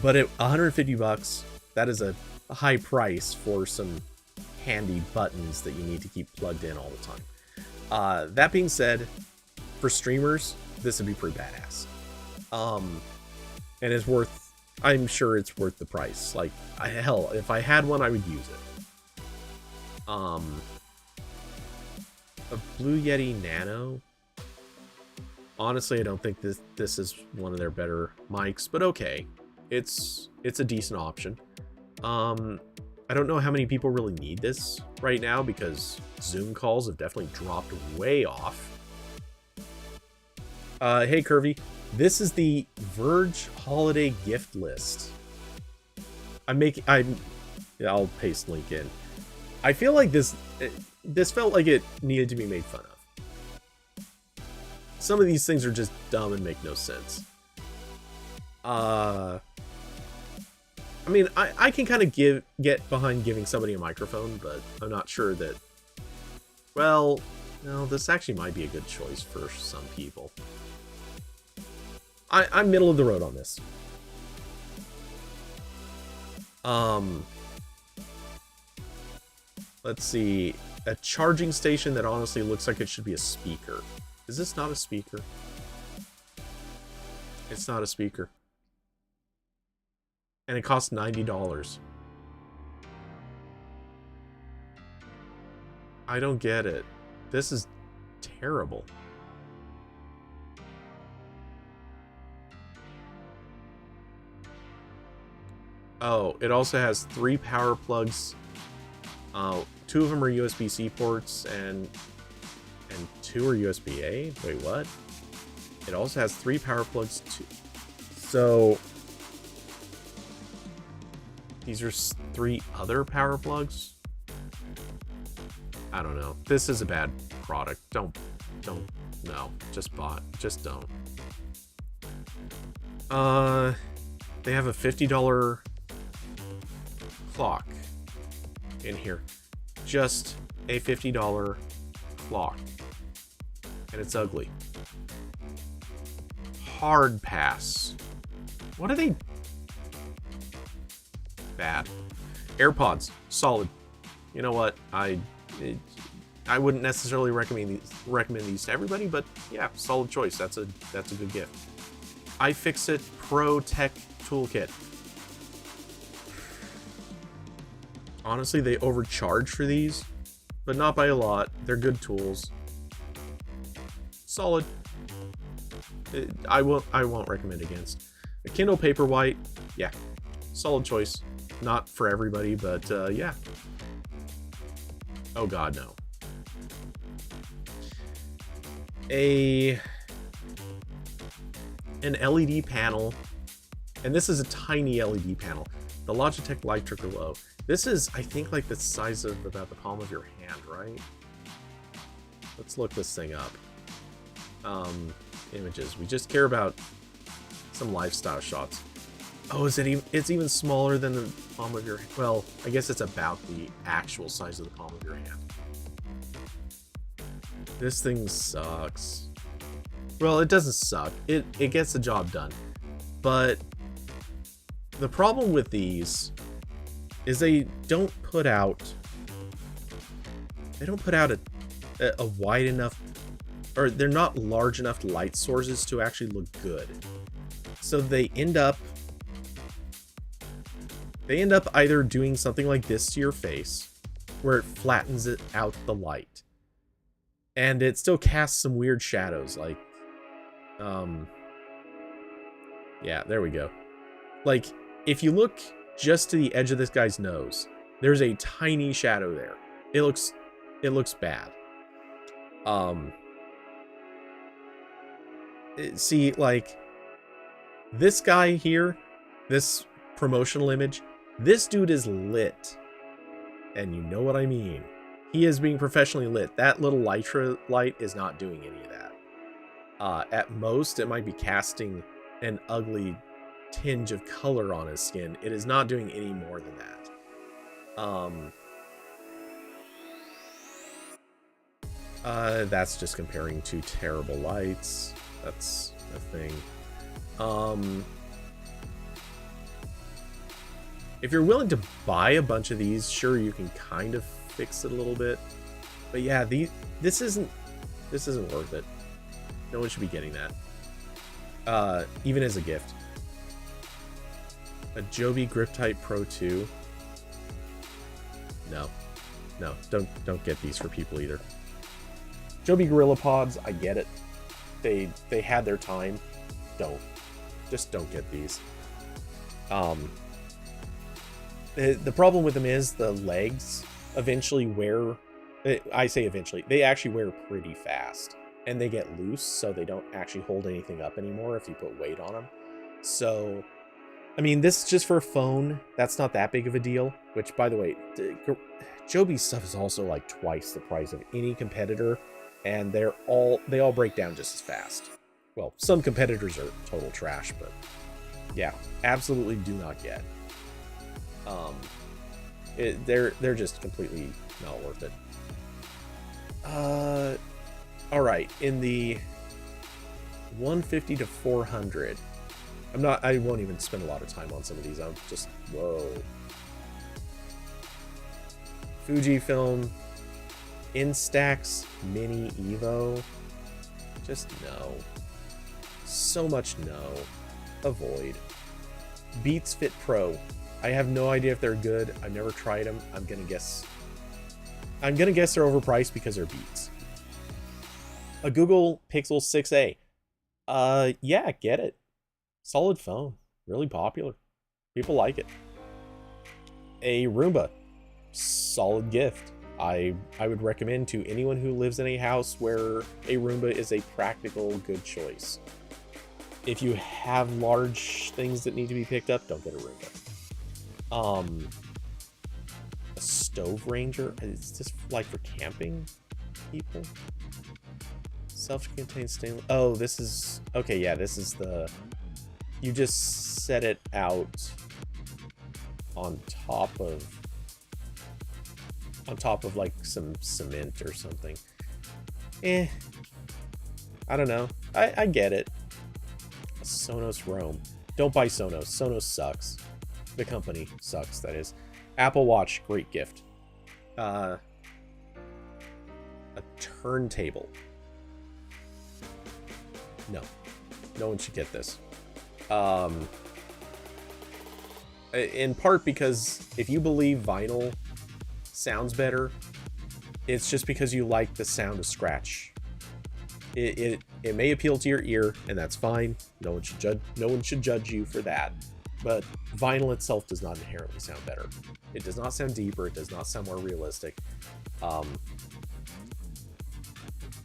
Speaker 1: But at $150, that is a high price for some handy buttons that you need to keep plugged in all the time. That being said, for streamers, this would be pretty badass. And it's worth, I'm sure it's worth the price. Like, hell, if I had one, I would use it. A Blue Yeti Nano. Honestly, I don't think this is one of their better mics, but okay. It's a decent option. I don't know how many people really need this right now because Zoom calls have definitely dropped way off. Hey Curvy, this is the Verge holiday gift list. I'll paste link in. I feel like this felt like it needed to be made fun of. Some of these things are just dumb and make no sense. I mean, I can kind of get behind giving somebody a microphone, but I'm not sure that... Well, no, this actually might be a good choice for some people. I'm middle of the road on this. Let's see. A charging station that honestly looks like it should be a speaker. Is this not a speaker? It's not a speaker. And it costs $90. I don't get it. This is terrible. Oh, it also has 3 power plugs. 2 of them are USB-C ports and 2 are USB-A. Wait, what? It also has 3 power plugs too. So these are 3 other power plugs? I don't know. This is a bad product. Don't, no. Just don't. They have a $50 clock in here. Just a $50 clock. And it's ugly. Hard pass. What are they? Bad. AirPods, solid. You know what? I wouldn't necessarily recommend these to everybody, but yeah, solid choice. That's a good gift. iFixit Pro Tech Toolkit. Honestly, they overcharge for these, but not by a lot. They're good tools. Solid. I won't recommend against. A Kindle Paperwhite, yeah, solid choice. Not for everybody, but yeah. Oh god, no. An LED panel, and this is a tiny LED panel. The Logitech Lightricker Low. This is, I think, like the size of about the palm of your hand, right? Let's look this thing up. Images. We just care about some lifestyle shots. Oh, is it even? It's even smaller than the palm of your hand. Well, I guess it's about the actual size of the palm of your hand. This thing sucks. Well, it doesn't suck. It gets the job done. But the problem with these is they don't put out a wide enough, or they're not large enough light sources to actually look good. So they end up either doing something like this to your face, where it flattens it out the light, and it still casts some weird shadows, like, yeah, there we go. Like, if you look just to the edge of this guy's nose, there's a tiny shadow there. It looks bad. See, like, this guy here, this promotional image, this dude is lit. And you know what I mean. He is being professionally lit. That little Lytra light is not doing any of that. At most, it might be casting an ugly tinge of color on his skin. It is not doing any more than that. That's just comparing two terrible lights. That's a thing. If you're willing to buy a bunch of these, sure, you can kind of fix it a little bit. But yeah, this isn't worth it. No one should be getting that. Even as a gift. A Joby Grip Type Pro 2. No, don't get these for people either. Joby Gorilla Pods, I get it. They had their time. Just don't get these. The problem with them is the legs eventually wear. I say eventually, they actually wear pretty fast, and they get loose, so they don't actually hold anything up anymore if you put weight on them. So, I mean, this is just for a phone. That's not that big of a deal. Which, by the way, Joby's stuff is also like twice the price of any competitor, and they all break down just as fast. Well, some competitors are total trash, but yeah, absolutely do not get. They're just completely not worth it. All right, in the 150 to 400. I won't even spend a lot of time on some of these. I'm just, whoa. Fujifilm Instax Mini Evo. Just no. So much no. Avoid. Beats Fit Pro. I have no idea if they're good. I've never tried them. I'm gonna guess they're overpriced because they're Beats. A Google Pixel 6a. Yeah, get it. Solid phone. Really popular. People like it. A Roomba. Solid gift. I would recommend to anyone who lives in a house where a Roomba is a practical, good choice. If you have large things that need to be picked up, don't get a Roomba. A Stove Ranger. Is this like for camping people? Self-contained stainless. Oh, this is okay. Yeah, this is the. You just set it out on top of like some cement or something. I don't know. I get it. A Sonos Roam. Don't buy Sonos. Sonos sucks. The company sucks, that is. Apple Watch, great gift. A turntable. No one should get this. In part because if you believe vinyl sounds better, it's just because you like the sound of scratch. It may appeal to your ear, and that's fine. No one should judge you for that. But vinyl itself does not inherently sound better. It does not sound deeper. It does not sound more realistic.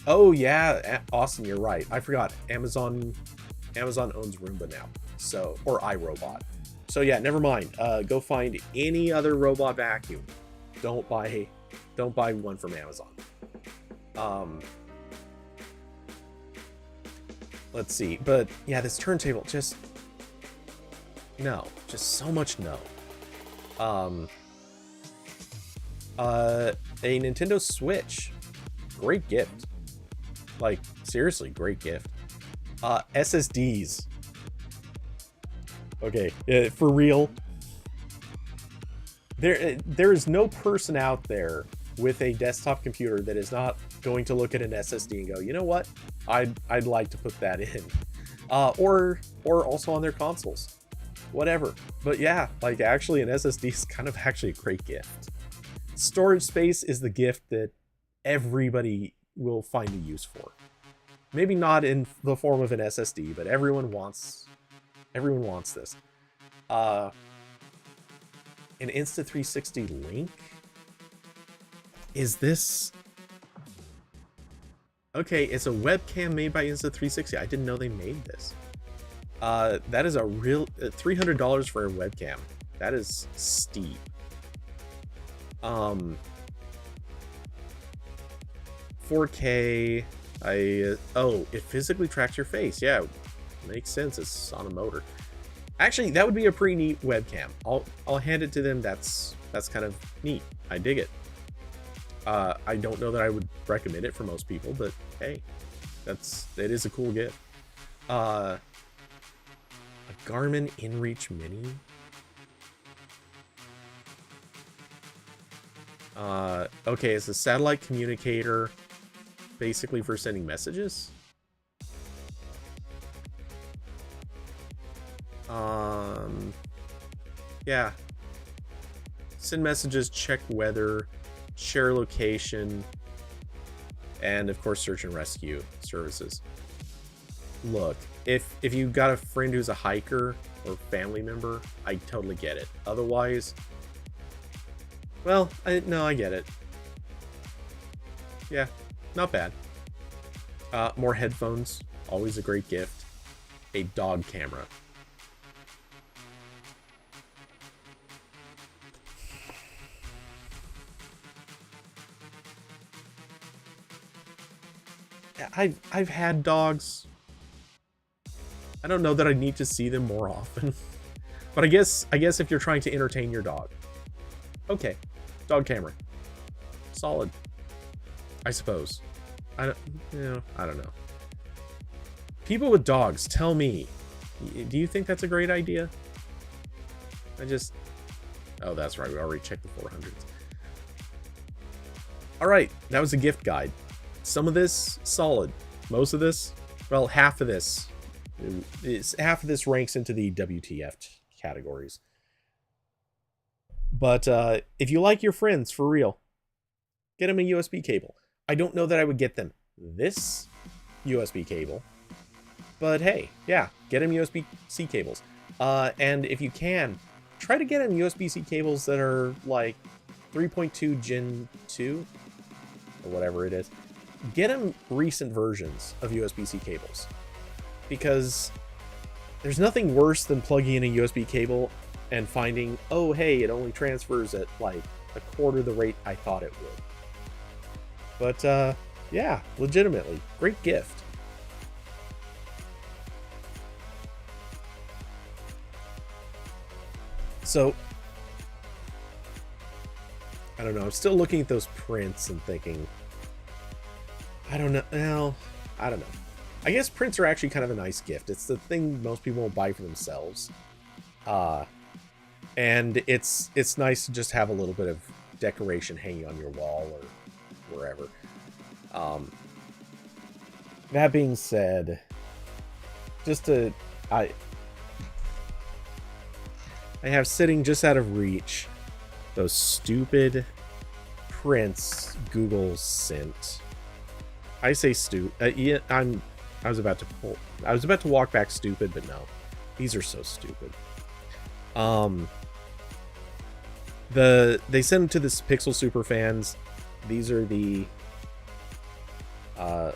Speaker 1: Oh yeah, Austin, you're right. I forgot. Amazon owns Roomba now, or iRobot. So yeah, never mind. Go find any other robot vacuum. Don't buy one from Amazon. Let's see. But yeah, this turntable just so much no. A Nintendo Switch. Great gift. Like, seriously, great gift. SSDs. Okay, for real. There is no person out there with a desktop computer that is not going to look at an SSD and go, you know what? I'd like to put that in. Or also on their consoles. Whatever. But yeah, like actually an SSD is kind of actually a great gift. Storage space is the gift that everybody will find a use for. Maybe not in the form of an SSD, but everyone wants this. An Insta360 Link? Is this... Okay, it's a webcam made by Insta360. I didn't know they made this. That is a real... $300 for a webcam. That is steep. 4K... it physically tracks your face. Yeah, makes sense. It's on a motor. Actually, that would be a pretty neat webcam. I'll hand it to them. That's kind of neat. I dig it. I don't know that I would recommend it for most people, but hey, it is a cool gift. A Garmin InReach Mini. Okay, it's a satellite communicator, basically for sending messages. Yeah. Send messages, check weather, share location, and of course search and rescue services. Look, if you got a friend who's a hiker or family member, I totally get it. Otherwise, well, I get it. Yeah, not bad. More headphones, always a great gift. A dog camera. I've had dogs. I don't know that I need to see them more often. But I guess if you're trying to entertain your dog. Okay. Dog camera. Solid. I suppose. I don't know. People with dogs, tell me. Do you think that's a great idea? Oh, that's right. We already checked the 400s. All right. That was a gift guide. Some of this, solid. Most of this, well, half of this ranks into the WTF categories. But if you like your friends, for real, get them a USB cable. I don't know that I would get them this USB cable. But hey, yeah, get them USB-C cables. And if you can, try to get them USB-C cables that are like 3.2 Gen 2 or whatever it is. Get them recent versions of USB-C cables, because there's nothing worse than plugging in a USB cable and finding, oh hey, it only transfers at like a quarter the rate I thought it would. But yeah, legitimately, great gift. So I don't know, I'm still looking at those prints and thinking, I don't know. Well, I don't know. I guess prints are actually kind of a nice gift. It's the thing most people will buy for themselves. And it's nice to just have a little bit of decoration hanging on your wall or wherever. That being said, I have sitting just out of reach those stupid prints Google sent. I say yeah, I was about to walk back stupid, but no. These are so stupid. They sent them to this Pixel Super fans. These are the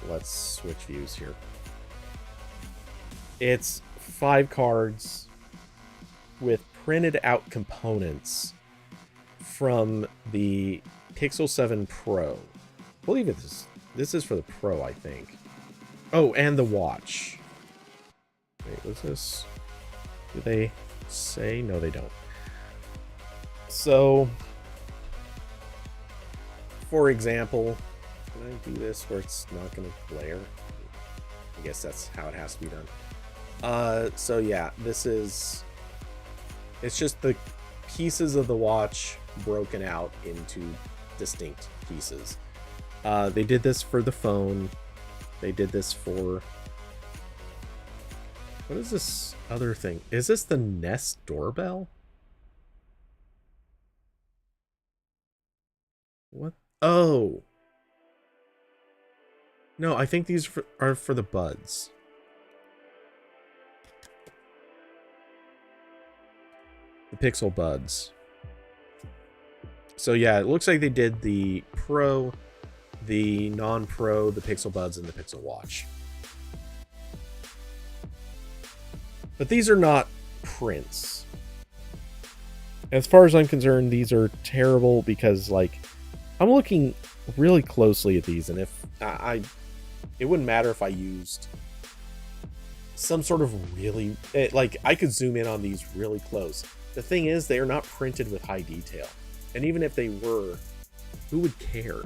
Speaker 1: let's switch views here. It's 5 cards with printed out components from the Pixel 7 Pro. I believe this is for the Pro, I think. Oh, and the watch. Wait, what's this? Do they say? No, they don't. So, for example, can I do this where it's not going to glare? I guess that's how it has to be done. So yeah, it's just the pieces of the watch broken out into distinct pieces. They did this for the phone. They did this for... What is this other thing? Is this the Nest doorbell? What? Oh! No, I think these are for the buds. The Pixel buds. So yeah, it looks like they did the Pro, the non-Pro, the Pixel buds, and the Pixel watch. But these are not prints. As far as I'm concerned, these are terrible because, like, I'm looking really closely at these, and if it wouldn't matter if I used some sort of really, like, I could zoom in on these really close. The thing is, they are not printed with high detail. And even if they were, who would care?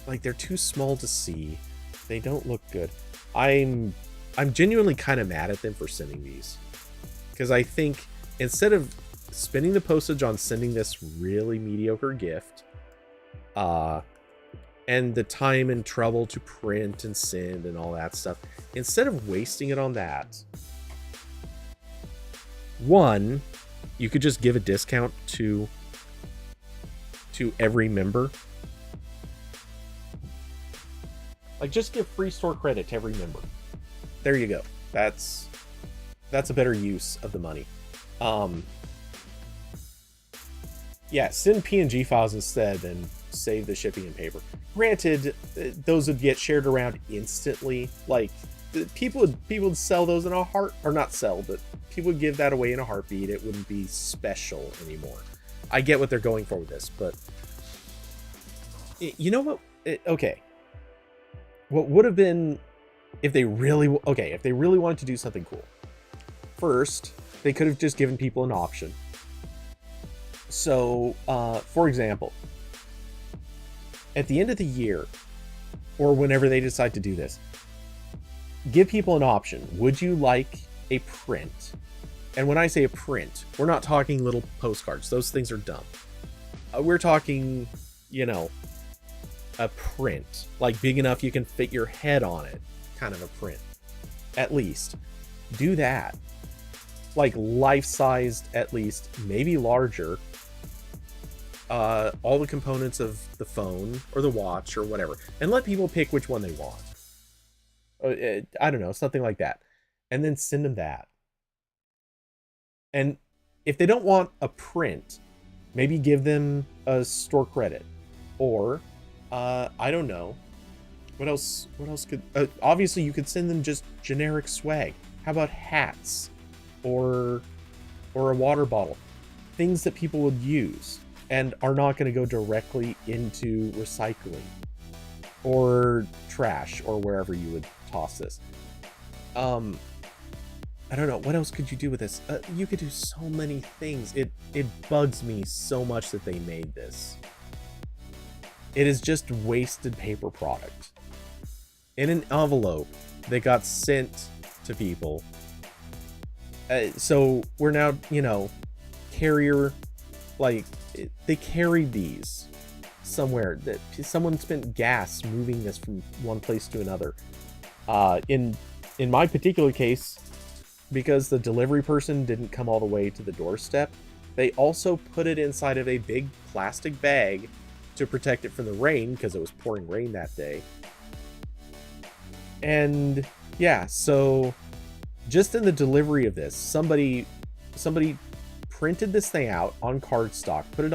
Speaker 1: Like, they're too small to see. They don't look good. I'm genuinely kind of mad at them for sending these. Because I think instead of spending the postage on sending this really mediocre gift, and the time and trouble to print and send and all that stuff. Instead of wasting it on that, one, you could just give a discount to every member. Like, just give free store credit to every member. There you go. That's a better use of the money. Yeah, send PNG files instead and save the shipping and paper. Granted, those would get shared around instantly. Like, people would sell those in a heart, or not sell, but people would give that away in a heartbeat. It wouldn't be special anymore. I get what they're going for with this, but you know what? Okay. What would have been if they really wanted to do something cool? First, they could have just given people an option. So, for example, at the end of the year, or whenever they decide to do this, give people an option. Would you like a print? And when I say a print, we're not talking little postcards. Those things are dumb. We're talking, a print. Like, big enough you can fit your head on it. Kind of a print. At least. Do that. Like, life-sized, at least. Maybe larger. All the components of the phone, or the watch, or whatever. And let people pick which one they want. I don't know, something like that. And then send them that. And if they don't want a print, maybe give them a store credit. Or, I don't know. What else could... obviously, you could send them just generic swag. How about hats? Or a water bottle. Things that people would use and are not going to go directly into recycling. Or trash, or wherever you would toss this. I don't know, what else could you do with this? You could do so many things. It bugs me so much that they made this. It is just wasted paper product. In an envelope that got sent to people. So we're now, carrier, like, they carried these somewhere. That someone spent gas moving this from one place to another. In my particular case, because the delivery person didn't come all the way to the doorstep, they also put it inside of a big plastic bag to protect it from the rain, because it was pouring rain that day. And yeah, so just in the delivery of this, somebody printed this thing out on cardstock, put it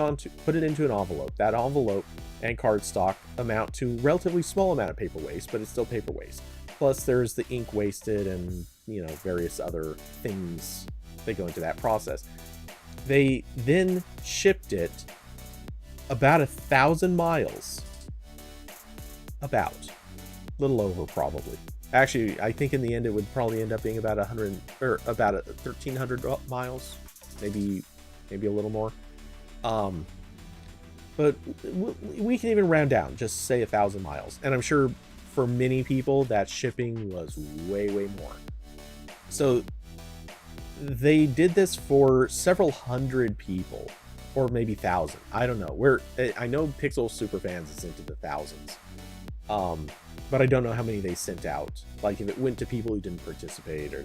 Speaker 1: into an envelope. That envelope and cardstock amount to a relatively small amount of paper waste, but it's still paper waste. Plus there's the ink wasted and, various other things that go into that process. They then shipped it about 1,000 miles. About. A little over, probably. Actually, I think in the end it would probably end up being about 1,300 miles. Maybe a little more. But we can even round down, just say 1,000 miles. And I'm sure for many people that shipping was way, way more. So they did this for several hundred people, or maybe 1,000. I don't know. I know Pixel Superfans is into the thousands. But I don't know how many they sent out. Like, if it went to people who didn't participate or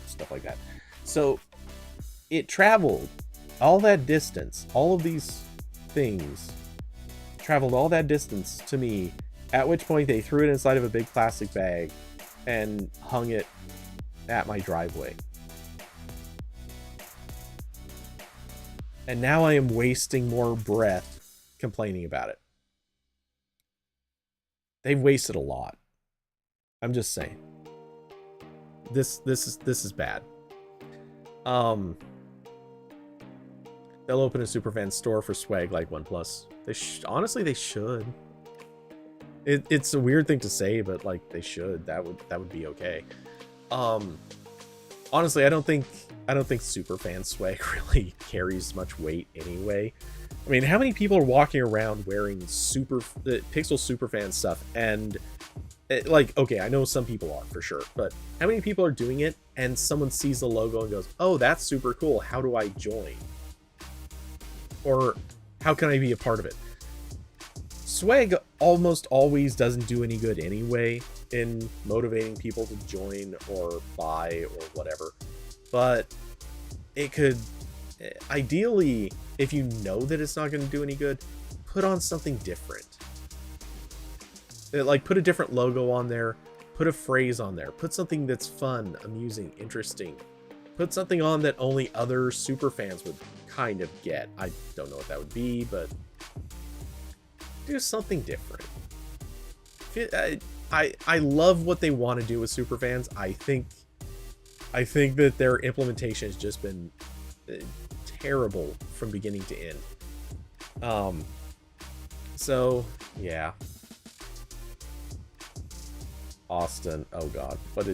Speaker 1: stuff like that. So it traveled all that distance. All of these things traveled all that distance to me, at which point they threw it inside of a big plastic bag and hung it at my driveway. And now I am wasting more breath complaining about it. They've wasted a lot. I'm just saying. This is bad. They'll open a Superfan store for swag like OnePlus. Honestly, they should. It's a weird thing to say, but like they should. That would be okay. Honestly, I don't think Superfan swag really carries much weight anyway. I mean, how many people are walking around wearing Pixel Superfan stuff? And okay, I know some people are for sure, but how many people are doing it and someone sees the logo and goes, "Oh, that's super cool. How do I join?" Or how can I be a part of it? swag almost always doesn't do any good anyway in motivating people to join or buy or whatever. But it could, ideally, if you know that it's not going to do any good, put on something different. Like, put a different logo on there, put a phrase on there, put something that's fun, amusing, interesting. Put something on that only other super fans would kind of get. I don't know what that would be, but do something different. I love what they want to do with super fans. I think that their implementation has just been terrible from beginning to end. So yeah. Austin, oh god, what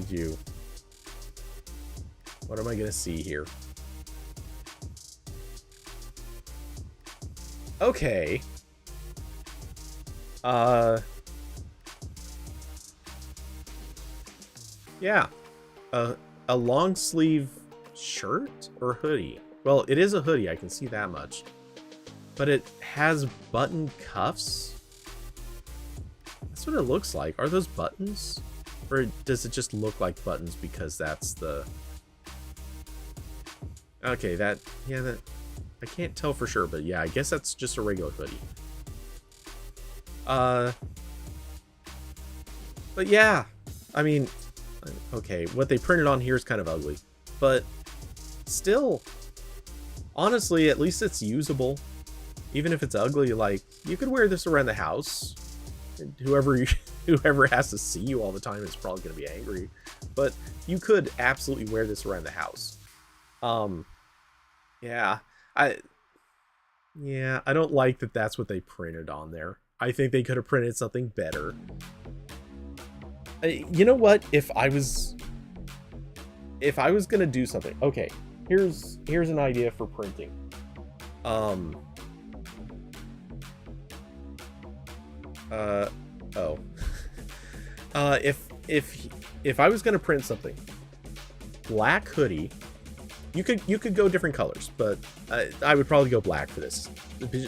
Speaker 1: am I gonna see here? Okay. Yeah. A long sleeve shirt or hoodie. Well, it is a hoodie, I can see that much. But it has button cuffs. That's what it looks like. Are those buttons? Or does it just look like buttons because that's the... Okay, that... Yeah, that... I can't tell for sure, but yeah, I guess that's just a regular hoodie. But yeah, I mean, okay, what they printed on here is kind of ugly, but still, honestly, at least it's usable. Even if it's ugly, like, you could wear this around the house. And whoever has to see you all the time is probably going to be angry, but you could absolutely wear this around the house. Yeah, I don't like that that's what they printed on there. I think they could have printed something better. You know what? If I was gonna do something, okay. Here's an idea for printing. If I was gonna print something, black hoodie. You could go different colors, but I would probably go black for this,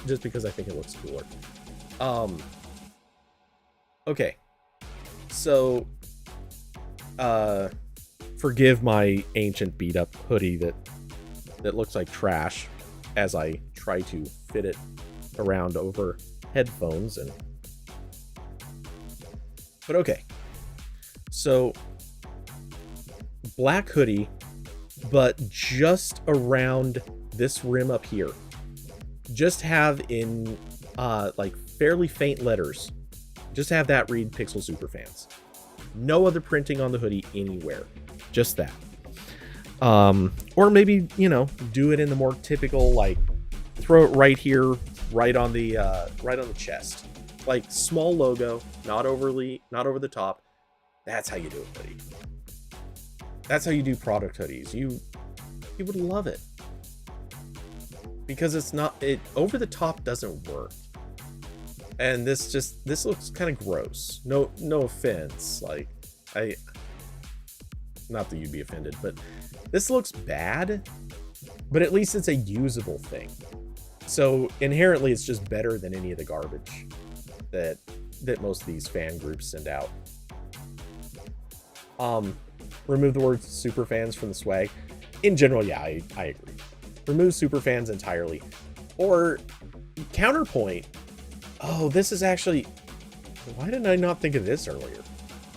Speaker 1: just because I think it looks cooler. Okay, so forgive my ancient beat up hoodie that looks like trash as I try to fit it around over headphones but okay, so black hoodie, but just around this rim up here, just have in like fairly faint letters, just have that read Pixel Superfans. No other printing on the hoodie anywhere, just that. Or maybe, you know, do it in the more typical, like, throw it right here, right on the chest, like small logo, not over the top. That's how you do a hoodie. That's how you do product hoodies. You would love it, because it over the top doesn't work. And this looks kind of gross. No offense. Like, not that you'd be offended, but this looks bad, but at least it's a usable thing. So inherently it's just better than any of the garbage that most of these fan groups send out. Remove the word superfans from the swag. In general, yeah, I agree. Remove superfans entirely. Or counterpoint. Oh, this is actually... Why didn't I not think of this earlier?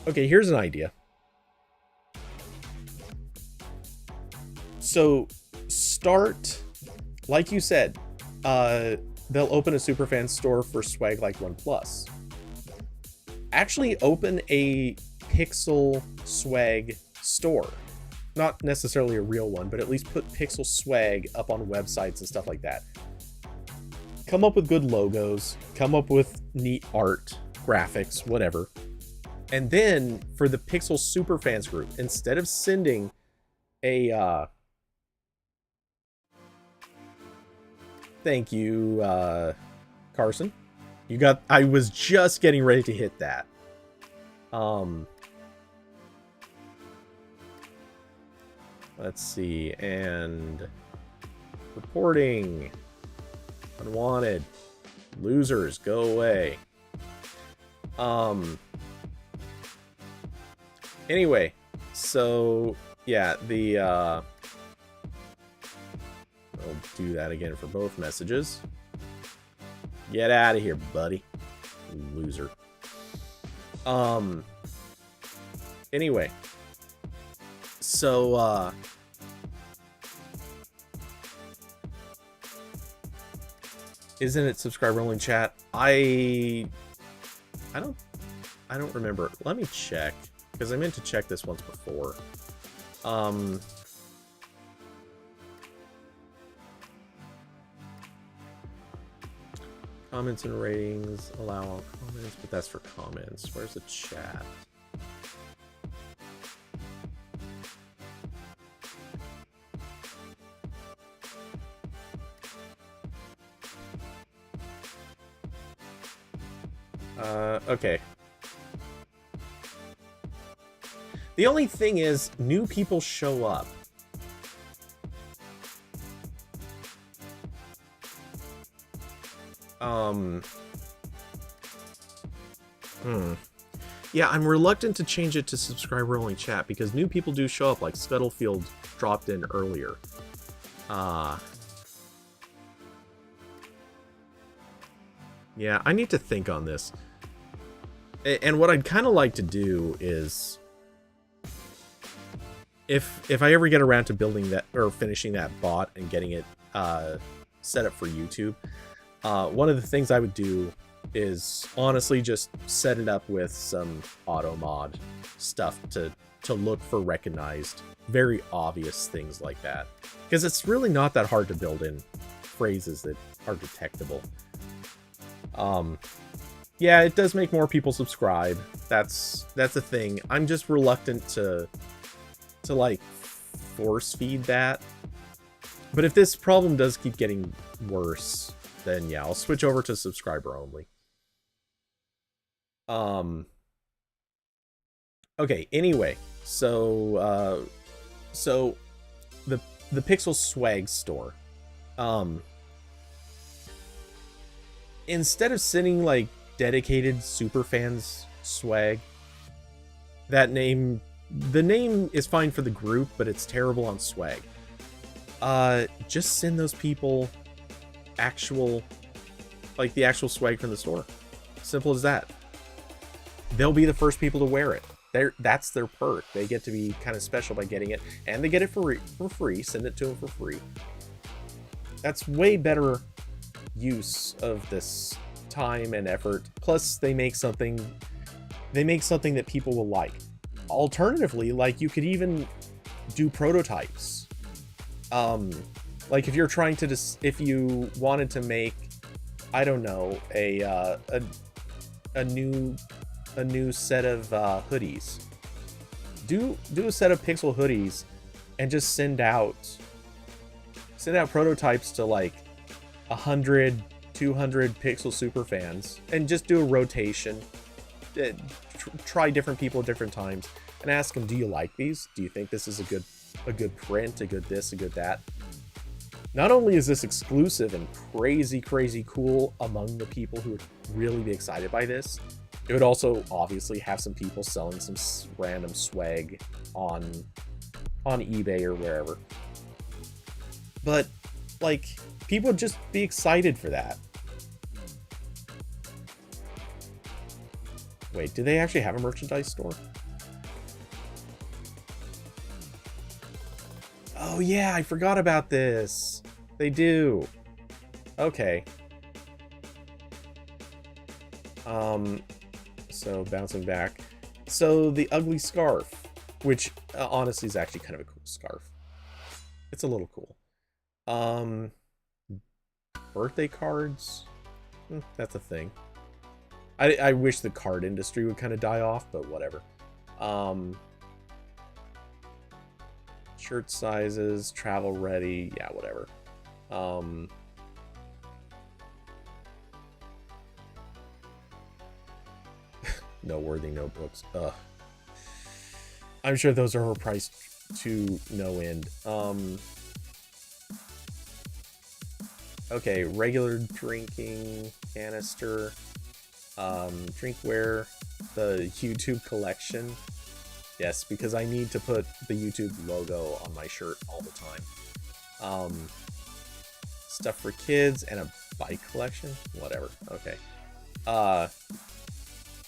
Speaker 1: Okay, here's an idea. So, start... Like you said, they'll open a superfan store for swag like OnePlus. Actually open a Pixel swag store. Not necessarily a real one, but at least put Pixel swag up on websites and stuff like that. Come up with good logos, come up with neat art, graphics, whatever. And then for the Pixel Superfans group, instead of sending a thank you, Carson. I was just getting ready to hit that. Let's see, and reporting, unwanted, losers, go away. Anyway, so yeah, I'll do that again for both messages. Get out of here, buddy. Loser. Anyway. So, isn't it subscriber only chat? I don't remember. Let me check, because I meant to check this once before. Comments and ratings, allow all comments, but that's for comments. Where's the chat? Okay. The only thing is, new people show up. Yeah, I'm reluctant to change it to subscriber only chat because new people do show up, like Scuttlefield dropped in earlier. Yeah, I need to think on this. And what I'd kind of like to do is, if I ever get around to building that or finishing that bot and getting it set up for YouTube, one of the things I would do is honestly just set it up with some auto mod stuff to look for recognized, very obvious things like that, because it's really not that hard to build in phrases that are detectable. Yeah, it does make more people subscribe. That's a thing. I'm just reluctant to like force feed that. But if this problem does keep getting worse, then yeah, I'll switch over to subscriber only. Okay, anyway, so the Pixel Swag store. Instead of sending like dedicated superfans swag, the name is fine for the group, but it's terrible on swag. Just send those people the actual swag from the store. Simple as that. They'll be the first people to wear it. That's their perk. They get to be kind of special by getting it, and they get it for free. Send it to them for free. That's way better use of this time and effort. Plus, they make something that people will like. Alternatively, like, you could even do prototypes. Like if you're trying to if you wanted to make, I don't know, a new set of hoodies. Do a set of Pixel hoodies and just send out prototypes to like 100, 200 Pixel super fans, and just do a rotation. Try different people at different times and ask them, do you like these? Do you think this is a good print, a good this, a good that? Not only is this exclusive and crazy cool among the people who would really be excited by this, it would also obviously have some people selling some random swag on eBay or wherever. But like, people would just be excited for that. Wait, do they actually have a merchandise store? Oh yeah, I forgot about this. They do. Okay. So bouncing back. So the ugly scarf, which honestly is actually kind of a cool scarf. It's a little cool. Birthday cards. That's a thing. I wish the card industry would kind of die off, but whatever. Shirt sizes, travel ready, yeah, whatever. Noteworthy notebooks. Ugh. I'm sure those are overpriced to no end. Okay, regular drinking canister. Drinkware, the YouTube collection. Yes, because I need to put the YouTube logo on my shirt all the time. Stuff for kids and a bike collection? Whatever. Okay. Out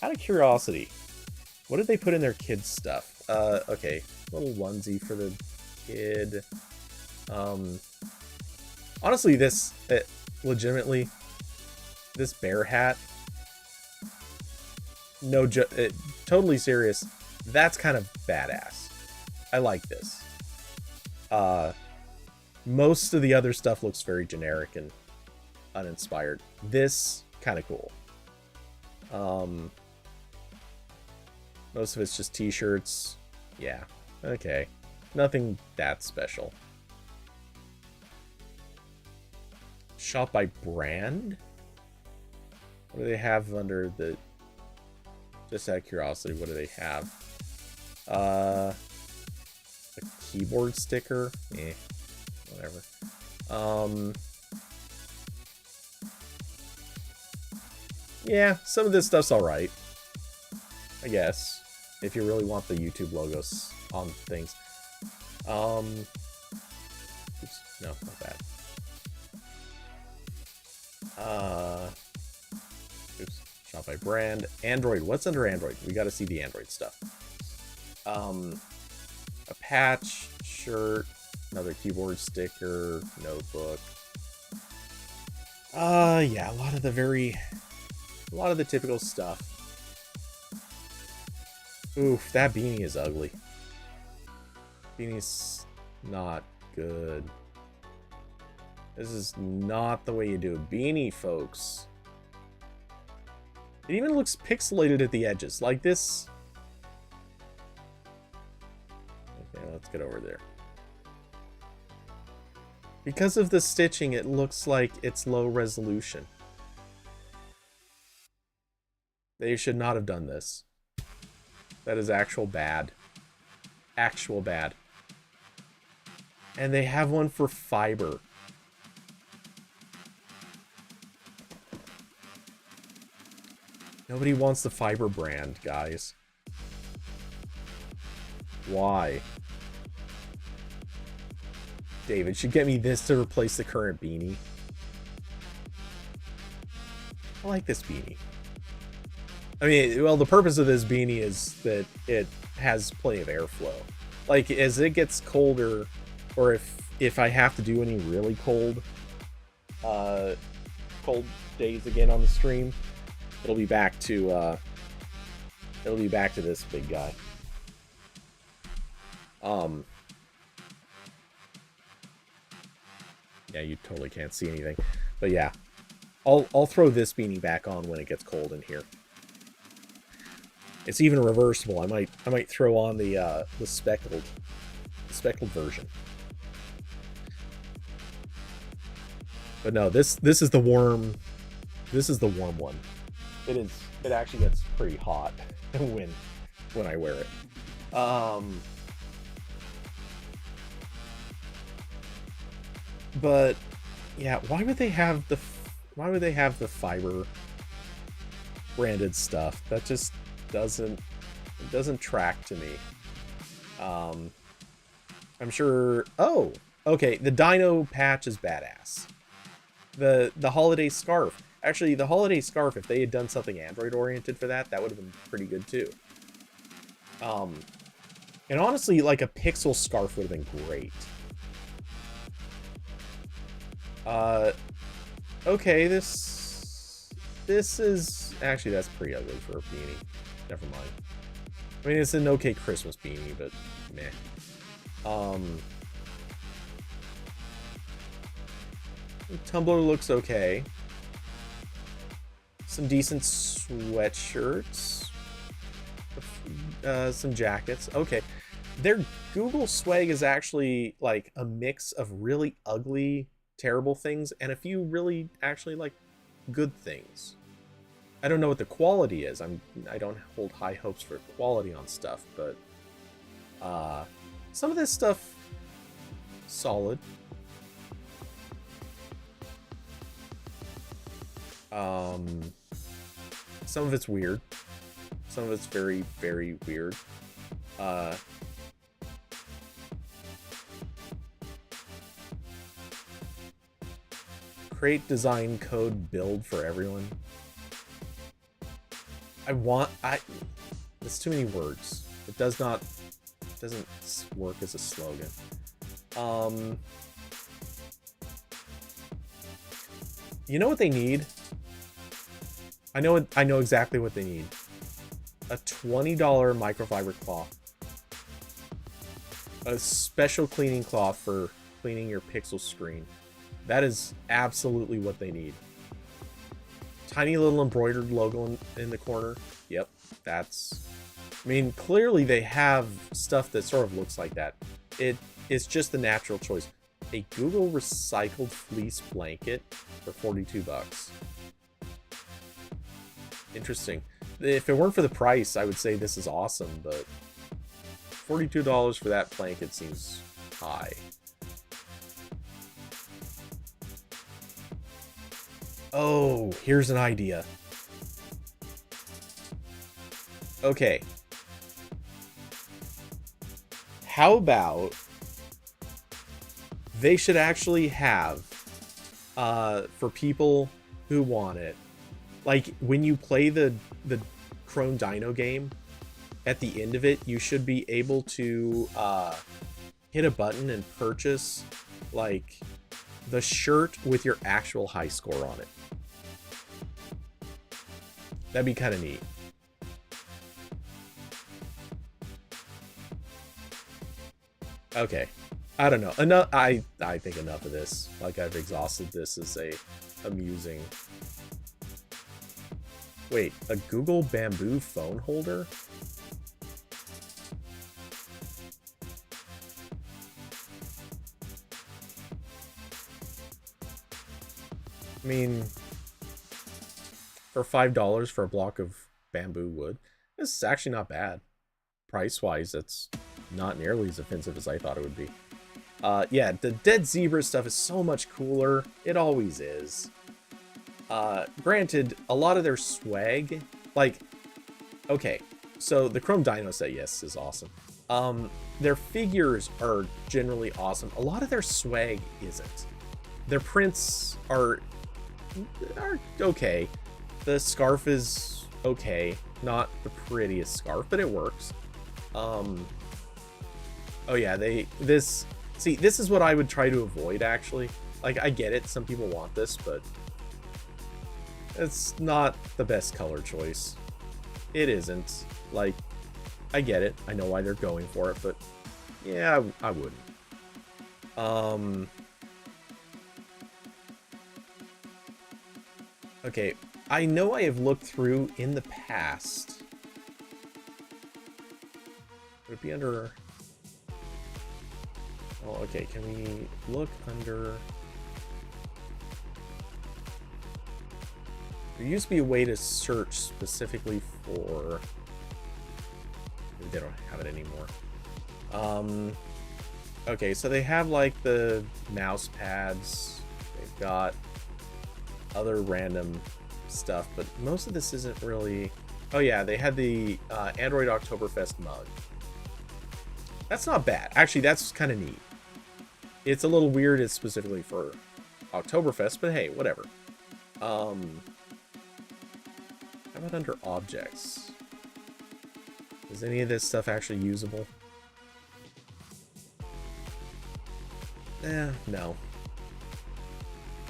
Speaker 1: of curiosity, what did they put in their kids' stuff? Okay. Little onesie for the kid. Honestly, this... legitimately, this bear hat... totally serious. That's kind of badass. I like this. Most of the other stuff looks very generic and uninspired. This, kind of cool. Most of it's just t-shirts. Yeah, okay. Nothing that special. Shop by brand? What do they have under the... Just out of curiosity, what do they have? A keyboard sticker? Eh, whatever. Yeah, some of this stuff's alright. I guess. If you really want the YouTube logos on things. Oops, no, not that. Oops. Shop by brand. Android. What's under Android? We gotta see the Android stuff. A patch, shirt, another keyboard sticker, notebook. Yeah, a lot of the typical stuff. Oof, that beanie is ugly. Beanie's not good. This is not the way you do a beanie, folks. It even looks pixelated at the edges, like this. Okay, let's get over there. Because of the stitching, it looks like it's low resolution. They should not have done this. That is actual bad. Actual bad. And they have one for fiber. Nobody wants the fiber brand, guys. Why? David should get me this to replace the current beanie. I like this beanie. I mean, well, the purpose of this beanie is that it has plenty of airflow. Like, as it gets colder, or if I have to do any really cold days again on the stream, it'll be back to this big guy. Yeah, you totally can't see anything, but yeah, I'll throw this beanie back on when it gets cold in here. It's even reversible. I might throw on the speckled version. But no, this is the warm. This is the warm one. It actually gets pretty hot when I wear it. But yeah, why would they have the fiber branded stuff? That just doesn't track to me. I'm sure. Oh, okay. The Dino patch is badass. The holiday scarf. Actually, the holiday scarf, if they had done something Android oriented for that would have been pretty good too. And honestly, like a pixel scarf would have been great. Okay, this is actually, that's pretty ugly for a beanie. Never mind. I mean, it's an okay Christmas beanie, but meh. Tumblr looks okay. Some decent sweatshirts. Some jackets. Okay. Their Google swag is actually like a mix of really ugly, terrible things and a few really actually like good things. I don't know what the quality is. I don't hold high hopes for quality on stuff, but some of this stuff solid. Some of it's weird. Some of it's very, very weird. Create design code build for everyone. It's too many words. It doesn't work as a slogan. You know what they need? I know exactly what they need. A $20 microfiber cloth. A special cleaning cloth for cleaning your Pixel screen. That is absolutely what they need. Tiny little embroidered logo in the corner. Yep, that's... I mean, clearly they have stuff that sort of looks like that. It's just the natural choice. A Google recycled fleece blanket for $42. Interesting. If it weren't for the price, I would say this is awesome, but $42 for that blanket seems high. Oh, here's an idea. Okay. How about they should actually have, for people who want it, like when you play the Chrome Dino game, at the end of it, you should be able to hit a button and purchase like the shirt with your actual high score on it. That'd be kind of neat. Okay. I don't know. Enough. I think enough of this. Like, I've exhausted this as a amusing. Wait, a Google Bamboo phone holder? I mean, for $5 for a block of bamboo wood, this is actually not bad. Price-wise, it's not nearly as offensive as I thought it would be. Yeah, the Dead Zebra stuff is so much cooler. It always is. Granted, a lot of their swag, like, okay, so the Chrome Dino set, yes, is awesome. Their figures are generally awesome. A lot of their swag isn't. Their prints are okay. The scarf is okay. Not the prettiest scarf, but it works. Oh yeah, this is what I would try to avoid, actually. Like, I get it, some people want this, but it's not the best color choice. It isn't. Like, I get it. I know why they're going for it, but yeah, I wouldn't. Okay, I know I have looked through in the past. Would it be under... Oh, okay, can we look under... There used to be a way to search specifically for... Maybe they don't have it anymore. Okay, so they have like the mouse pads. They've got other random stuff, but most of this isn't really... Oh yeah, they had the Android Oktoberfest mug. That's not bad. Actually, that's kind of neat. It's a little weird, it's specifically for Oktoberfest, but hey, whatever. How about under objects? Is any of this stuff actually usable? No.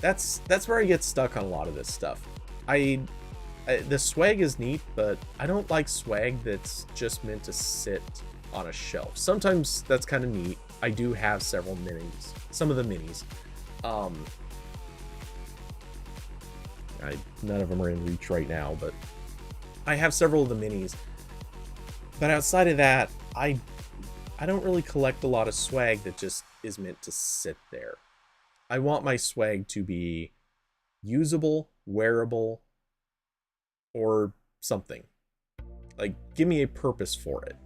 Speaker 1: That's where I get stuck on a lot of this stuff. The swag is neat, but I don't like swag that's just meant to sit on a shelf. Sometimes that's kind of neat. I do have several minis, some of the minis. None of them are in reach right now, but I have several of the minis. But outside of that, I don't really collect a lot of swag that just is meant to sit there. I want my swag to be usable, wearable, or something. Like, give me a purpose for it.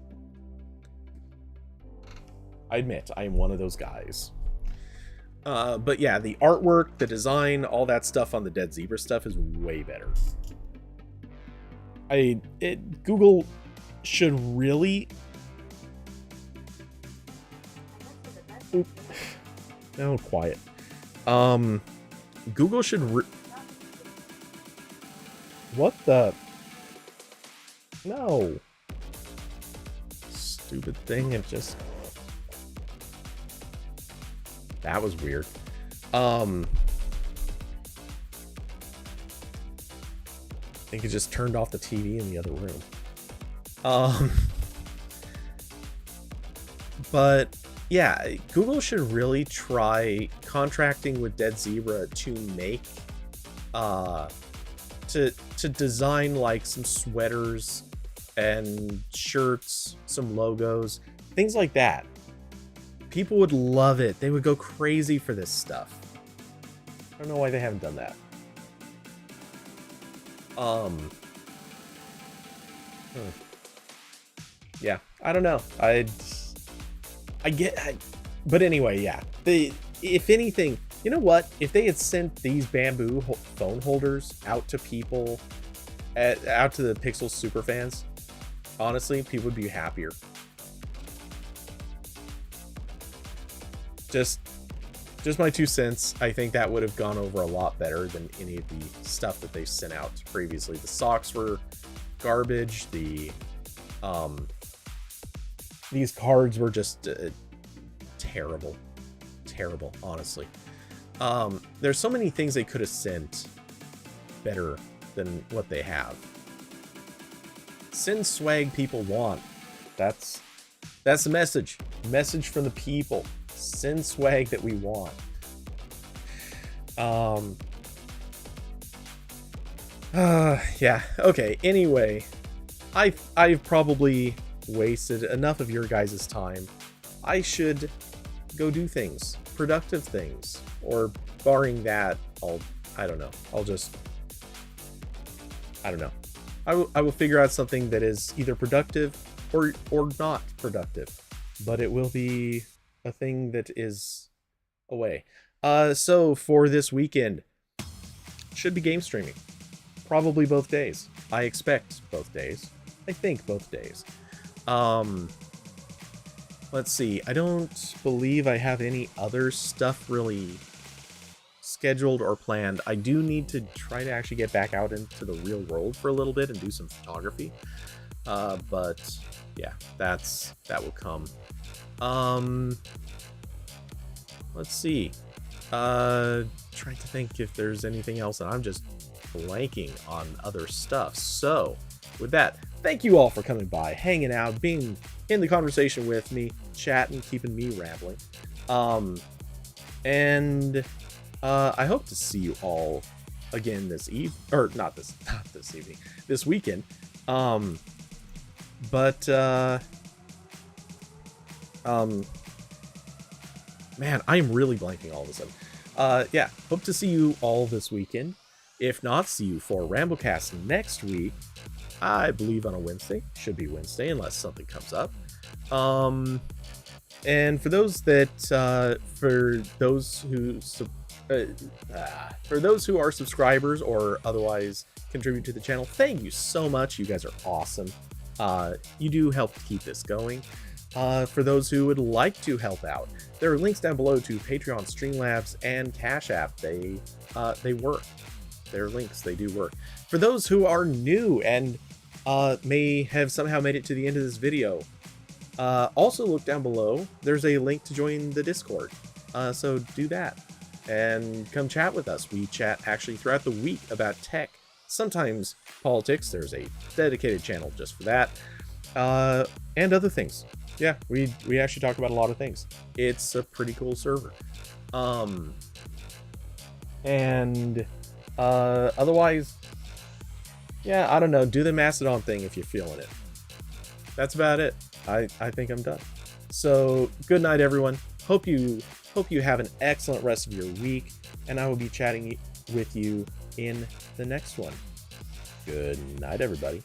Speaker 1: I admit, I am one of those guys. But yeah, the artwork, the design, all that stuff on the Dead Zebra stuff is way better. Google should really. Oop. No, quiet. Google should. What the? No. Stupid thing. It just. That was weird. I think it just turned off the TV in the other room. But yeah, Google should really try contracting with Dead Zebra to make to design like some sweaters and shirts, some logos, things like that. People would love it. They would go crazy for this stuff. I don't know why they haven't done that. Yeah, I don't know. But anyway, yeah. If anything, you know what? If they had sent these bamboo phone holders out to people, out to the Pixel super fans, honestly, people would be happier. Just my 2 cents. I think that would have gone over a lot better than any of the stuff that they sent out previously. The socks were garbage. These cards were just terrible, honestly. There's so many things they could have sent better than what they have. Send swag people want. That's the message. Message from the people. Send swag that we want. Yeah. Okay. Anyway, I've probably wasted enough of your guys' time. I should go do things, productive things, or barring that, I don't know. I will figure out something that is either productive or not productive, but it will be a thing that is away. So for this weekend, should be game streaming. Probably both days. I expect both days. I think both days. Let's see. I don't believe I have any other stuff really scheduled or planned. I do need to try to actually get back out into the real world for a little bit and do some photography. But yeah, that will come. Let's see. Trying to think if there's anything else, and I'm just blanking on other stuff. So with that, thank you all for coming by, hanging out, being in the conversation with me, chatting, keeping me rambling. And I hope to see you all again this weekend. Man, I'm really blanking all of a sudden. Yeah, hope to see you all this weekend. If not, see you for RambleCast next week. I believe on a Wednesday. Should be Wednesday unless something comes up. And for those that, for those who are subscribers or otherwise contribute to the channel, thank you so much. You guys are awesome. You do help keep this going. For those who would like to help out, there are links down below to Patreon, Streamlabs, and Cash App. They work. They're links. They do work. For those who are new and may have somehow made it to the end of this video, also look down below. There's a link to join the Discord. So do that and come chat with us. We chat actually throughout the week about tech, sometimes politics. There's a dedicated channel just for that, and other things. Yeah, we actually talk about a lot of things. It's a pretty cool server. Otherwise, yeah, I don't know. Do the Mast-o-don thing if you're feeling it. That's about it. I think I'm done. So good night, everyone. Hope you have an excellent rest of your week, and I will be chatting with you in the next one. Good night, everybody.